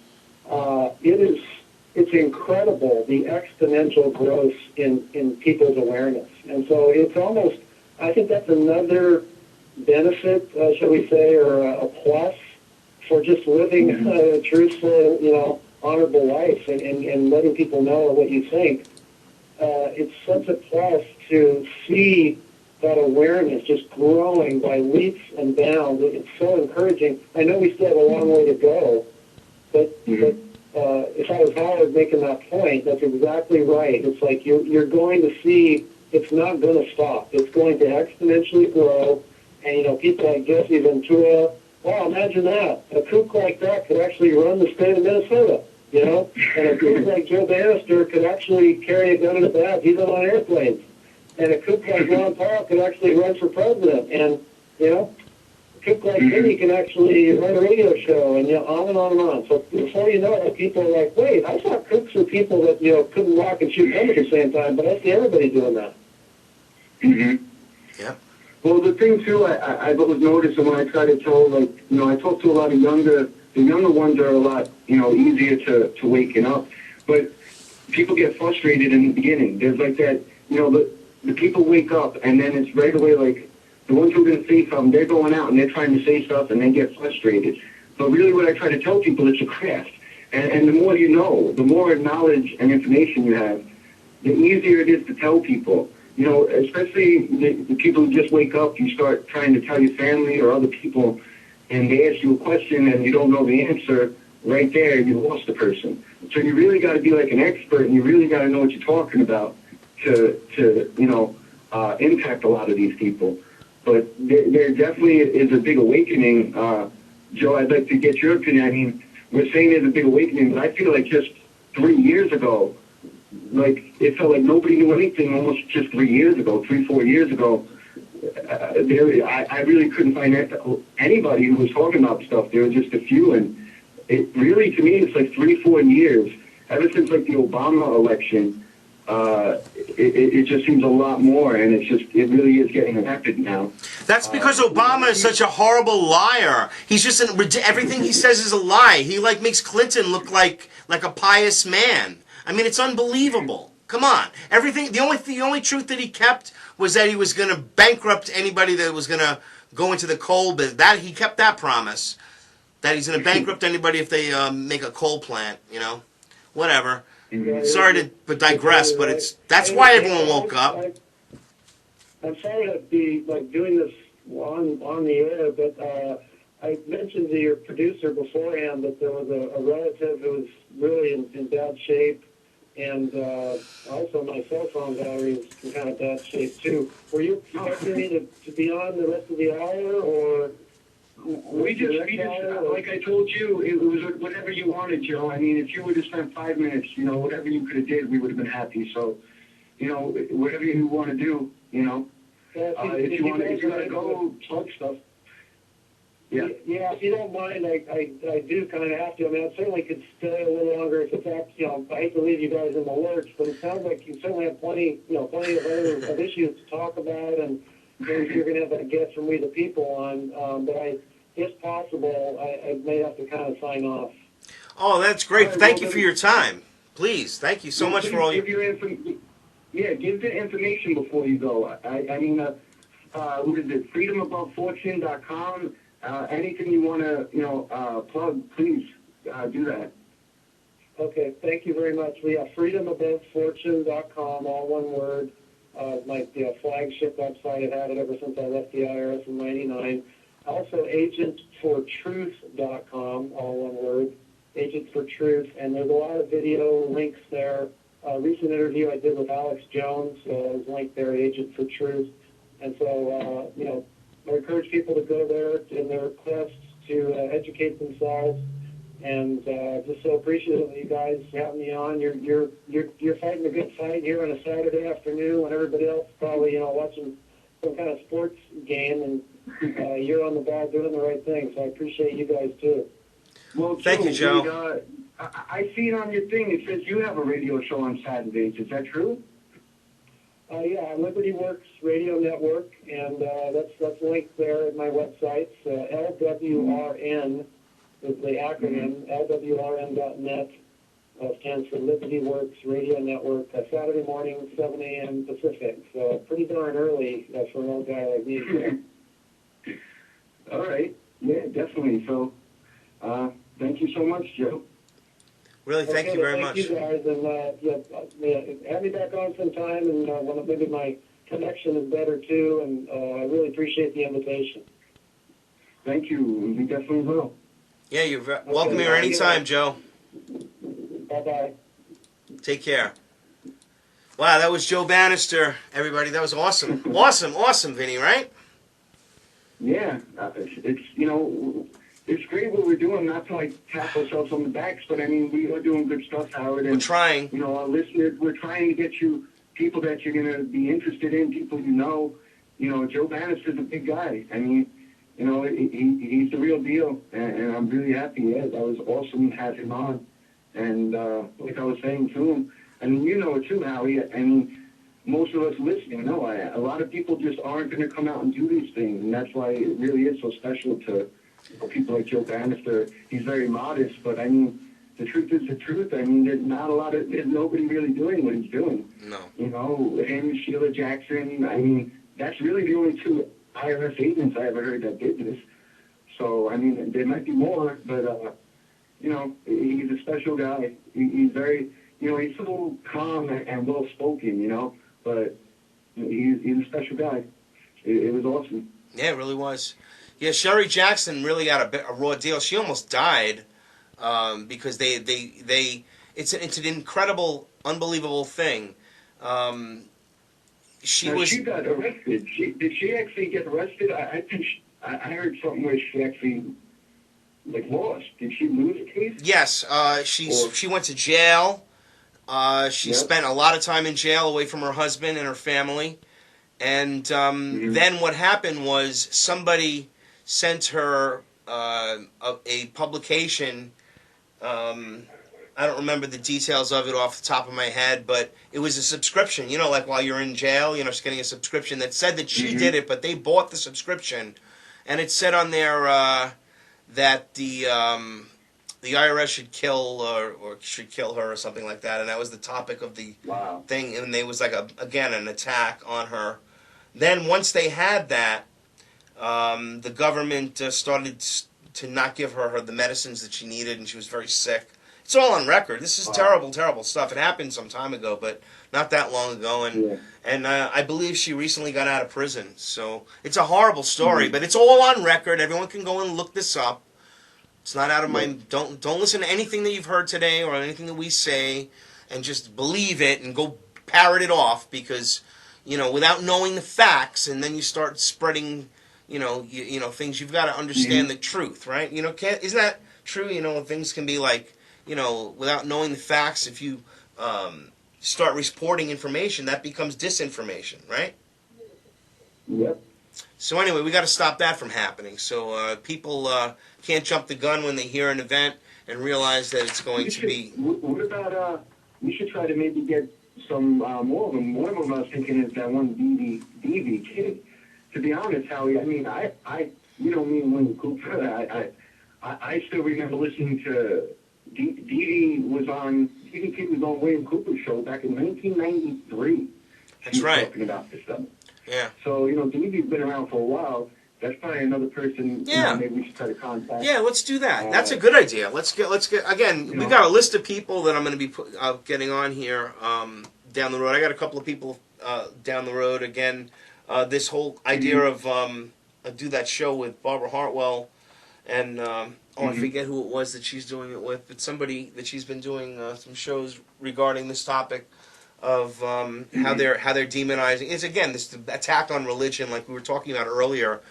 it's incredible, the exponential growth in people's awareness. And so it's almost, I think that's another benefit, shall we say, or a plus for just living a truthful, honorable life and letting people know what you think. It's such a plus to see that awareness just growing by leaps and bounds. It's so encouraging. I know we still have a long way to go, but if I was Howard making that point, that's exactly right. It's like you're going to see it's not going to stop. It's going to exponentially grow, and people like Jesse Ventura, wow, imagine that. A kook like that could actually run the state of Minnesota, and a kook like Joe Bannister could actually carry a gun in a badge, even on airplanes. And a kook like Ron Paul could actually run for president. And, a kook like Vinny can actually run a radio show, and, on and on and on. So before you know it, people are like, wait, I thought kooks were people that, couldn't walk and shoot guns at the same time, but I see everybody doing that. Mm-hmm. Yeah. Well, the thing, too, I've always noticed, and when I try to tell, I talk to a lot of the younger ones are a lot, easier to waken up. But people get frustrated in the beginning. There's like that, the people wake up, and then it's right away like the ones who are going to say something, they're going out and they're trying to say stuff, and they get frustrated. But really what I try to tell people, it's a craft. And the more you know, the more knowledge and information you have, the easier it is to tell people. Especially the people who just wake up, you start trying to tell your family or other people, and they ask you a question and you don't know the answer, right there, you lost the person. So you really got to be like an expert, and you really got to know what you're talking about to impact a lot of these people. But there definitely is a big awakening. Joe, I'd like to get your opinion. I mean, we're saying there's a big awakening, but I feel like just 3 years ago, like it felt like nobody knew anything almost just 3 years ago, 4 years ago. I really couldn't find anybody who was talking about stuff. There were just a few, and it really, to me, it's like 3-4 years, ever since like the Obama election. It just seems a lot more, and it really is getting affected now. That's because Obama is such a horrible liar. He's just everything he says is a lie. He like makes Clinton look like a pious man. I mean, it's unbelievable. Come on, everything. The only truth that he kept was that he was going to bankrupt anybody that was going to go into the coal business. That he kept that promise, that he's going to bankrupt anybody if they make a coal plant. You know, whatever. Sorry to digress, but that's why everyone woke up. I'm sorry to be like doing this on the air, but I mentioned to your producer beforehand that there was a relative who was really in bad shape, and also my cell phone battery is in kind of bad shape too. Were you expecting me to be on the rest of the hour, or? We just, like I told you, it was whatever you wanted, Joe. I mean, if you would have spent 5 minutes, whatever you could have did, we would have been happy. So, whatever you want to do, if you want to go plug stuff. Yeah. Yeah, if you don't mind, I do kind of have to. I mean, I certainly could stay a little longer if it's I hate to leave you guys in the lurch, but it sounds like you certainly have plenty of other issues to talk about, and maybe you're going to have a guest from We the People on, but if possible, I may have to kind of sign off. Oh, that's great. Thank you for your time. Please, thank you so much for all your... give the information before you go. I mean, what is it, freedomabovefortune.com. Anything you want to, plug, please do that. Okay, thank you very much. We have freedomabovefortune.com, all one word. My flagship website. I've had it ever since I left the IRS in '99. Also, agentfortruth.com, all one word, Agent for Truth, and there's a lot of video links there. A recent interview I did with Alex Jones is linked there, Agent for Truth. And so, I encourage people to go there in their quest to educate themselves. And just so appreciative of you guys having me on. You're fighting a good fight here on a Saturday afternoon when everybody else is probably watching some kind of sports game, and you're on the ball doing the right thing. So I appreciate you guys too. Well, thank you, Joe. I see it on your thing. It says you have a radio show on Saturdays. Is that true? Yeah, Liberty Works Radio Network, and that's linked there at my website. LWRN is the acronym, LWRN.net. Stands for Liberty Works Radio Network, Saturday morning, 7 a.m. Pacific. So pretty darn early for an old guy like me. All right. Yeah, definitely. So thank you so much, Joe. Really, thank you very much. Thank you guys, and have me back on sometime, and when maybe my connection is better too, and I really appreciate the invitation. Thank you. We definitely will. Yeah, you're welcome here anytime, Joe. Bye-bye. Take care. Wow, that was Joe Banister, everybody. That was awesome. Awesome, Vinny, right? Yeah. It's great what we're doing, not to tap ourselves on the backs, but I mean, we are doing good stuff, Howard. And, we're trying. Our listeners, we're trying to get you people that you're going to be interested in, people you know. Joe Banister's a big guy. I mean, he's the real deal, and I'm really happy. Yeah, that was awesome to have him on. And like I was saying to him, and you know it too, Howie, I mean, most of us listening know a lot of people just aren't going to come out and do these things, and that's why it really is so special to people like Joe Banister. He's very modest, but I mean, the truth is the truth. I mean, there's nobody really doing what he's doing. No. Him, Sheila Jackson, I mean, that's really the only two IRS agents I ever heard that did this. So, I mean, there might be more, but, he's a special guy. He's very, he's so calm and well-spoken, but he's a special guy. It was awesome. Yeah, it really was. Yeah, Sherry Jackson really got a raw deal. She almost died because it's an incredible, unbelievable thing. she now, was. she got arrested. Did she actually get arrested? I think I heard something where she actually lost. Did she lose a case? Yes, she went to jail. She spent a lot of time in jail away from her husband and her family. And then what happened was somebody sent her a publication. I don't remember the details of it off the top of my head, but it was a subscription. You know, like while you're in jail, she's getting a subscription that said that she did it, but they bought the subscription. And it said on there that the IRS should kill or should kill her or something like that, and that was the topic of the thing. And there was again an attack on her. Then once they had that, the government started to not give her the medicines that she needed, and she was very sick. It's all on record. This is terrible, terrible stuff. It happened some time ago, but not that long ago, and I believe she recently got out of prison. So it's a horrible story, but it's all on record. Everyone can go and look this up. It's not out of my... Don't listen to anything that you've heard today or anything that we say and just believe it and go parrot it off because, without knowing the facts, and then you start spreading, things. You've got to understand the truth, right? Isn't that true? Things can be without knowing the facts, if you start reporting information, that becomes disinformation, right? Yep. So anyway, we got to stop that from happening. So people can't jump the gun when they hear an event and realize that it's going to be... What about, we should try to maybe get some more of them. One of them I was thinking is that one DV kid. To be honest, Howie, I mean, you know me and Winnie Cooper, I still remember listening to... DV Kid was on William Cooper's show back in 1993. That's right. Talking about this stuff. Yeah. So, DV's been around for a while. That's probably another person. Yeah. Maybe we should try to contact. Yeah, let's do that. That's a good idea. Let's get. Again, we got a list of people that I'm going to be getting on here down the road. I got a couple of people down the road. Again, this whole idea of do that show with Barbara Hartwell and. I forget who it was that she's doing it with, but somebody that she's been doing some shows regarding this topic of how they're demonizing. It's again this attack on religion, like we were talking about earlier,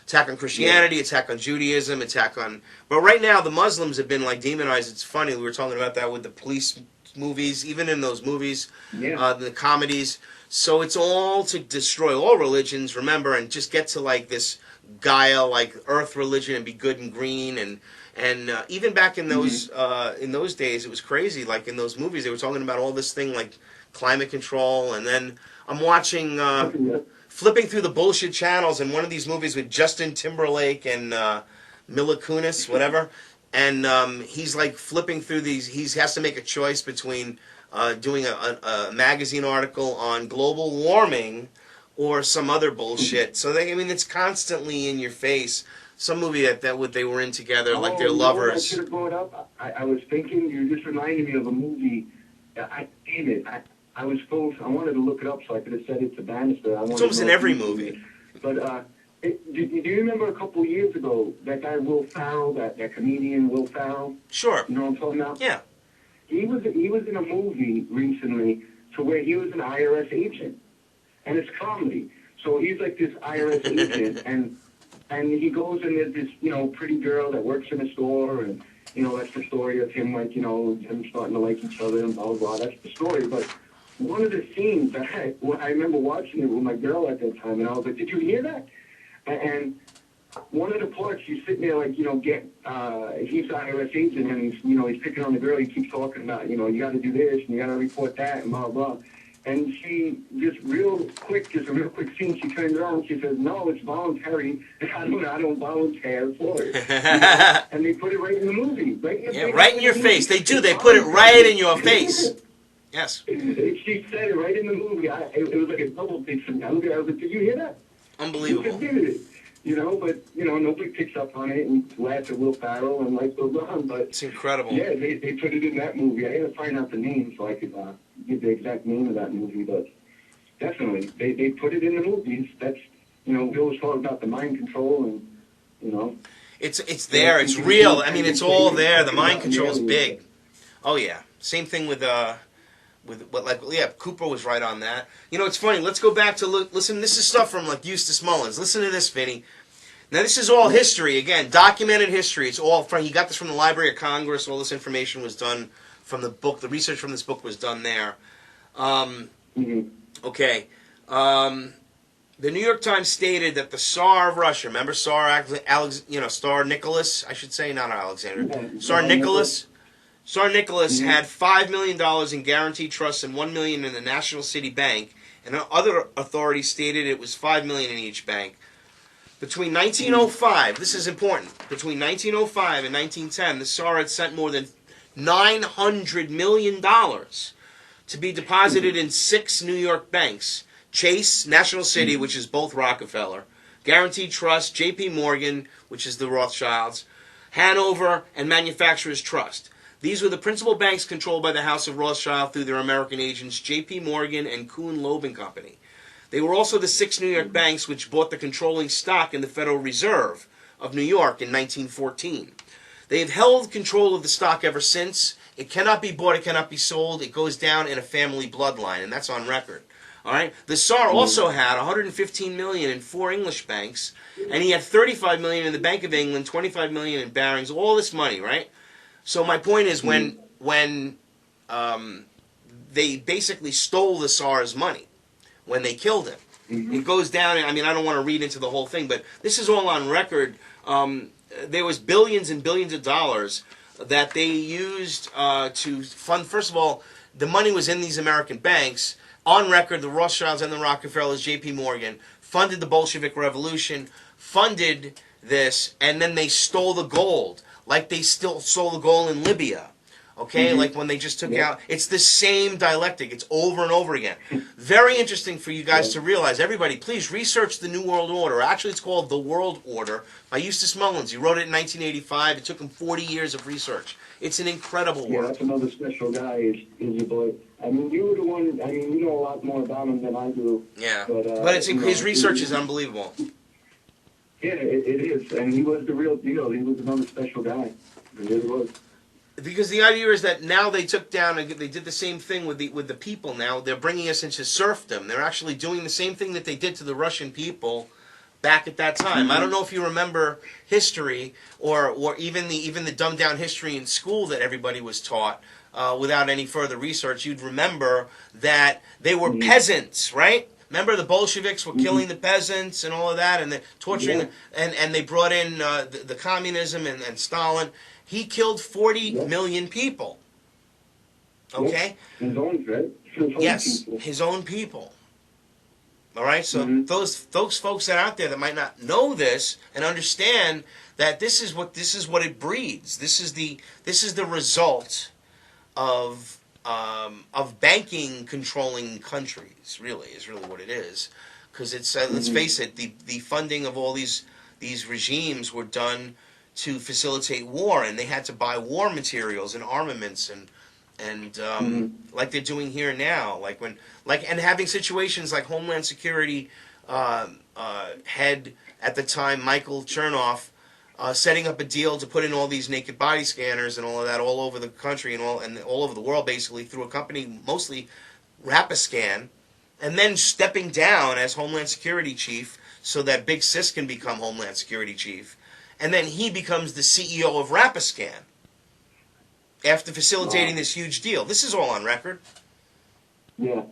attack on Christianity, attack on Judaism, attack on. But right now the Muslims have been demonized. It's funny, we were talking about that with the police movies, even in those movies, the comedies. So it's all to destroy all religions. Remember, and just get to this Gaia, Earth religion, and be good and green, and even back in those days, it was crazy. Like in those movies, they were talking about all this thing like climate control, and then I'm watching, flipping through the bullshit channels, and one of these movies with Justin Timberlake and Mila Kunis, whatever, and he's flipping through these. He has to make a choice between doing a magazine article on global warming or some other bullshit. So it's constantly in your face. Some movie that they were in together, like they're lovers. I should have brought up. I was thinking. You just reminded me of a movie. Damn it! I wanted to look it up so I could have said it to Bannister. It's almost in every movie. But do you remember a couple of years ago that guy Will Ferrell, that comedian Will Ferrell? Sure. You know what I'm talking about? Yeah. He was in a movie recently to where he was an IRS agent. And it's comedy. So he's like this IRS agent, and he goes and there's this, pretty girl that works in a store, and, that's the story of him, them starting to like each other and blah, blah, blah. That's the story. But one of the scenes that I remember watching it with my girl at that time, and I was like, did you hear that? And one of the parts, he's sitting there he's an IRS agent, and he's picking on the girl. He keeps talking about, you got to do this, and you got to report that, and blah, blah. And she, just a real quick scene, she turns around, she says, no, it's voluntary, I don't volunteer for it. And they put it right in the movie. Right in your face. They do, they put it right in your face. Yes. She said it right in the movie. It was like a double take for me. I was like, did you hear that? Unbelievable. But nobody picks up on it and laughs at Will Ferrell and life goes on. But it's incredible. Yeah, they put it in that movie. I had to find out the name so I could give the exact name of that movie. But definitely, they put it in the movies. That's we always talk about the mind control and It's there. It's real. It's all there. The mind control is big. Oh yeah. Same thing with Cooper was right on that. You know, it's funny. Let's go back to listen. This is stuff from like Eustace Mullins. Listen to this, Vinny. Now, this is all history. Again, documented history. It's all from. He got this from the Library of Congress. All this information was done from the book. The research from this book was done there. Okay. The New York Times stated that the Tsar of Russia, remember Tsar Tsar Nicholas, I should say, not Alexander. Tsar Nicholas. Tsar Nicholas had $5 million in guaranteed trusts and $1 million in the National City Bank, and other authorities stated it was $5 million in each bank. Between 1905, this is important, between 1905 and 1910, the Tsar had sent more than $900 million to be deposited in 6 New York banks: Chase, National City, which is both Rockefeller, Guaranteed Trust, J.P. Morgan, which is the Rothschilds, Hanover, and Manufacturers Trust. These were the principal banks controlled by the House of Rothschild through their American agents, J.P. Morgan and Kuhn Loeb and Company. They were also the 6 New York banks which bought the controlling stock in the Federal Reserve of New York in 1914. They have held control of the stock ever since. It cannot be bought, it cannot be sold. It goes down in a family bloodline, and that's on record. All right. The Tsar also had $115 million in 4 English banks, and he had $35 million in the Bank of England, $25 million in Barings, all this money, right? So my point is, when they basically stole the Tsar's money, when they killed him, it goes down. I mean, I don't want to read into the whole thing, but this is all on record. There was billions and billions of dollars that they used to fund. First of all, the money was in these American banks. On record, the Rothschilds and the Rockefellers, J.P. Morgan, funded the Bolshevik Revolution, funded this, and then they stole the gold. Like they still stole the gold in Libya, okay? Like when they just took out. It's the same dialectic. It's over and over again. Very interesting for you guys to realize. Everybody, please research the New World Order. Actually, it's called The World Order by Eustace Mullins. He wrote it in 1985. It took him 40 years of research. It's an incredible work. Yeah, that's another special guy, is your boy. I mean, you were the one, I mean, you know a lot more about him than I do. Yeah, but it's, his research is unbelievable. Yeah, it is, and he was the real deal. He was another special guy. He really was. Because the idea is that now they took down, they did the same thing with the people. Now they're bringing us into serfdom. They're actually doing the same thing that they did to the Russian people back at that time. I don't know if you remember history or even the dumbed down history in school that everybody was taught without any further research. You'd remember that they were peasants, right? Remember the Bolsheviks were killing the peasants and all of that, and the torturing them, and they brought in the communism and Stalin. He killed 40 million people. Okay? His own, right? His own people. All right? So those folks that are out there that might not know this and understand that this is what it breeds. This is the result of banking controlling countries. Really is really what it is, because it's let's face it, the funding of all these regimes were done to facilitate war, and they had to buy war materials and armaments and like they're doing here now, and having situations like Homeland Security head at the time, Michael Chernoff, setting up a deal to put in all these naked body scanners and all of that all over the country and all over the world, basically through a company, mostly Rapiscan, and then stepping down as Homeland Security Chief so that Big Sis can become Homeland Security Chief. And then he becomes the CEO of Rapiscan after facilitating this huge deal. This is all on record. Yeah.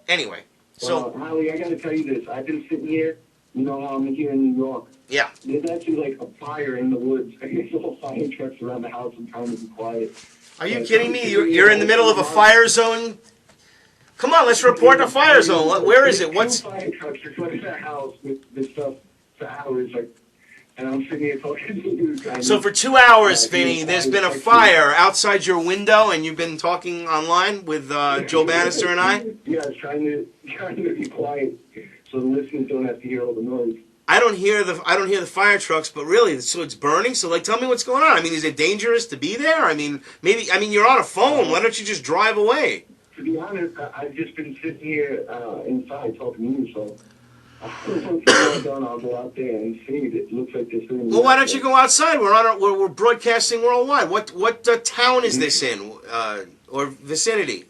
Anyway, so... Howie, I got to tell you this. I've been sitting here, you know how I'm here in New York. Yeah. There's actually like a fire in the woods. There's little fire trucks around the house. I'm trying to be quiet. Are you kidding me? You're in the middle of a fire zone? Come on, let's report the fire zone. Where is it? What's... fire trucks in front of the house with this stuff for hours, like... And I'm sitting here talking to you guys. So for 2 hours, Vinny, there's been a fire outside your window, and you've been talking online with Joe Bannister and I? Yeah, trying to be quiet so the listeners don't have to hear all the noise. I don't hear the fire trucks, but really, so it's burning? So, tell me what's going on. I mean, is it dangerous to be there? I mean, you're on a phone. Why don't you just drive away? To be honest, I've just been sitting here inside talking to you, so... Once I'm done, I'll go out there and see it. It looks like this. Well, why don't you go outside? We're broadcasting worldwide. What town is this in, or vicinity?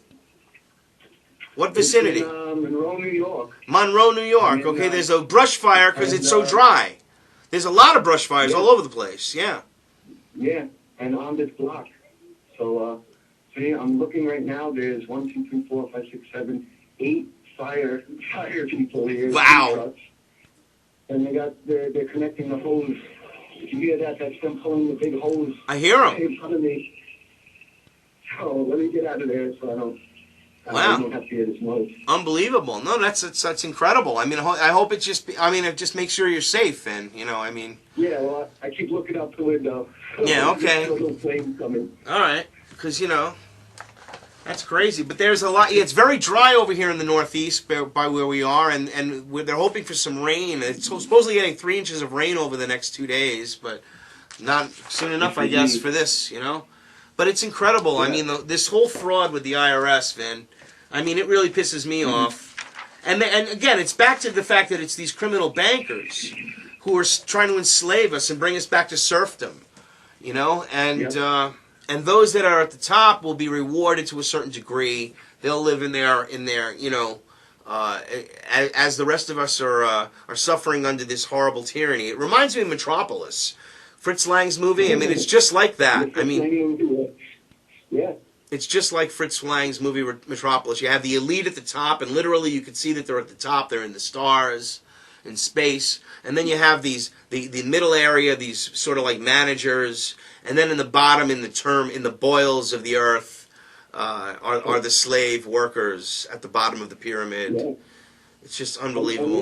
What vicinity? It's in Monroe, New York. Monroe, New York. And, Okay, there's a brush fire because it's so dry. There's a lot of brush fires all over the place. Yeah. Yeah, and on this block. So, see, I'm looking right now. There's 1, 2, 3, 4, 5, 6, 7, 8 fire people here. Wow. And they're connecting the hose. If you hear that, that's them pulling the big hose. I hear them. In front of me. So let me get out of there so I don't have to hear this noise. Unbelievable. No, that's incredible. I mean, I hope it just makes sure you're safe, and Yeah, well, I keep looking out the window. Yeah, okay. Little flames coming. All right, because that's crazy. But there's a lot. Yeah, it's very dry over here in the Northeast by where we are, and they're hoping for some rain. It's supposedly getting 3 inches of rain over the next 2 days, but not soon enough, I guess, for this. But it's incredible. Yeah. I mean, this whole fraud with the IRS, Vin, I mean, it really pisses me off. And again, it's back to the fact that it's these criminal bankers who are trying to enslave us and bring us back to serfdom, and those that are at the top will be rewarded to a certain degree. They'll live in their as the rest of us are suffering under this horrible tyranny. It reminds me of Metropolis. Fritz Lang's movie, I mean, it's just like that. I mean, yeah, it's just like Fritz Lang's movie Metropolis. You have the elite at the top, and literally you can see that they're at the top. They're in the stars, in space, and then you have the middle area, these sort of like managers, and then in the bottom, in the boils of the earth, are the slave workers at the bottom of the pyramid. Yeah. It's just unbelievable. And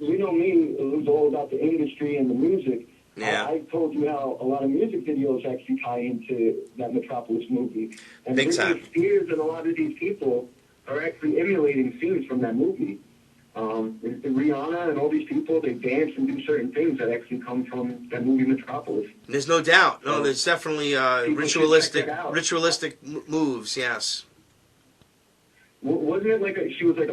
we don't mean it was all about the industry and the music. Yeah. I told you how a lot of music videos actually tie into that Metropolis movie. And Big time. Spears and a lot of these people are actually emulating scenes from that movie. Rihanna and all these people, they dance and do certain things that actually come from that movie Metropolis. There's no doubt. No, there's definitely ritualistic moves, yes. Wasn't it she was like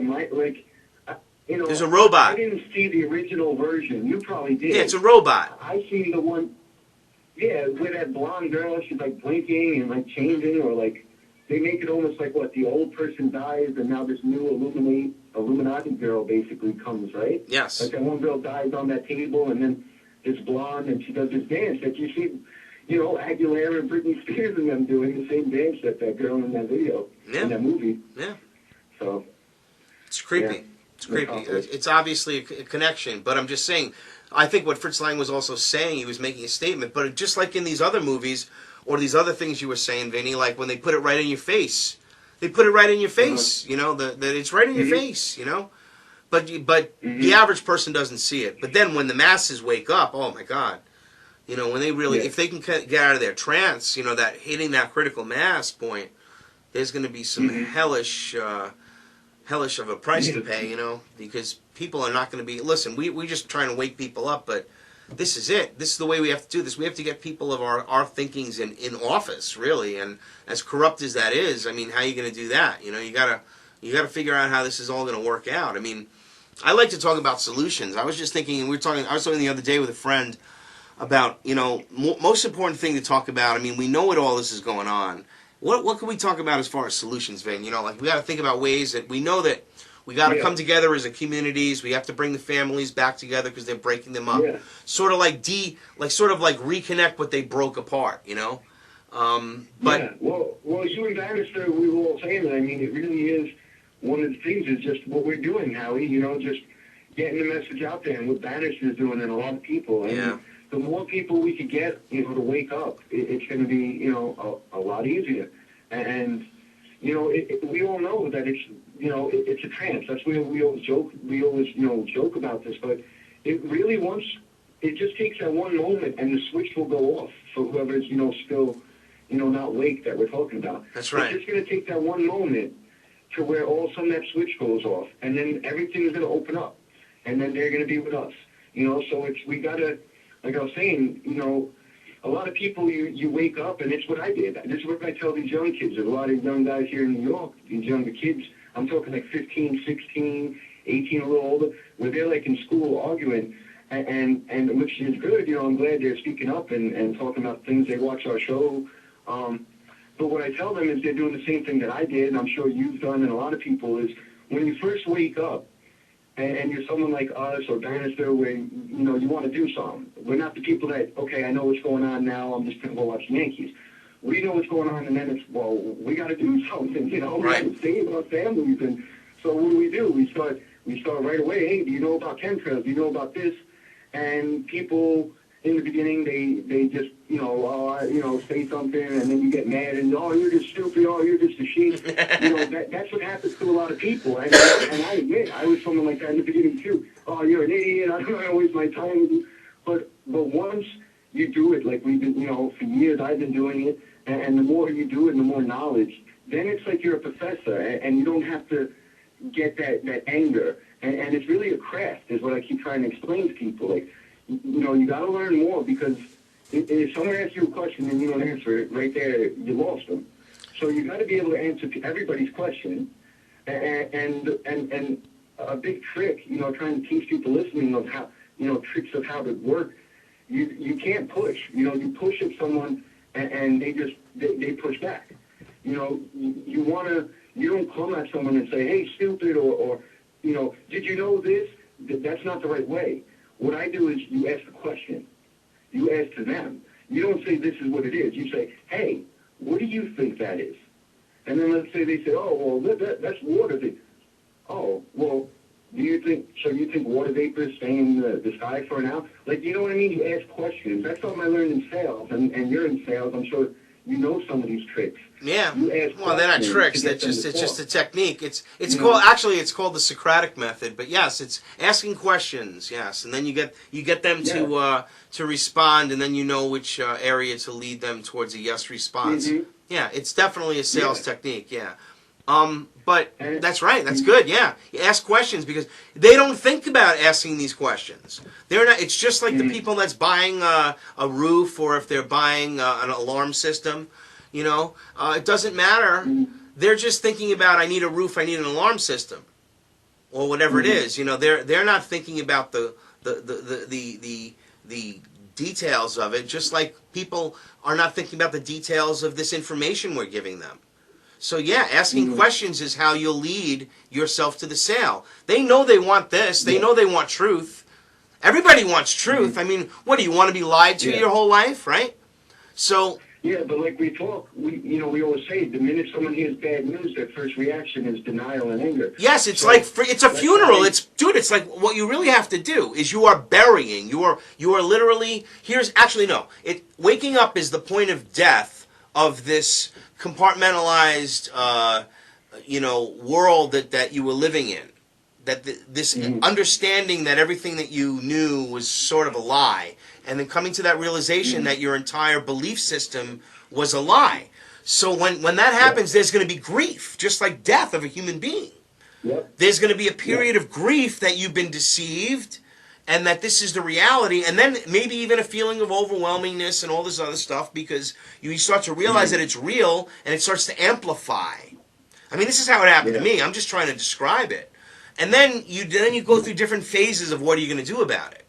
there's a robot. I didn't see the original version. You probably did. Yeah, it's a robot. I seen the one, with that blonde girl. She's like blinking and like changing, or like they make it almost like the old person dies and now this new Illuminati girl basically comes, right? Yes. Like that one girl dies on that table, and then this blonde, and she does this dance that you see, Aguilera and Britney Spears and them doing the same dance that girl in that video, in that movie. Yeah. So. It's creepy. Yeah. It's creepy. It's obviously a connection, but I'm just saying, I think what Fritz Lang was also saying, he was making a statement, but just like in these other movies, or these other things you were saying, Vinny, like when they put it right in your face. They put it right in your face, that it's right in your face, But the average person doesn't see it. But then when the masses wake up, oh my God, when they really, if they can get out of their trance, that hitting that critical mass point, there's going to be some hellish of a price to pay, because people are not going to be, listen, we're just trying to wake people up, but this is it. This is the way we have to do this. We have to get people of our thinkings in office, really, and as corrupt as that is, I mean, how are you going to do that? You gotta figure out how this is all going to work out. I mean, I like to talk about solutions. I was just thinking, I was talking the other day with a friend about, most important thing to talk about. I mean, we know what all this is going on. What can we talk about as far as solutions, Vin? We got to think about ways that we know that we got to come together as a communities. We have to bring the families back together because they're breaking them up. Yeah. Sort of like reconnect what they broke apart. But well, you and Bannister, we were all saying that. I mean, it really is one of the things is just what we're doing, Howie. Just getting the message out there, and what Bannister's doing, and a lot of people. And the more people we could get, to wake up, it's going to be, a lot easier. And we all know that it's, it's a trance. That's where we always joke. We always, joke about this. But it really it just takes that one moment, and the switch will go off for whoever's, still, not awake that we're talking about. That's right. It's just going to take that one moment to where all of a sudden that switch goes off, and then everything is going to open up, and then they're going to be with us. So we got to. Like I was saying, a lot of people, you wake up, and it's what I did. This is what I tell these young kids. There's a lot of young guys here in New York, these younger kids. I'm talking like 15, 16, 18, a little older, where they're like in school arguing, and which is good. I'm glad they're speaking up and talking about things. They watch our show. But what I tell them is they're doing the same thing that I did, and I'm sure you've done, and a lot of people, is when you first wake up, and you're someone like us or Bannister, where you want to do something. We're not the people that, okay, I know what's going on now, I'm just going to go watch the Yankees. We know what's going on, and then it's, well, we got to do something, We got to save our families. And so what do? We start right away. Hey, do you know about chemtrails? Do you know about this? And people in the beginning, they just say something, and then you get mad, and you're just stupid, you're just a sheep. That's what happens to a lot of people. And I admit, I was someone like that in the beginning too. Oh, you're an idiot. I don't want to waste my time with you. But once you do it, like we've been, for years I've been doing it, and the more you do it, and the more knowledge, then it's like you're a professor, and you don't have to get that anger. And it's really a craft, is what I keep trying to explain to people. Like, you got to learn more, because if someone asks you a question and you don't answer it, right there, you lost them. So you got to be able to answer everybody's question. And a big trick, trying to teach people listening of how, tricks of how to work. You can't push. You push at someone and they push back. You don't come at someone and say, hey, stupid, or did you know this? That's not the right way. What I do is you ask a question. You ask to them. You don't say this is what it is. You say, hey, what do you think that is? And then let's say they say, oh, well, that's water vapor. Oh, well, you think water vapor is staying in the sky for an hour? Like, you know what I mean? You ask questions. That's something I learned in sales, and you're in sales. I'm sure you know some of these tricks. Yeah. Well, they're not tricks. It's just a technique. It's called the Socratic method. But yes, it's asking questions. Yes, and then you get them to respond, and then you know which area to lead them towards a yes response. Mm-hmm. Yeah, it's definitely a sales technique. Yeah. But that's right. That's good. Yeah, you ask questions because they don't think about asking these questions. They're not. It's just like the people that's buying a roof, or if they're buying an alarm system. It doesn't matter. They're just thinking about, I need a roof, I need an alarm system, or whatever it is. They're not thinking about the details of it. Just like people are not thinking about the details of this information we're giving them. So yeah, asking questions is how you'll lead yourself to the sale. They know they want this. They know they want truth. Everybody wants truth. I mean, what do you want to be lied to your whole life, right? So yeah, but like we talk, we always say the minute someone hears bad news, their first reaction is denial and anger. Yes, it's it's a funeral. It's like what you really have to do is you are burying. You are literally waking up is the point of death of this compartmentalized, world that you were living in. That this understanding that everything that you knew was sort of a lie, and then coming to that realization that your entire belief system was a lie. So when that happens, there's going to be grief, just like death of a human being. There's going to be a period of grief that you've been deceived, and that this is the reality, and then maybe even a feeling of overwhelmingness and all this other stuff, because you start to realize that it's real, and it starts to amplify. I mean, this is how it happened to me. I'm just trying to describe it. And then you go through different phases of what are you going to do about it.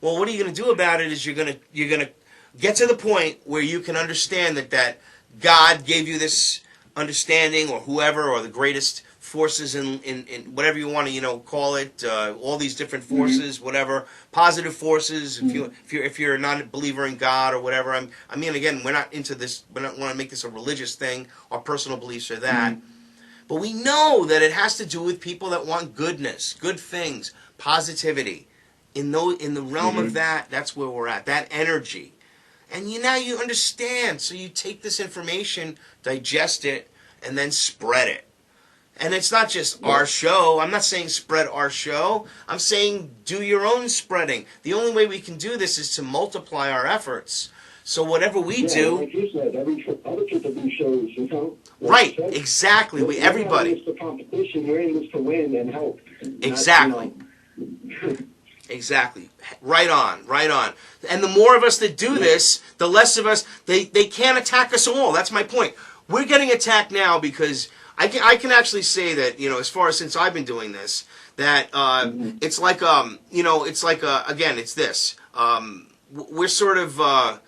Well, what are you going to do about it is you're going to get to the point where you can understand that God gave you this understanding, or whoever, or the greatest forces in whatever you want to call it, all these different forces, whatever, positive forces. If you're not a believer in God or whatever, I mean, again, we're not into this. We don't want to make this a religious thing. Our personal beliefs are that. But we know that it has to do with people that want goodness, good things, positivity. In the realm of that's where we're at, that energy. And now you understand. So you take this information, digest it, and then spread it. And it's not just our show. I'm not saying spread our show. I'm saying do your own spreading. The only way we can do this is to multiply our efforts. So whatever we do... like you said, other people do shows, Right, exactly. Everybody. We're in this for competition. We're in this to win and help. Exactly. Exactly. Right on. And the more of us that do this, the less of us... They can't attack us all. That's my point. We're getting attacked now because... I can actually say that, as far as since I've been doing this, that it's like, it's like, again, it's this. We're sort of,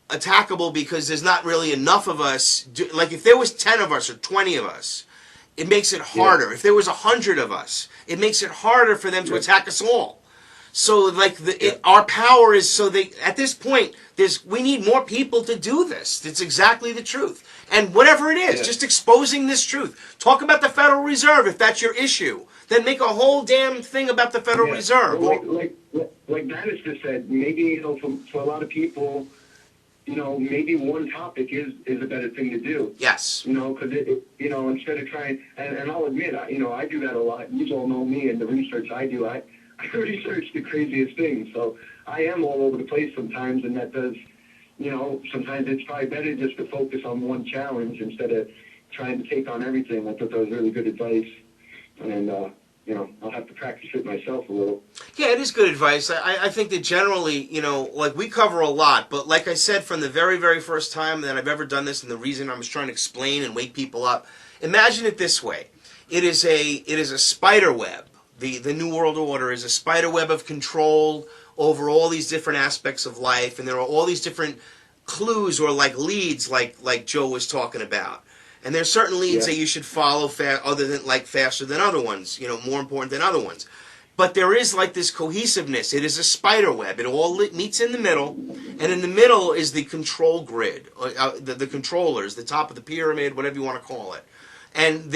attackable because there's not really enough of us. Like if there was 10 of us or 20 of us, it makes it harder. If there was 100 of us, it makes it harder for them to attack us all. So like our power is so they at this point we need more people to do this. It's exactly the truth. And whatever it is, just exposing this truth. Talk about the Federal Reserve if that's your issue. Then make a whole damn thing about the Federal Reserve. Well, like Bannister said, maybe for a lot of people, maybe one topic is a better thing to do. Yes. Because instead of trying, and I'll admit, I do that a lot. You all know me and the research I do. I research the craziest things, so I am all over the place sometimes, and that does, sometimes it's probably better just to focus on one challenge instead of trying to take on everything. I thought that was really good advice, and I'll have to practice it myself a little. Yeah, it is good advice. I think that generally, like we cover a lot, but like I said, from the very, very first time that I've ever done this, and the reason I was trying to explain and wake people up, imagine it this way. It is a spider web. The New World Order is a spider web of control over all these different aspects of life, and there are all these different clues or like leads like Joe was talking about. And there's certain leads that you should follow other than faster than other ones, more important than other ones. But there is like this cohesiveness. It is a spider web. It all meets in the middle, and in the middle is the control grid, the controllers, the top of the pyramid, whatever you want to call it. And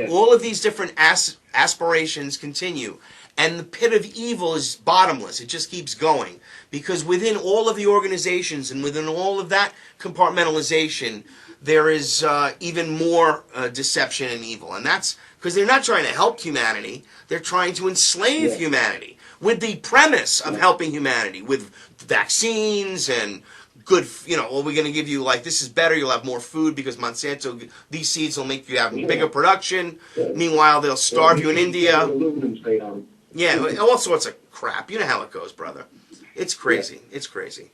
all of these different aspirations continue. And the pit of evil is bottomless. It just keeps going. Because within all of the organizations and within all of that compartmentalization, there is even more deception and evil. And that's because they're not trying to help humanity. They're trying to enslave humanity with the premise of helping humanity with vaccines and good, we're going to give you, this is better, you'll have more food because Monsanto, these seeds will make you have bigger production. Meanwhile, they'll starve you in India. Yeah, all sorts of crap. You know how it goes, brother. It's crazy. It's crazy.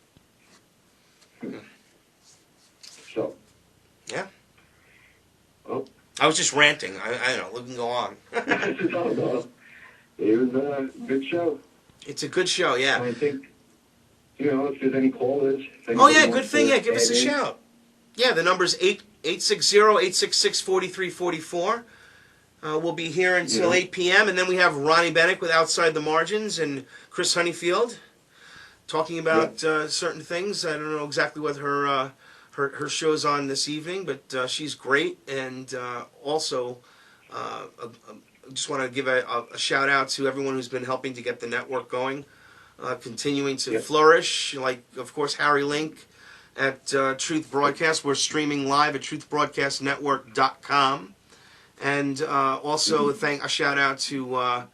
So. Yeah. Well. I was just ranting. I don't know. We can go on. It was a good show. It's a good show, yeah. I think, if there's any callers. Oh, yeah, good thing. Yeah, give us a shout. Yeah, the number's 860-866-4344. We'll be here until 8 p.m., and then we have Ronnie Bennett with Outside the Margins and Chris Honeyfield talking about certain things. I don't know exactly what her show's on this evening, but she's great. And also, I just want to give a shout-out to everyone who's been helping to get the network going. Continuing to flourish, like, of course, Harry Link at Truth Broadcast. We're streaming live at truthbroadcastnetwork.com. And also a shout-out to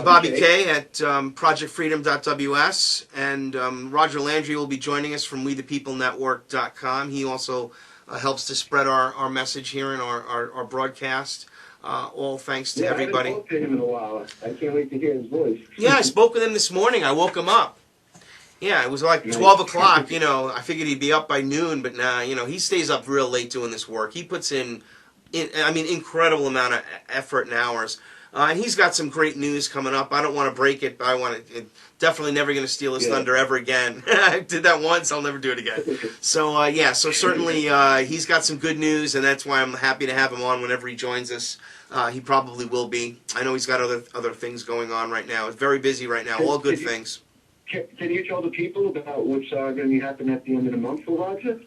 Bobby K at projectfreedom.ws. And Roger Landry will be joining us from WeThePeopleNetwork.com. He also helps to spread our message here in our broadcast. All thanks to everybody. I haven't spoken to him in a while. I can't wait to hear his voice. Yeah, I spoke with him this morning. I woke him up. Yeah, it was like 12 o'clock. I figured he'd be up by noon, but nah, he stays up real late doing this work. He puts in incredible amount of effort and hours. And he's got some great news coming up. I don't want to break it, but I want to definitely never going to steal his thunder ever again. I did that once. I'll never do it again. So, so certainly he's got some good news, and that's why I'm happy to have him on whenever he joins us. He probably will be. I know he's got other things going on right now. It's very busy right now. All good things. Can you tell the people about what's going to be happening at the end of the month for Roger?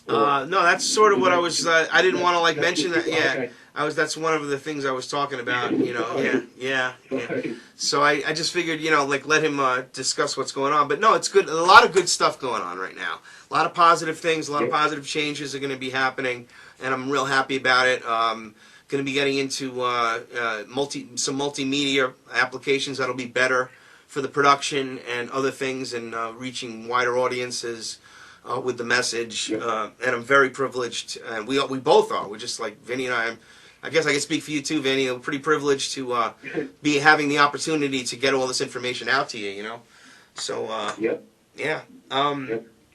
No, that's sort of what I was. I didn't want to mention that. Yeah, okay. That's one of the things I was talking about. Yeah. So I just figured, let him discuss what's going on. But no, it's good. A lot of good stuff going on right now. A lot of positive things. A lot of positive changes are going to be happening, and I'm real happy about it. Going to be getting into some multimedia applications that'll be better for the production and other things, and reaching wider audiences. With the message, and I'm very privileged, and we both are. We're just like Vinny and I guess I can speak for you too, Vinny. We're pretty privileged to be having the opportunity to get all this information out to you, So, yeah.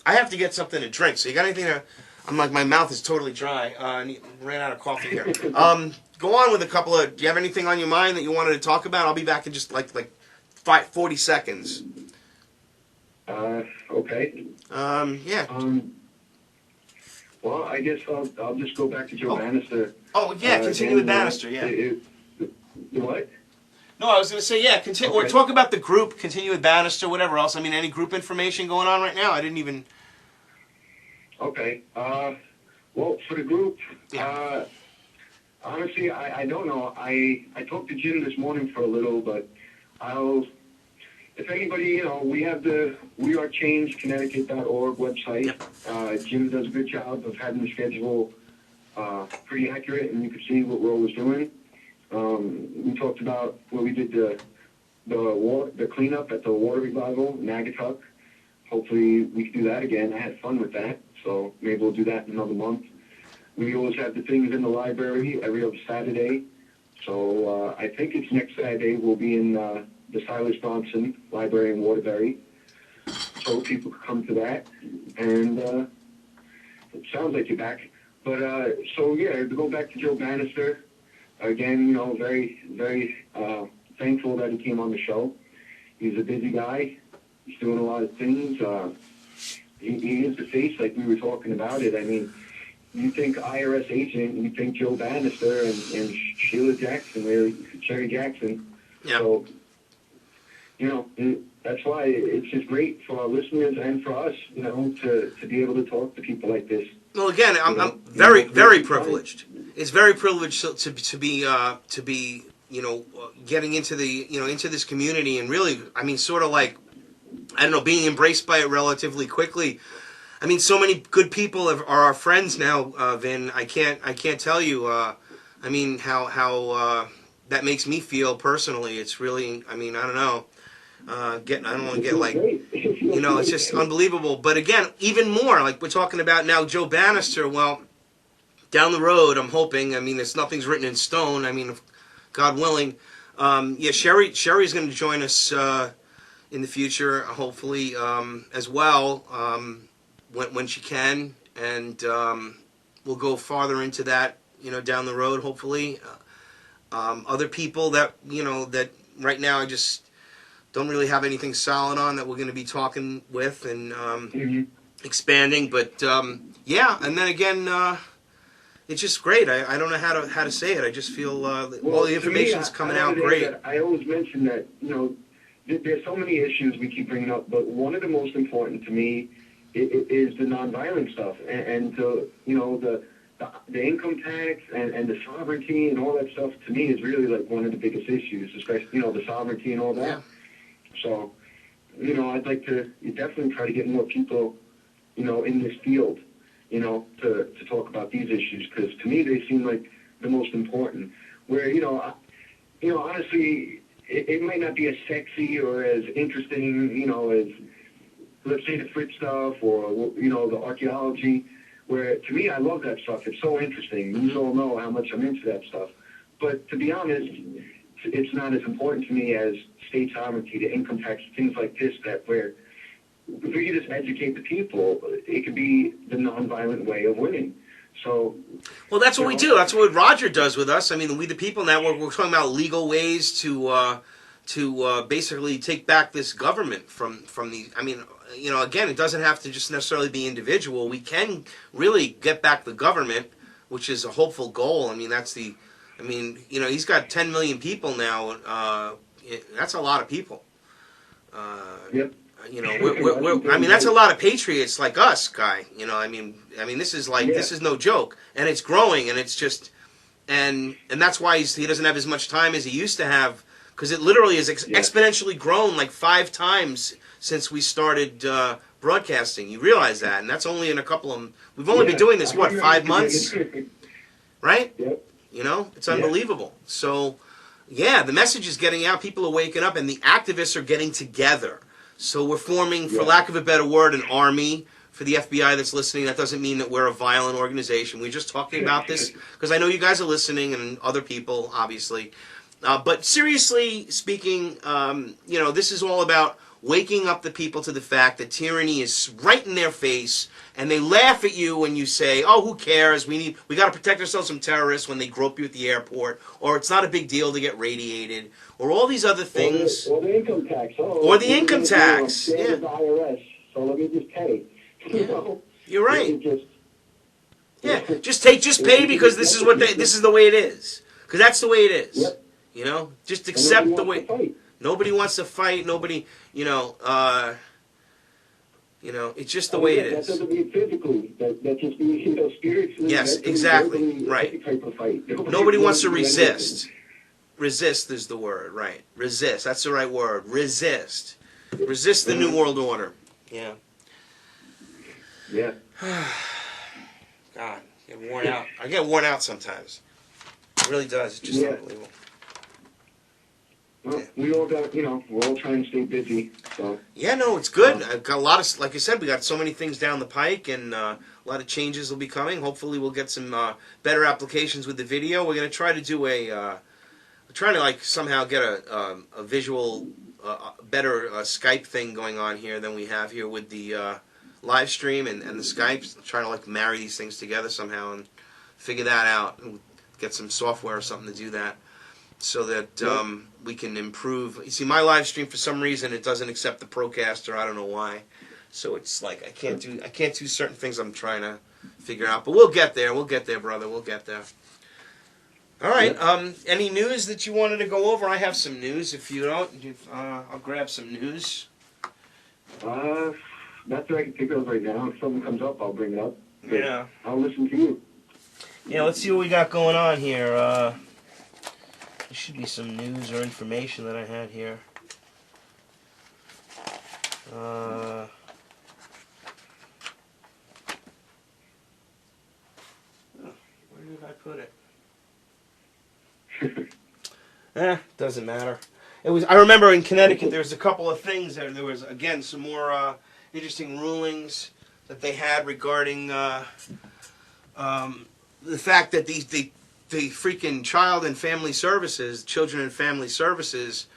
I have to get something to drink. So you got anything to? I'm like, my mouth is totally dry. I ran out of coffee here. Go on with a couple of. Do you have anything on your mind that you wanted to talk about? I'll be back in just like 40 seconds. Okay. Yeah. Well, I guess I'll just go back to Joe Bannister. Oh, yeah, continue with Bannister, yeah. What? No, I was going to say, yeah, continue. Or talk about the group, continue with Bannister, whatever else. I mean, any group information going on right now? I didn't even... Okay. Well, for the group, honestly, I don't know. I talked to Jim this morning for a little, but if anybody, we have the IRChangeConnecticut.org website. Yep. Jim does a good job of having the schedule pretty accurate, and you can see what we're always doing. We talked about where we did the cleanup at the water revival in Naugatuck. Hopefully we can do that again. I had fun with that, so maybe we'll do that in another month. We always have the things in the library every other Saturday. So I think it's next Saturday we'll be in the Silas Bronson Library in Waterbury. So people can come to that. And it sounds like you're back. But so yeah, to go back to Joe Bannister, again, very, very thankful that he came on the show. He's a busy guy. He's doing a lot of things. He is the face, like we were talking about it. I mean, you think IRS agent, you think Joe Bannister and Sheila Jackson, really, Sherry Jackson. Yeah. So, that's why it's just great for our listeners and for us, to be able to talk to people like this. Well, again, I'm very, very privileged. It's very privileged to be getting into into this community and really, I mean, sort of like, I don't know, being embraced by it relatively quickly. I mean, so many good people are our friends now, Vin. I can't tell you. I mean, how that makes me feel personally. It's really, I mean, I don't know. I don't want to get like, it's just unbelievable. But again, even more, like we're talking about now, Joe Bannister. Well, down the road, I'm hoping. I mean, nothing's written in stone. I mean, God willing. Sherry's going to join us in the future, hopefully, as well, when she can, and we'll go farther into that, down the road, hopefully. Other people that that right now I just don't really have anything solid on that we're going to be talking with and expanding, but and then again, it's just great. I don't know how to say it. I just feel all the information's coming out great. I always mention that there's so many issues we keep bringing up, but one of the most important to me is the nonviolent stuff, and the income tax and the sovereignty and all that stuff. To me, is really like one of the biggest issues, especially the sovereignty and all that. Yeah. So, I'd like to definitely try to get more people, in this field, to talk about these issues, because to me they seem like the most important. Where honestly, it might not be as sexy or as interesting, as let's say the Fritz stuff or the archaeology. Where to me, I love that stuff. It's so interesting. You all know how much I'm into that stuff. But to be honest, it's not as important to me as state sovereignty, the income tax, things like this. That where if we can just educate the people, it could be the nonviolent way of winning. So, well, that's what we do. That's what Roger does with us. I mean, We the People Network. We're talking about legal ways to basically take back this government from the. I mean, again, it doesn't have to just necessarily be individual. We can really get back the government, which is a hopeful goal. I mean, he's got 10 million people now. That's a lot of people. Yep. That's a lot of patriots like us, Guy. This is this is no joke, and it's growing, and it's just, and that's why he doesn't have as much time as he used to have, because it literally is exponentially grown like 5 times since we started broadcasting. You realize that, and that's only in a couple of. We've only been doing this 5 months, right? Yep. It's unbelievable. So, the message is getting out. People are waking up, and the activists are getting together. So we're forming, for lack of a better word, an army. For the FBI that's listening, that doesn't mean that we're a violent organization. We're just talking about this because I know you guys are listening, and other people, obviously. But seriously speaking, this is all about waking up the people to the fact that tyranny is right in their face, and they laugh at you when you say, "Oh, who cares? We got to protect ourselves from terrorists," when they grope you at the airport, or it's not a big deal to get radiated, or all these other things. Or the income tax. Or the income tax. Yeah. The IRS. So let me just pay. You know? You're right. Just Just pay because this is the way it is. Because that's the way it is. Yep. You know, just accept the way. Fight. Nobody wants to fight. Nobody, it's just the way it is. That doesn't mean physically. That just means, spiritually. Yes, exactly. Right. Type of fight. Nobody wants to resist. Resist is the word, right? Resist. That's the right word. Resist. Resist the New World Order. Yeah. Yeah. God, I get worn out. I get worn out sometimes. It really does. It's just unbelievable. Well, we all got, we're all trying to stay busy. So. Yeah, no, it's good. I've got a lot of, like I said, we got so many things down the pike, and a lot of changes will be coming. Hopefully, we'll get some better applications with the video. We're going to try to do somehow get a visual, better Skype thing going on here than we have here with the live stream and the Skype. Trying to marry these things together somehow and figure that out. And get some software or something to do that, so that we can improve. You see, my live stream, for some reason, it doesn't accept the Procaster. I don't know why. So it's like I can't do certain things I'm trying to figure out. But we'll get there. We'll get there, brother. We'll get there. All right. Any news that you wanted to go over? I have some news. If you don't, I'll grab some news. Not that I can think of right now. If something comes up, I'll bring it up. But Yeah. I'll listen to you. Yeah, let's see what we got going on here. There should be some news or information that I had here. Where did I put it? Doesn't matter. I remember in Connecticut there was a couple of things there. There was, again, some more interesting rulings that they had regarding the fact that the freaking Children and Family Services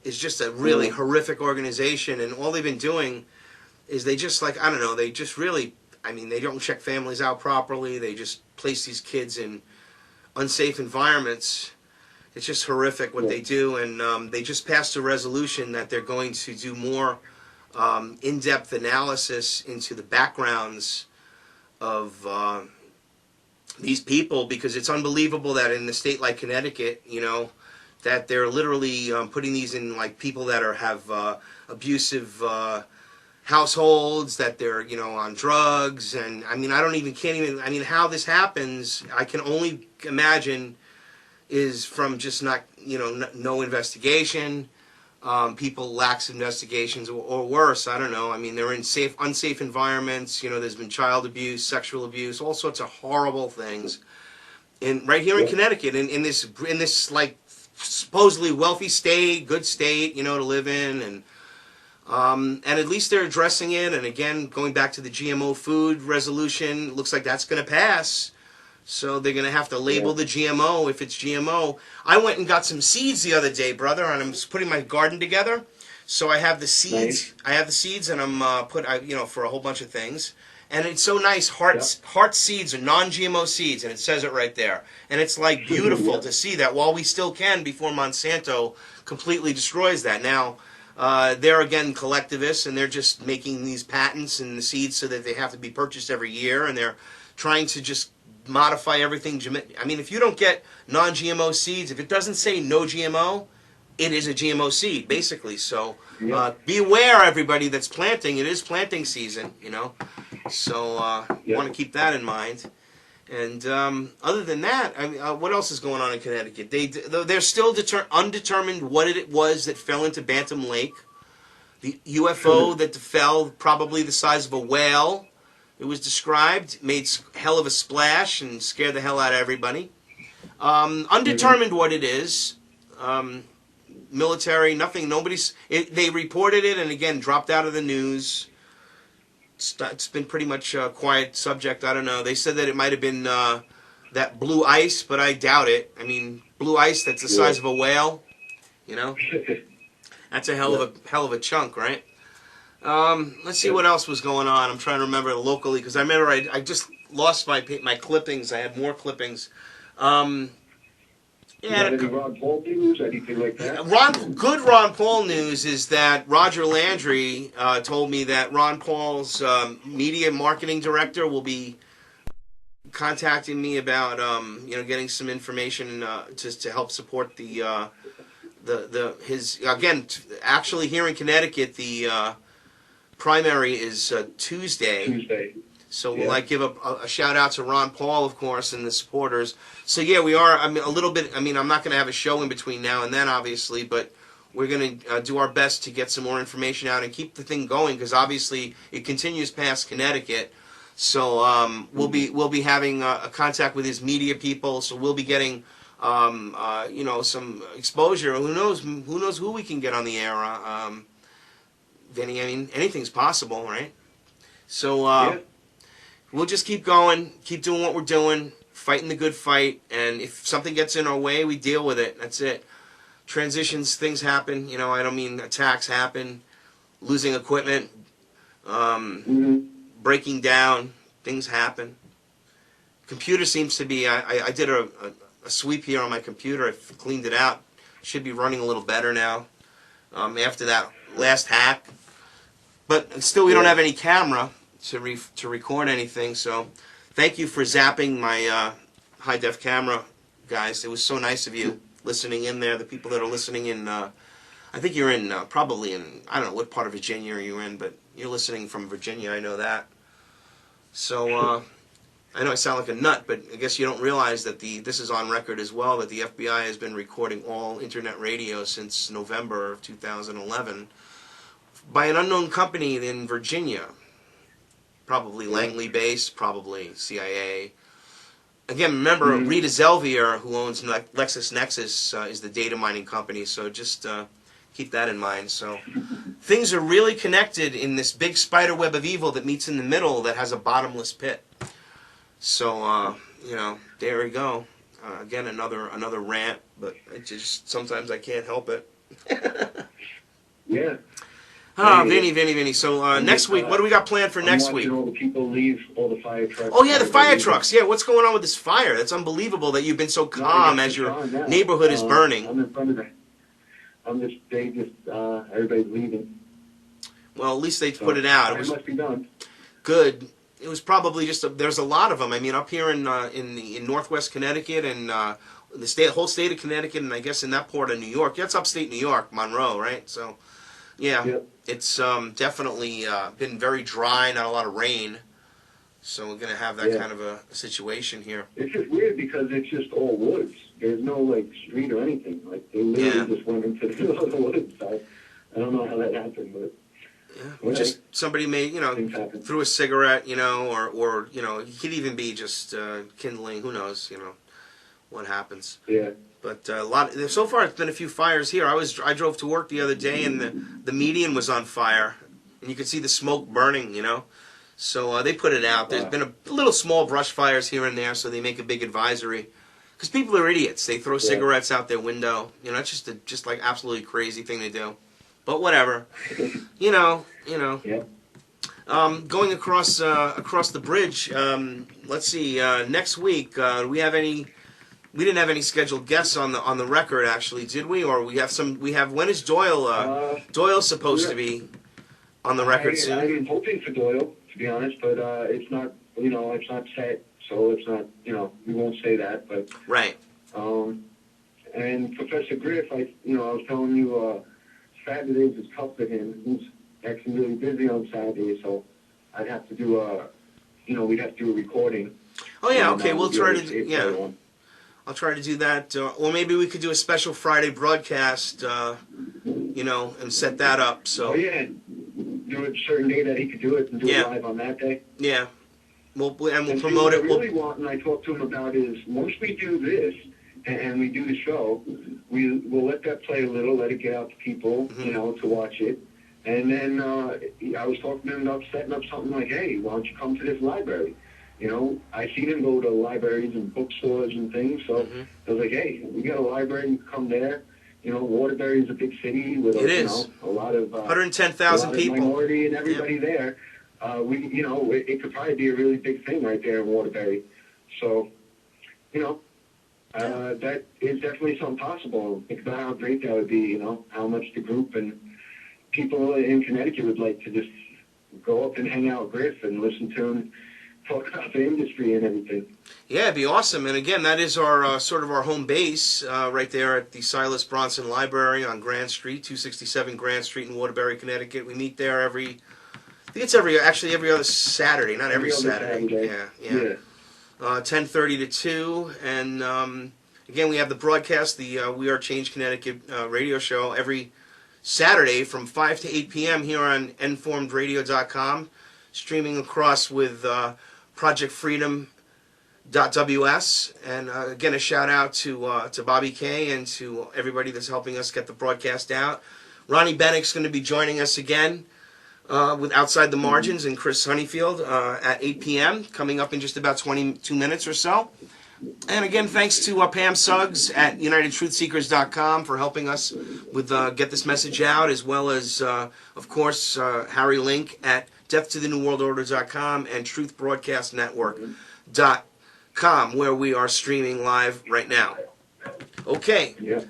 is just a really horrific organization, and all they've been doing is they just they don't check families out properly. They just place these kids in unsafe environments. It's just horrific what they do, and they just passed a resolution that they're going to do more in-depth analysis into the backgrounds of these people, because it's unbelievable that in a state like Connecticut, that they're literally putting these in people that have abusive households, that they're on drugs, and how this happens. I can only imagine is from just no investigation. People lax investigations, or worse, I don't know. They're in unsafe environments. There's been child abuse, sexual abuse, all sorts of horrible things. And right here in Connecticut, in this supposedly wealthy state, good state, to live in, and at least they're addressing it. And again, going back to the GMO food resolution, it looks like that's going to pass. So they're going to have to label the GMO if it's GMO. I went and got some seeds the other day, brother, and I'm putting my garden together. So I have the seeds. Nice. I have the seeds, and I'm for a whole bunch of things. And it's so nice. Heart seeds are non-GMO seeds, and it says it right there. And it's beautiful to see that while we still can before Monsanto completely destroys that. Now, they're again collectivists, and they're just making these patents and the seeds so that they have to be purchased every year, and they're trying to just modify everything. If you don't get non-GMO seeds, if it doesn't say no GMO, it is a GMO seed, basically. So beware, everybody that's planting. It is planting season, So you want to keep that in mind. And other than that, what else is going on in Connecticut? They're still undetermined what it was that fell into Bantam Lake. The UFO that fell, probably the size of a whale. It was described, made hell of a splash and scared the hell out of everybody. Undetermined what it is. Military, nothing, they reported it and again dropped out of the news. It's been pretty much a quiet subject, I don't know. They said that it might have been that blue ice, but I doubt it. Blue ice that's the size of a whale, That's a hell of a chunk, right? Let's see what else was going on. I'm trying to remember locally because I remember I just lost my clippings. I had more clippings. Yeah, any Ron Paul news, anything like that? Good Ron Paul news is that Roger Landry told me that Ron Paul's media marketing director will be contacting me about getting some information just to help support his again. Actually, here in Connecticut, the primary is Tuesday. So we'll give a shout out to Ron Paul, of course, and the supporters. So yeah, we are. I mean, a little bit. I mean, I'm not going to have a show in between now and then, obviously, but we're going to do our best to get some more information out and keep the thing going because obviously it continues past Connecticut. So we'll be having a contact with his media people. So we'll be getting some exposure. Who knows who we can get on the air? Vinny, I mean, anything's possible, right? So. We'll just keep going, keep doing what we're doing, fighting the good fight, and if something gets in our way, we deal with it. That's it. Transitions, things happen. I don't mean attacks happen, losing equipment, breaking down, things happen. Computer seems to be, I did a sweep here on my computer. I cleaned it out. Should be running a little better now after that last hack. But still, we don't have any camera to record anything, so thank you for zapping my high-def camera, guys. It was so nice of you listening in there. The people that are listening in, I think you're in, probably in, I don't know what part of Virginia you're in, but you're listening from Virginia, I know that. So, I know I sound like a nut, but I guess you don't realize that this is on record as well, that the FBI has been recording all internet radio since November of 2011 by an unknown company in Virginia. Probably Langley based, probably CIA. Again, remember, Rita Zelvier, who owns LexisNexis, is the data mining company, so just keep that in mind. So things are really connected in this big spider web of evil that meets in the middle that has a bottomless pit. So, there we go. Again, another rant, but it just sometimes I can't help it. Yeah. Vinny. So next week, what do we got planned for next week? All the people leave, all the fire trucks. Oh yeah, the fire trucks. Yeah, what's going on with this fire? That's unbelievable that you've been so calm as your neighborhood is burning. I'm in front of everybody's leaving. Well, at least they put it out. It must be done. Good. It was probably just there's a lot of them. I mean, up here in Northwest Connecticut and the whole state of Connecticut, and I guess in that part of New York. That's upstate New York, Monroe, right? So. Yeah, yep. It's definitely been very dry, not a lot of rain. So we're going to have that kind of a situation here. It's just weird because it's just all woods. There's no, street or anything. They literally just went into the middle of the woods. I don't know how that happened, but... Yeah, just somebody threw a cigarette, or it could even be just kindling. Who knows, what happens. Yeah. But so far it's been a few fires here. I drove to work the other day and the median was on fire, and you could see the smoke burning. So they put it out. There's been a little small brush fires here and there, so they make a big advisory. Because people are idiots. They throw cigarettes out their window. It's just like absolutely crazy thing to do. But whatever. Yeah. Going across the bridge. Let's see. Next week, do we have any? We didn't have any scheduled guests on the record, actually, did we? Or we have some? We have. When is Doyle? Doyle's supposed to be on the record soon. I'm hoping for Doyle, to be honest, but it's not. It's not set, so it's not. We won't say that, but right. And Professor Griff, I was telling you, Saturdays is tough for him. He's actually really busy on Saturdays, so I'd have to do we'd have to do a recording. Oh yeah, okay. We'll try to do I'll try to do that. Or maybe we could do a special Friday broadcast, and set that up. So. Oh, yeah. Do a certain day that he could do it and do it live on that day. Yeah. We'll promote it. What I really want, and I talked to him about, is once we do this and we do the show, we'll let that play a little, let it get out to people, to watch it. And then I was talking to him about setting up something like, hey, why don't you come to this library? I seen him go to libraries and bookstores and things, so I was like, hey, we got a library, you can come there, Waterbury is a big city with a lot of 110,000 people, minority and everybody there. It could probably be a really big thing right there in Waterbury. So, that is definitely something possible. Think about how great that would be. How much the group and people in Connecticut would like to just go up and hang out with Griff and listen to him talk about the industry and everything. Yeah, it'd be awesome. And again, that is our sort of our home base right there at the Silas Bronson Library on Grand Street, 267 Grand Street in Waterbury, Connecticut. We meet there every other Saturday, not every Saturday. Yeah. 10:30 to 2. And again, we have the broadcast, the We Are Change Connecticut radio show every Saturday from 5 to 8 p.m. here on informedradio.com, streaming across with projectfreedom.ws. And again, a shout out to Bobby K and to everybody that's helping us get the broadcast out. Ronnie Bennick's going to be joining us again with Outside the Margins and Chris Honeyfield at 8 p.m. coming up in just about 22 minutes or so. And again, thanks to Pam Suggs at UnitedTruthSeekers.com for helping us with get this message out, as well as, of course, Harry Link at DeathToTheNewWorldOrder.com and TruthBroadcastNetwork.com, where we are streaming live right now. Okay. Yeah.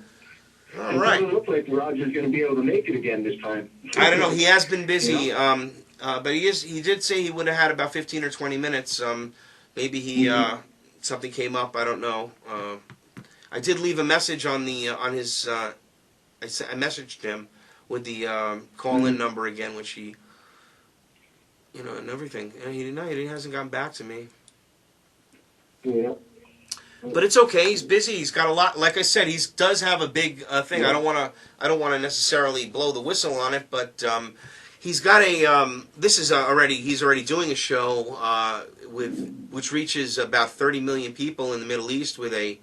All right. It doesn't look like Roger's going to be able to make it again this time. I don't know. He has been busy, but he did say he would have had about 15 or 20 minutes. Maybe he something came up. I don't know. I did leave a message on his. I messaged him with the call-in number again, which he, and everything. And he hasn't gotten back to me. Yeah. But it's okay. He's busy. He's got a lot. Like I said, he does have a big thing. Yeah. I don't want to necessarily blow the whistle on it, but he's got a. He's already doing a show which reaches about 30 million people in the Middle East with a.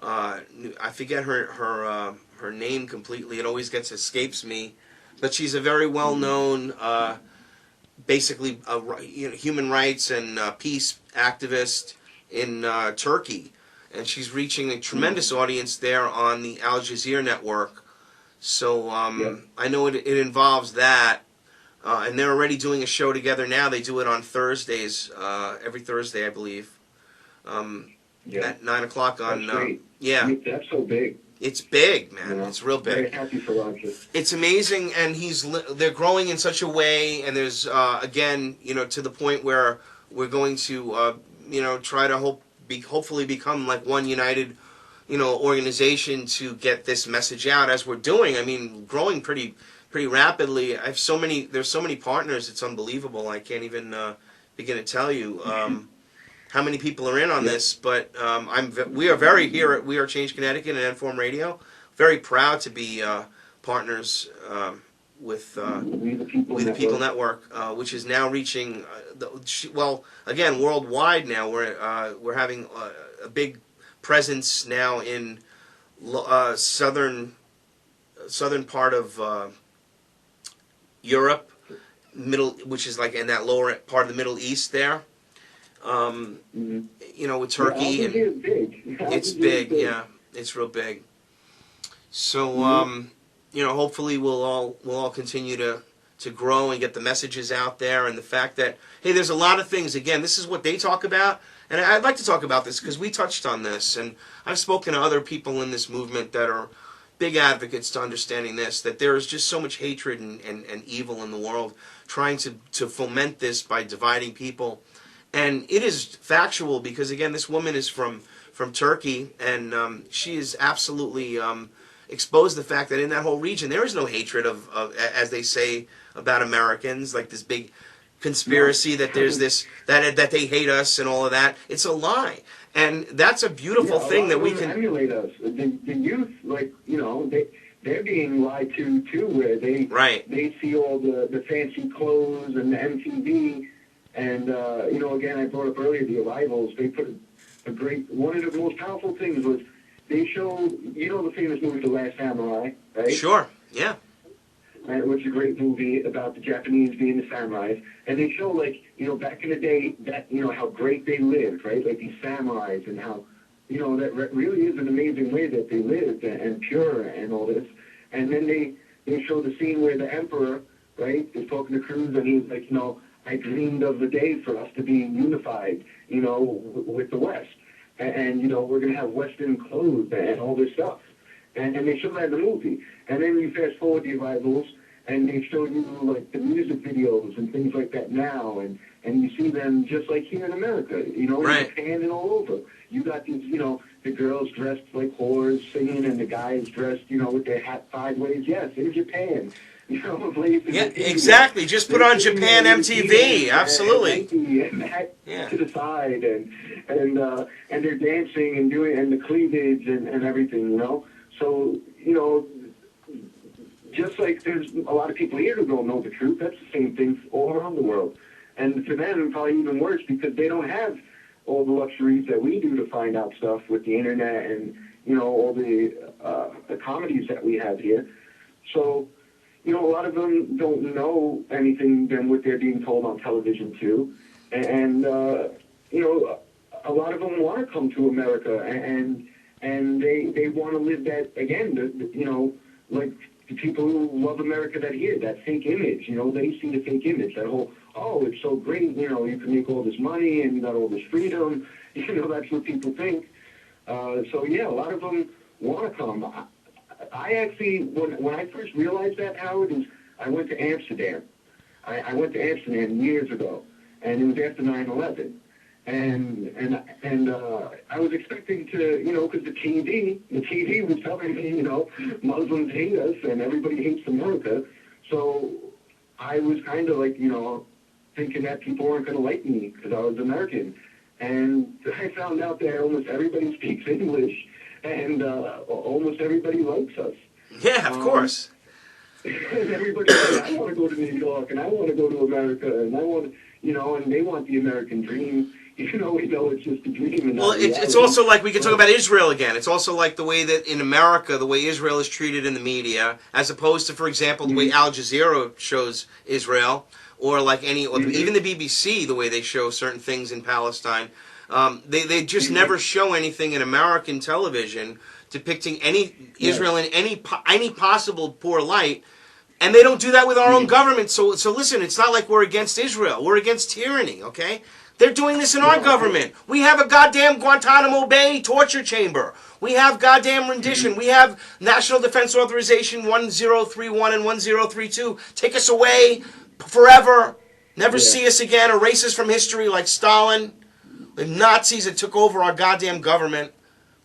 I forget her name completely. It always escapes me, but she's a very well known, basically, human rights and peace activist in Turkey. And she's reaching a tremendous audience there on the Al Jazeera network. So I know it involves that. And they're already doing a show together now. They do it on Thursdays, every Thursday, I believe, at 9 o'clock on... That's great. Yeah. That's so big. It's big, man. It's real big. Very happy for Roger. It's amazing, and they're growing in such a way, and there's, again, to the point where we're going to, try to hopefully become like one united, organization to get this message out as we're doing. I mean, growing pretty rapidly. There's so many partners. It's unbelievable. I can't even begin to tell you how many people are in on this. But we are very here at We Are Change Connecticut and Inform Radio. Very proud to be partners with the People Network, which is now reaching again worldwide. Now we're having a big presence now in southern part of Europe, which is like in that lower part of the Middle East there. With Turkey, and it's big. Yeah, it's real big. So hopefully we'll all continue to grow and get the messages out there, and the fact that, hey, there's a lot of things. Again, this is what they talk about, and I'd like to talk about this because we touched on this, and I've spoken to other people in this movement that are big advocates to understanding this, that there is just so much hatred and evil in the world, trying to foment this by dividing people. And it is factual because, again, this woman is from Turkey, and she is absolutely exposed the fact that in that whole region there is no hatred of as they say about Americans, like this big conspiracy that there's this that they hate us and all of that. It's a lie, and that's a beautiful thing that we can emulate us. The youth, they're being lied to too, where they see all the fancy clothes and the MTV. And, again, I brought up earlier the arrivals. They put one of the most powerful things was they showed, the famous movie The Last Samurai, right? Sure, yeah. Right, which is a great movie about the Japanese being the samurais. And they show, back in the day, that, how great they lived, right? Like these samurais and how, that really is an amazing way that they lived and pure and all this. And then they show the scene where the emperor, right, is talking to Cruz, and he's like, I dreamed of the day for us to be unified, with the West. And we're going to have Western clothes and all this stuff. And they show that in the movie. And then you fast forward the arrivals, and they show you, like, the music videos and things like that now. And you see them just like here in America, Right. in Japan and all over. You got these, the girls dressed like whores singing, and the guys dressed, with their hat sideways. Yes, in Japan. Yeah, exactly. Just put on Japan MTV. Absolutely. And hat to the side, and they're dancing and the cleavage and everything, So, just like there's a lot of people here who don't know the truth, that's the same thing all around the world. And for them, probably even worse, because they don't have all the luxuries that we do to find out stuff with the internet and, all the comedies that we have here. So, a lot of them don't know anything than what they're being told on television, too. And a lot of them want to come to America, and they want to live that, again, like the people who love America that here, that fake image, they see the fake image, that whole, oh, it's so great, you can make all this money and you got all this freedom, that's what people think. So, yeah, a lot of them want to come. I actually, when I first realized that, Howard, is I went to Amsterdam. I went to Amsterdam years ago, and it was after 9/11. And I was expecting to, because the TV was telling me, Muslims hate us and everybody hates America. So I was kind of like, thinking that people weren't going to like me because I was American. And I found out that almost everybody speaks English, and almost everybody likes us. Yeah, of course. And everybody's like, I want to go to New York, and I want to go to America, and I want, and they want the American dream. We know it's just a dream. And Well, it's also like we can talk about Israel again. It's also like the way that in America, the way Israel is treated in the media, as opposed to, for example, the way Al Jazeera shows Israel, or like even the BBC, the way they show certain things in Palestine. They just never show anything in American television depicting Israel in any possible poor light. And they don't do that with our own government. So listen, it's not like we're against Israel. We're against tyranny, okay? They're doing this in our government. We have a goddamn Guantanamo Bay torture chamber. We have goddamn rendition. We have National Defense Authorization 1031 and 1032. Take us away forever. Never see us again. Erase us from history like Stalin. The Nazis that took over our goddamn government,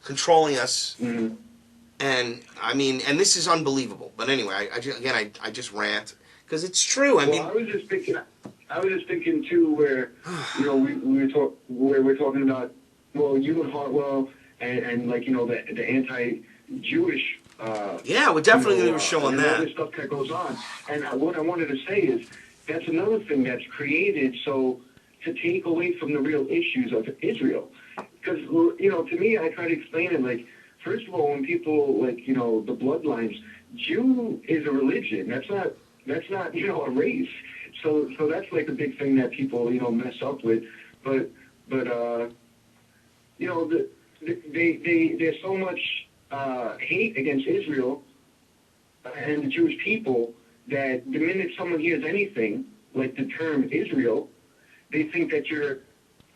controlling us. Mm-hmm. And, and this is unbelievable. But anyway, I just rant. Because it's true. I was just thinking too, where we're talking about, you and Hartwell and like the anti-Jewish. We're definitely showing that. All this stuff that goes on, and what I wanted to say is that's another thing that's created to take away from the real issues of Israel, because to me I try to explain it like, first of all, when people like the bloodlines, Jew is a religion. That's not a race. So that's like a big thing that people mess up with, but there's so much hate against Israel and the Jewish people that the minute someone hears anything like the term Israel, they think that you're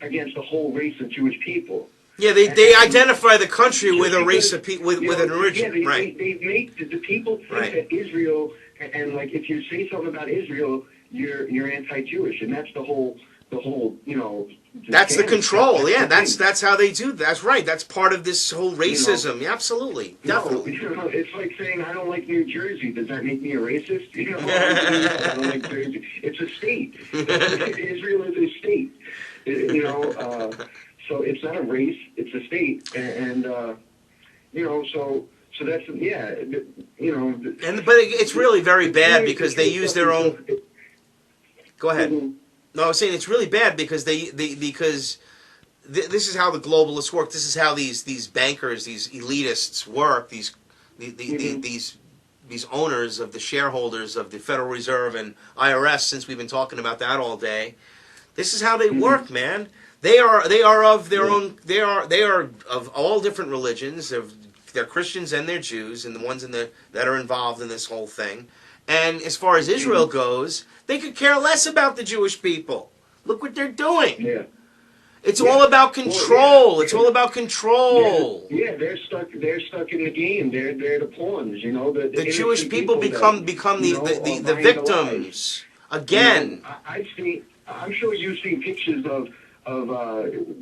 against the whole race of Jewish people. Yeah, they identify the country with a race of people with an origin. Yeah, they make the people think that Israel, and like if you say something about Israel, you're anti-Jewish, and that's the whole that's the control. Yeah, that's how they do. That's right. That's part of this whole racism. Yeah, absolutely, definitely. It's like saying I don't like New Jersey. Does that make me a racist? I don't like Jersey. It's a state. Israel is a state. So it's not a race. It's a state, and so that's but it's really very bad because they use their own. Go ahead. No, I was saying it's really bad because this is how the globalists work. This is how these bankers, these elitists work. These owners of the shareholders of the Federal Reserve and IRS. Since we've been talking about that all day, this is how they work, man. They are of their own. They are of all different religions, of they're Christians and they're Jews, and the ones that are involved in this whole thing. And as far as Israel goes, they could care less about the Jewish people. Look what they're doing. Yeah. It's all about control. Well, it's all about control. Yeah, they're stuck in the game. They're the pawns. You know, the Jewish people become the victims again. I'm sure you've seen pictures of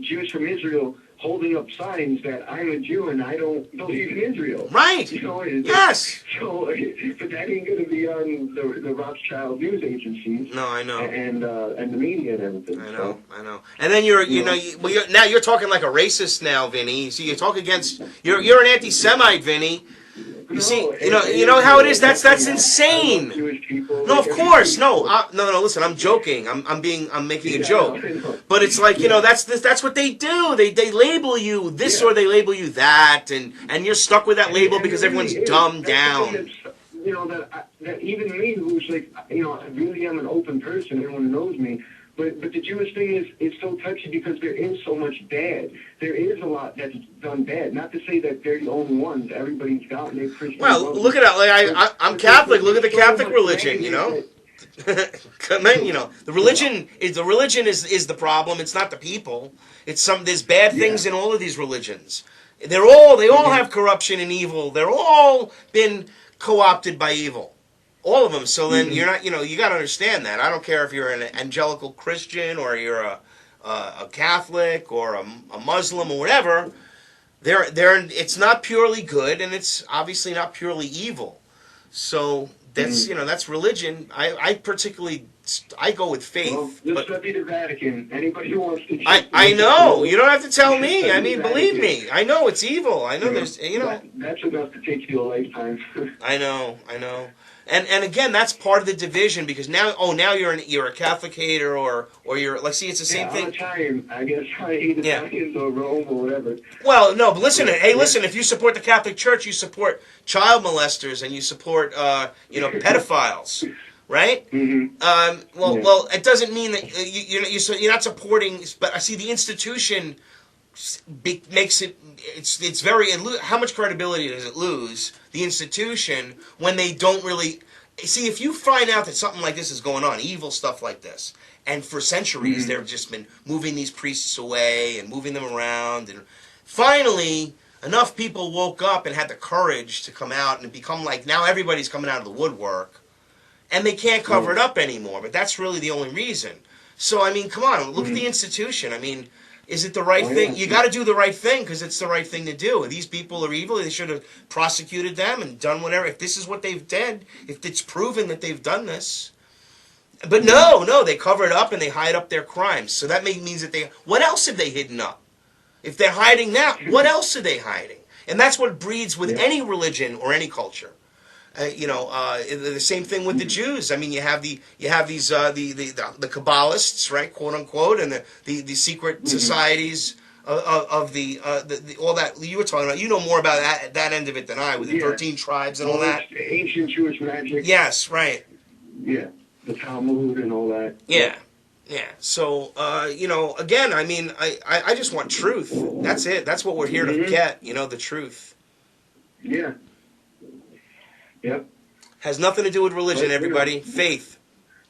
Jews from Israel holding up signs that I'm a Jew and I don't believe in Israel. Right. You know, yes. So, but that ain't going to be on the Rothschild news agencies. No, I know. And the media and everything. I know. And then now you're talking like a racist now, Vinny. So you talk against you're an anti-Semite, Vinny. You see, you know how it is. That's insane. No, of course, no. Listen, I'm joking. I'm making a joke. But it's like that's what they do. They label you this or they label you that, and you're stuck with that label because everyone's dumbed down. You know that even me, who's like, I really am an open person. Everyone knows me. But the Jewish thing is so touchy because there is so much bad. There is a lot that's done bad. Not to say that they're the only ones. Everybody's got their Christian. Well, look at it. Like I'm Catholic. Look at the Catholic religion. The religion is the problem. It's not the people. There's bad things in all of these religions. They all have corruption and evil. They're all been co-opted by evil. All of them. So then you're not, you got to understand that. I don't care if you're an evangelical Christian or you're a Catholic or a Muslim or whatever. It's not purely good, and it's obviously not purely evil. So that's religion. I go with faith. Well, this would be the Vatican. Anybody who wants to. I know. You don't have to tell me. I mean, believe me. I know it's evil. I know there's. That's enough to take you a lifetime. I know. And again, that's part of the division because now you're a Catholic hater or you're it's the same thing. I'm Italian. I guess I hate Italians or Rome or whatever. Well, no, but listen. Listen. If you support the Catholic Church, you support child molesters and you support pedophiles, right? Mm-hmm. Well, it doesn't mean that you're not supporting. But I see the institution makes it. It's very. How much credibility does it lose? The institution when they don't really see. If you find out that something like this is going on, evil stuff like this, and for centuries they've just been moving these priests away and moving them around, and finally enough people woke up and had the courage to come out and become like now everybody's coming out of the woodwork, and they can't cover it up anymore. But that's really the only reason. So I mean, come on, look at the institution. I mean. Is it the right thing? You got to do the right thing because it's the right thing to do. If these people are evil, they should have prosecuted them and done whatever. If this is what they've done, if it's proven that they've done this. But no, they cover it up and they hide up their crimes. So that means that what else have they hidden up? If they're hiding that, what else are they hiding? And that's what breeds with any religion or any culture. The same thing with the Jews. I mean, you have these the Kabbalists, right, quote unquote, and the secret societies of the all that you were talking about. You know more about that end of it than I, with the 13 tribes and all that. Ancient Jewish magic. Yes, right. Yeah, the Talmud and all that. Yeah. So again, I mean, I just want truth. That's it. That's what we're here to get. The truth. Yeah. Yep. Has nothing to do with religion, everybody. Faith.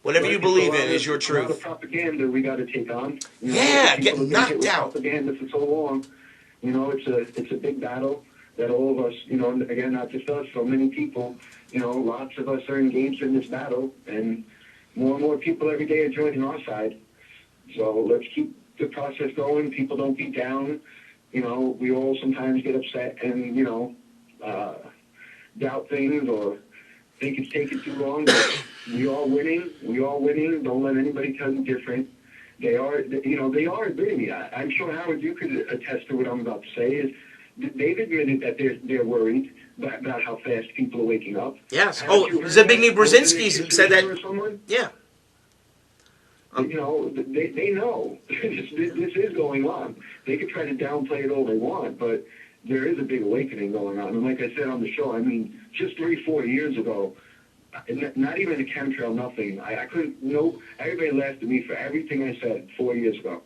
Whatever you believe in is your truth. A lot of propaganda we got to take on. Getting knocked out. Propaganda for so long. It's a big battle that all of us, again, not just us, so many people, lots of us are engaged in this battle, and more people every day are joining our side. So let's keep the process going. People don't beat down. We all sometimes get upset and, doubt things or think it's taking too long, but we are winning. Don't let anybody tell you different. They are admitting it. I'm sure, Howard, you could attest to what I'm about to say, is they've admitted that they're worried about how fast people are waking up. Yes. Zbigniew Brzezinski said that. Yeah. They know this is going on. They could try to downplay it all they want, but there is a big awakening going on. And like I said on the show, I mean, just 3-4 years ago, not even a chemtrail, nothing. I couldn't know. Everybody laughed at me for everything I said 4 years ago.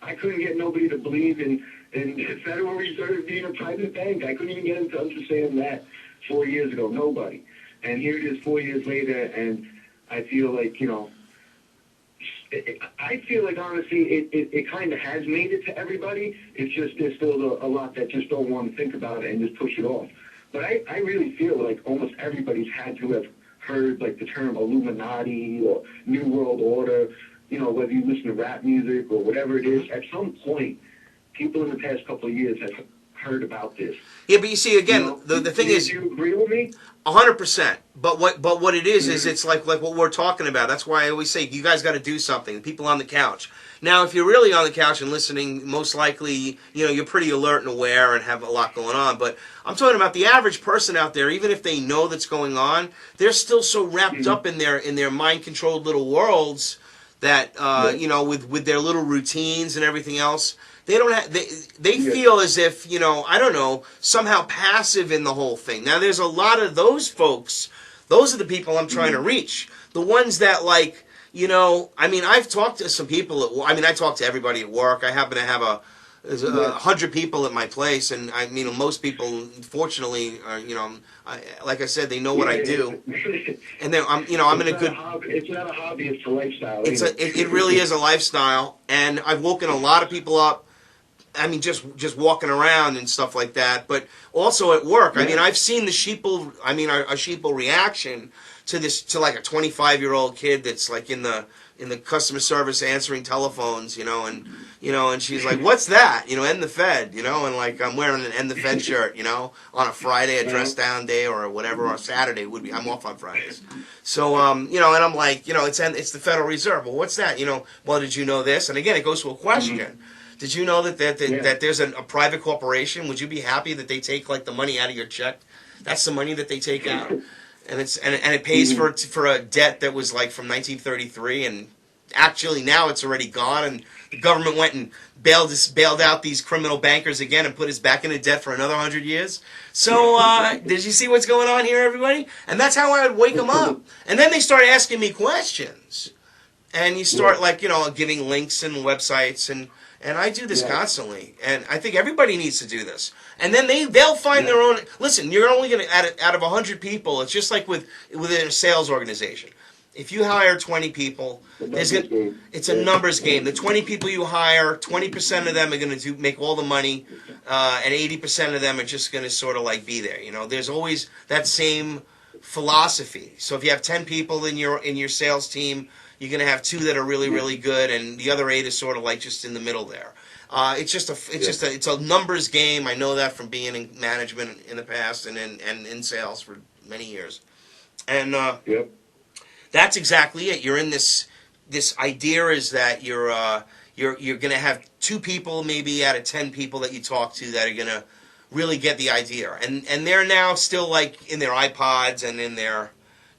I couldn't get nobody to believe in the Federal Reserve being a private bank. I couldn't even get them to understand that 4 years ago. Nobody. And here it is 4 years later, and I feel like, you know, I feel like, honestly, it kind of has made it to everybody. It's just there's still a lot that just don't want to think about it and just push it off. But I really feel like almost everybody's had to have heard, like, the term Illuminati or New World Order, you know, whether you listen to rap music or whatever it is. At some point, people in the past couple of years have heard about this. Yeah, but you see, again, You know, the thing is... Do you agree with me? 100%. But what it is it's like what we're talking about. That's why I always say you guys got to do something. People on the couch. Now, if you're really on the couch and listening, most likely, you know, you're pretty alert and aware and have a lot going on. But I'm talking about the average person out there. Even if they know that's going on, they're still so wrapped up in their mind-controlled little worlds that you know, with their little routines and everything else. They don't have, they feel as if, you know, I don't know, somehow passive in the whole thing. Now, there's a lot of those folks. Those are the people I'm trying to reach. The ones that, like, you know, I mean, I've talked to some people I mean, I talk to everybody at work. I happen to have 100 people at my place, and I mean, most people, fortunately, are, you know, like I said, they know what I do, and then I'm in a good. It's not a hobby; it's a lifestyle. It really is a lifestyle, and I've woken a lot of people up. I mean, just walking around and stuff like that, but also at work. I mean, I've seen the sheeple. I mean, a sheeple reaction to like a 25-year-old kid that's like in the customer service answering telephones, you know, and she's like, "What's that?" You know, end the Fed, you know, and like I'm wearing an end the Fed shirt, you know, on a Friday, a dress down day, or whatever, or Saturday would be. I'm off on Fridays, so you know, and I'm like, you know, it's the Federal Reserve. Well, what's that? You know, well, did you know this? And again, it goes to a question. Did you know that there's a private corporation? Would you be happy that they take like the money out of your check? That's the money that they take out, and it pays for a debt that was like from 1933, and actually now it's already gone, and the government went and bailed out these criminal bankers again and put us back into debt for another 100 years. So did you see what's going on here, everybody? And that's how I would wake them up, and then they start asking me questions, and you start like, you know, giving links and websites and I do this constantly, and I think everybody needs to do this. And then they'll find their own. Listen, you're only going to out of 100 people. It's just like within a sales organization. If you hire 20 people, it's a numbers game. The 20 people you hire, 20% of them are going to make all the money, and 80% of them are just going to sort of like be there. You know, there's always that same philosophy. So if you have 10 people in your sales team, you're going to have 2 that are really, really good, and the other 8 is sort of like just in the middle there. It's a numbers game. I know that from being in management in the past and in sales for many years. And that's exactly it. You're in this idea is that you're going to have 2 people maybe out of 10 people that you talk to that are going to really get the idea. And they're now still like in their iPods and in their,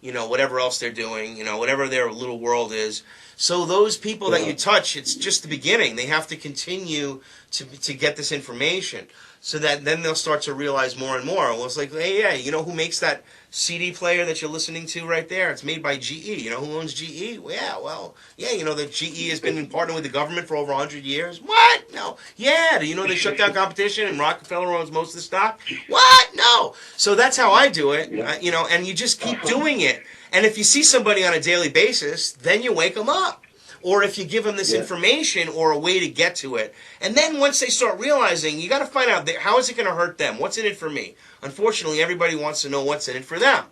you know, whatever else they're doing, you know, whatever their little world is. So those people that you touch, it's just the beginning. They have to continue to get this information so that then they'll start to realize more and more. Well, it's like, hey, yeah, you know who makes that CD player that you're listening to right there? It's made by GE. You know who owns GE? Well, yeah, you know that GE has been in partner with the government for over 100 years. What? No. Yeah, do you know they shut down competition and Rockefeller owns most of the stock? What? No. So that's how I do it, you know, and you just keep doing it. And if you see somebody on a daily basis, then you wake them up. Or if you give them this information or a way to get to it. And then once they start realizing, you got to find out, how is it going to hurt them? What's in it for me? Unfortunately, everybody wants to know what's in it for them.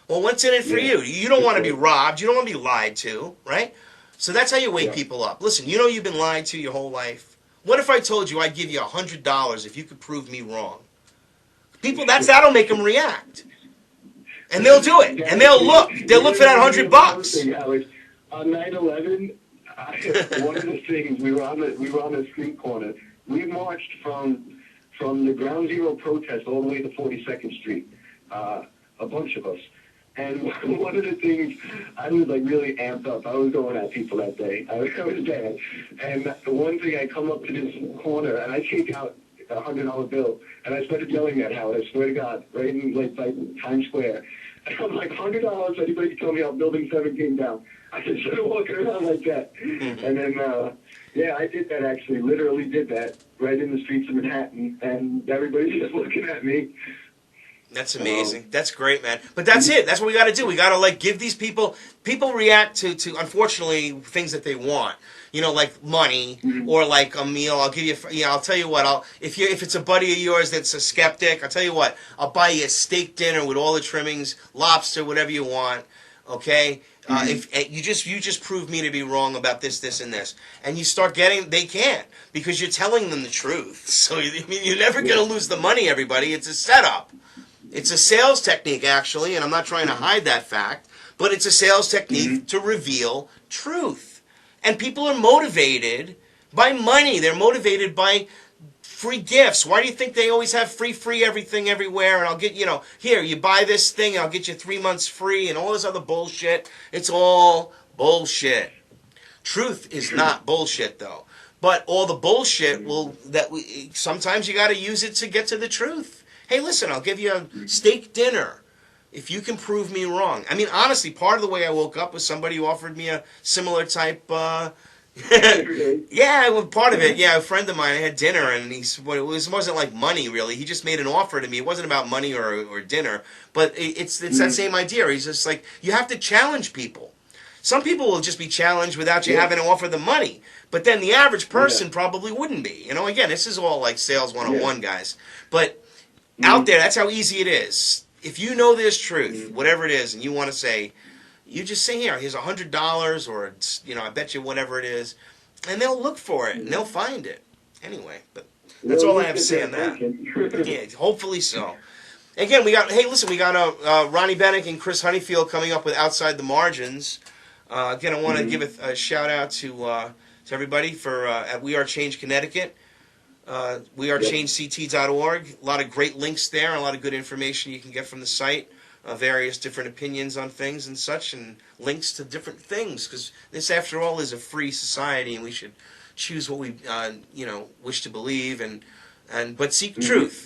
Well, what's in it for you? You don't want to be robbed. You don't want to be lied to, right? So that's how you wake people up. Listen, you know you've been lied to your whole life. What if I told you I'd give you $100 if you could prove me wrong? People, that'll make them react. And they'll do it. And they'll look for that $100. On 9/11, one of the things, we were on the street corner. We marched from the Ground Zero protest all the way to 42nd Street, a bunch of us. And one of the things, I was like really amped up. I was going at people that day. I was bad. And the one thing, I come up to this corner and I take out a $100 bill and I started yelling at Howard. I swear to God, right in like Times Square. And I'm like, $100. Anybody can tell me how Building 7 came down? I just started walking around like that. And then, Yeah, I did that actually. Literally did that right in the streets of Manhattan, and everybody's just looking at me. That's amazing. That's great, man. But that's it. That's what we got to do. We got to like give these people. People react to unfortunately things that they want. You know, like money or like a meal. I'll give you. You know, I'll tell you what. If it's a buddy of yours that's a skeptic, I'll tell you what. I'll buy you a steak dinner with all the trimmings, lobster, whatever you want. Okay. If you just prove me to be wrong about this, and this, and you start getting, they can't because you're telling them the truth. So I mean, you're never going to lose the money. Everybody, it's a setup. It's a sales technique, actually, and I'm not trying to hide that fact, but it's a sales technique to reveal truth. And people are motivated by money. They're motivated by free gifts. Why do you think they always have free everything everywhere? And I'll get, here, you buy this thing, and I'll get you 3 months free, and all this other bullshit. It's all bullshit. Truth is not bullshit, though. But all the bullshit sometimes you got to use it to get to the truth. Hey, listen, I'll give you a steak dinner if you can prove me wrong. I mean, honestly, part of the way I woke up was somebody who offered me a similar type. Yeah, well, part of it. Yeah, a friend of mine, I had dinner, and it wasn't like money really. He just made an offer to me. It wasn't about money or dinner, but it's that same idea. He's just like, you have to challenge people. Some people will just be challenged without you having to offer them money, but then the average person probably wouldn't be. Again, this is all like sales 101, guys, but. Out there, that's how easy it is. If you know there's truth, whatever it is, and you want to say, you just say, here's $100, or I bet you whatever it is, and they'll look for it and they'll find it. Anyway, but that's all I have to say on that. Yeah, hopefully so. Again, we got Ronnie Bennick and Chris Honeyfield coming up with Outside the Margins. Again, I want to give a shout out to everybody for at We Are Change Connecticut. WeAreChangeCT.org. A lot of great links there, a lot of good information you can get from the site, various different opinions on things and such, and links to different things, because this, after all, is a free society, and we should choose what we, wish to believe, but seek truth.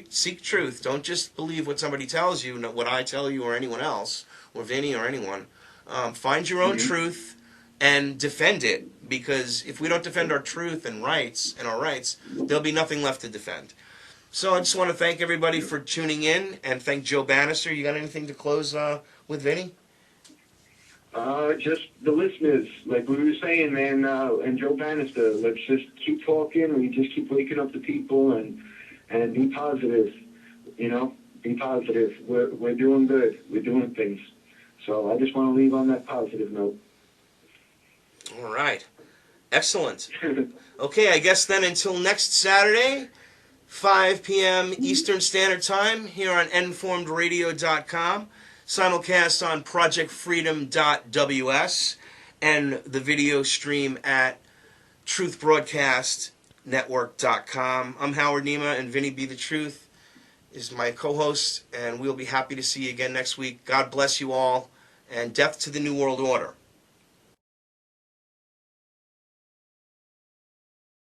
Seek truth. Don't just believe what somebody tells you, what I tell you, or anyone else, or Vinny, or anyone. Find your own truth and defend it, because if we don't defend our truth and our rights, there'll be nothing left to defend. So I just want to thank everybody for tuning in, and thank Joe Bannister. You got anything to close with, Vinny? Just the listeners, like we were saying, man, and Joe Bannister, let's just keep talking. We just keep waking up the people and be positive. Be positive. We're doing good. We're doing things. So I just want to leave on that positive note. All right. Excellent. Okay, I guess then until next Saturday, 5 p.m. Eastern Standard Time, here on informedradio.com, simulcast on projectfreedom.ws, and the video stream at truthbroadcastnetwork.com. I'm Howard Nema, and Vinny Bdatruth is my co-host, and we'll be happy to see you again next week. God bless you all, and death to the New World Order.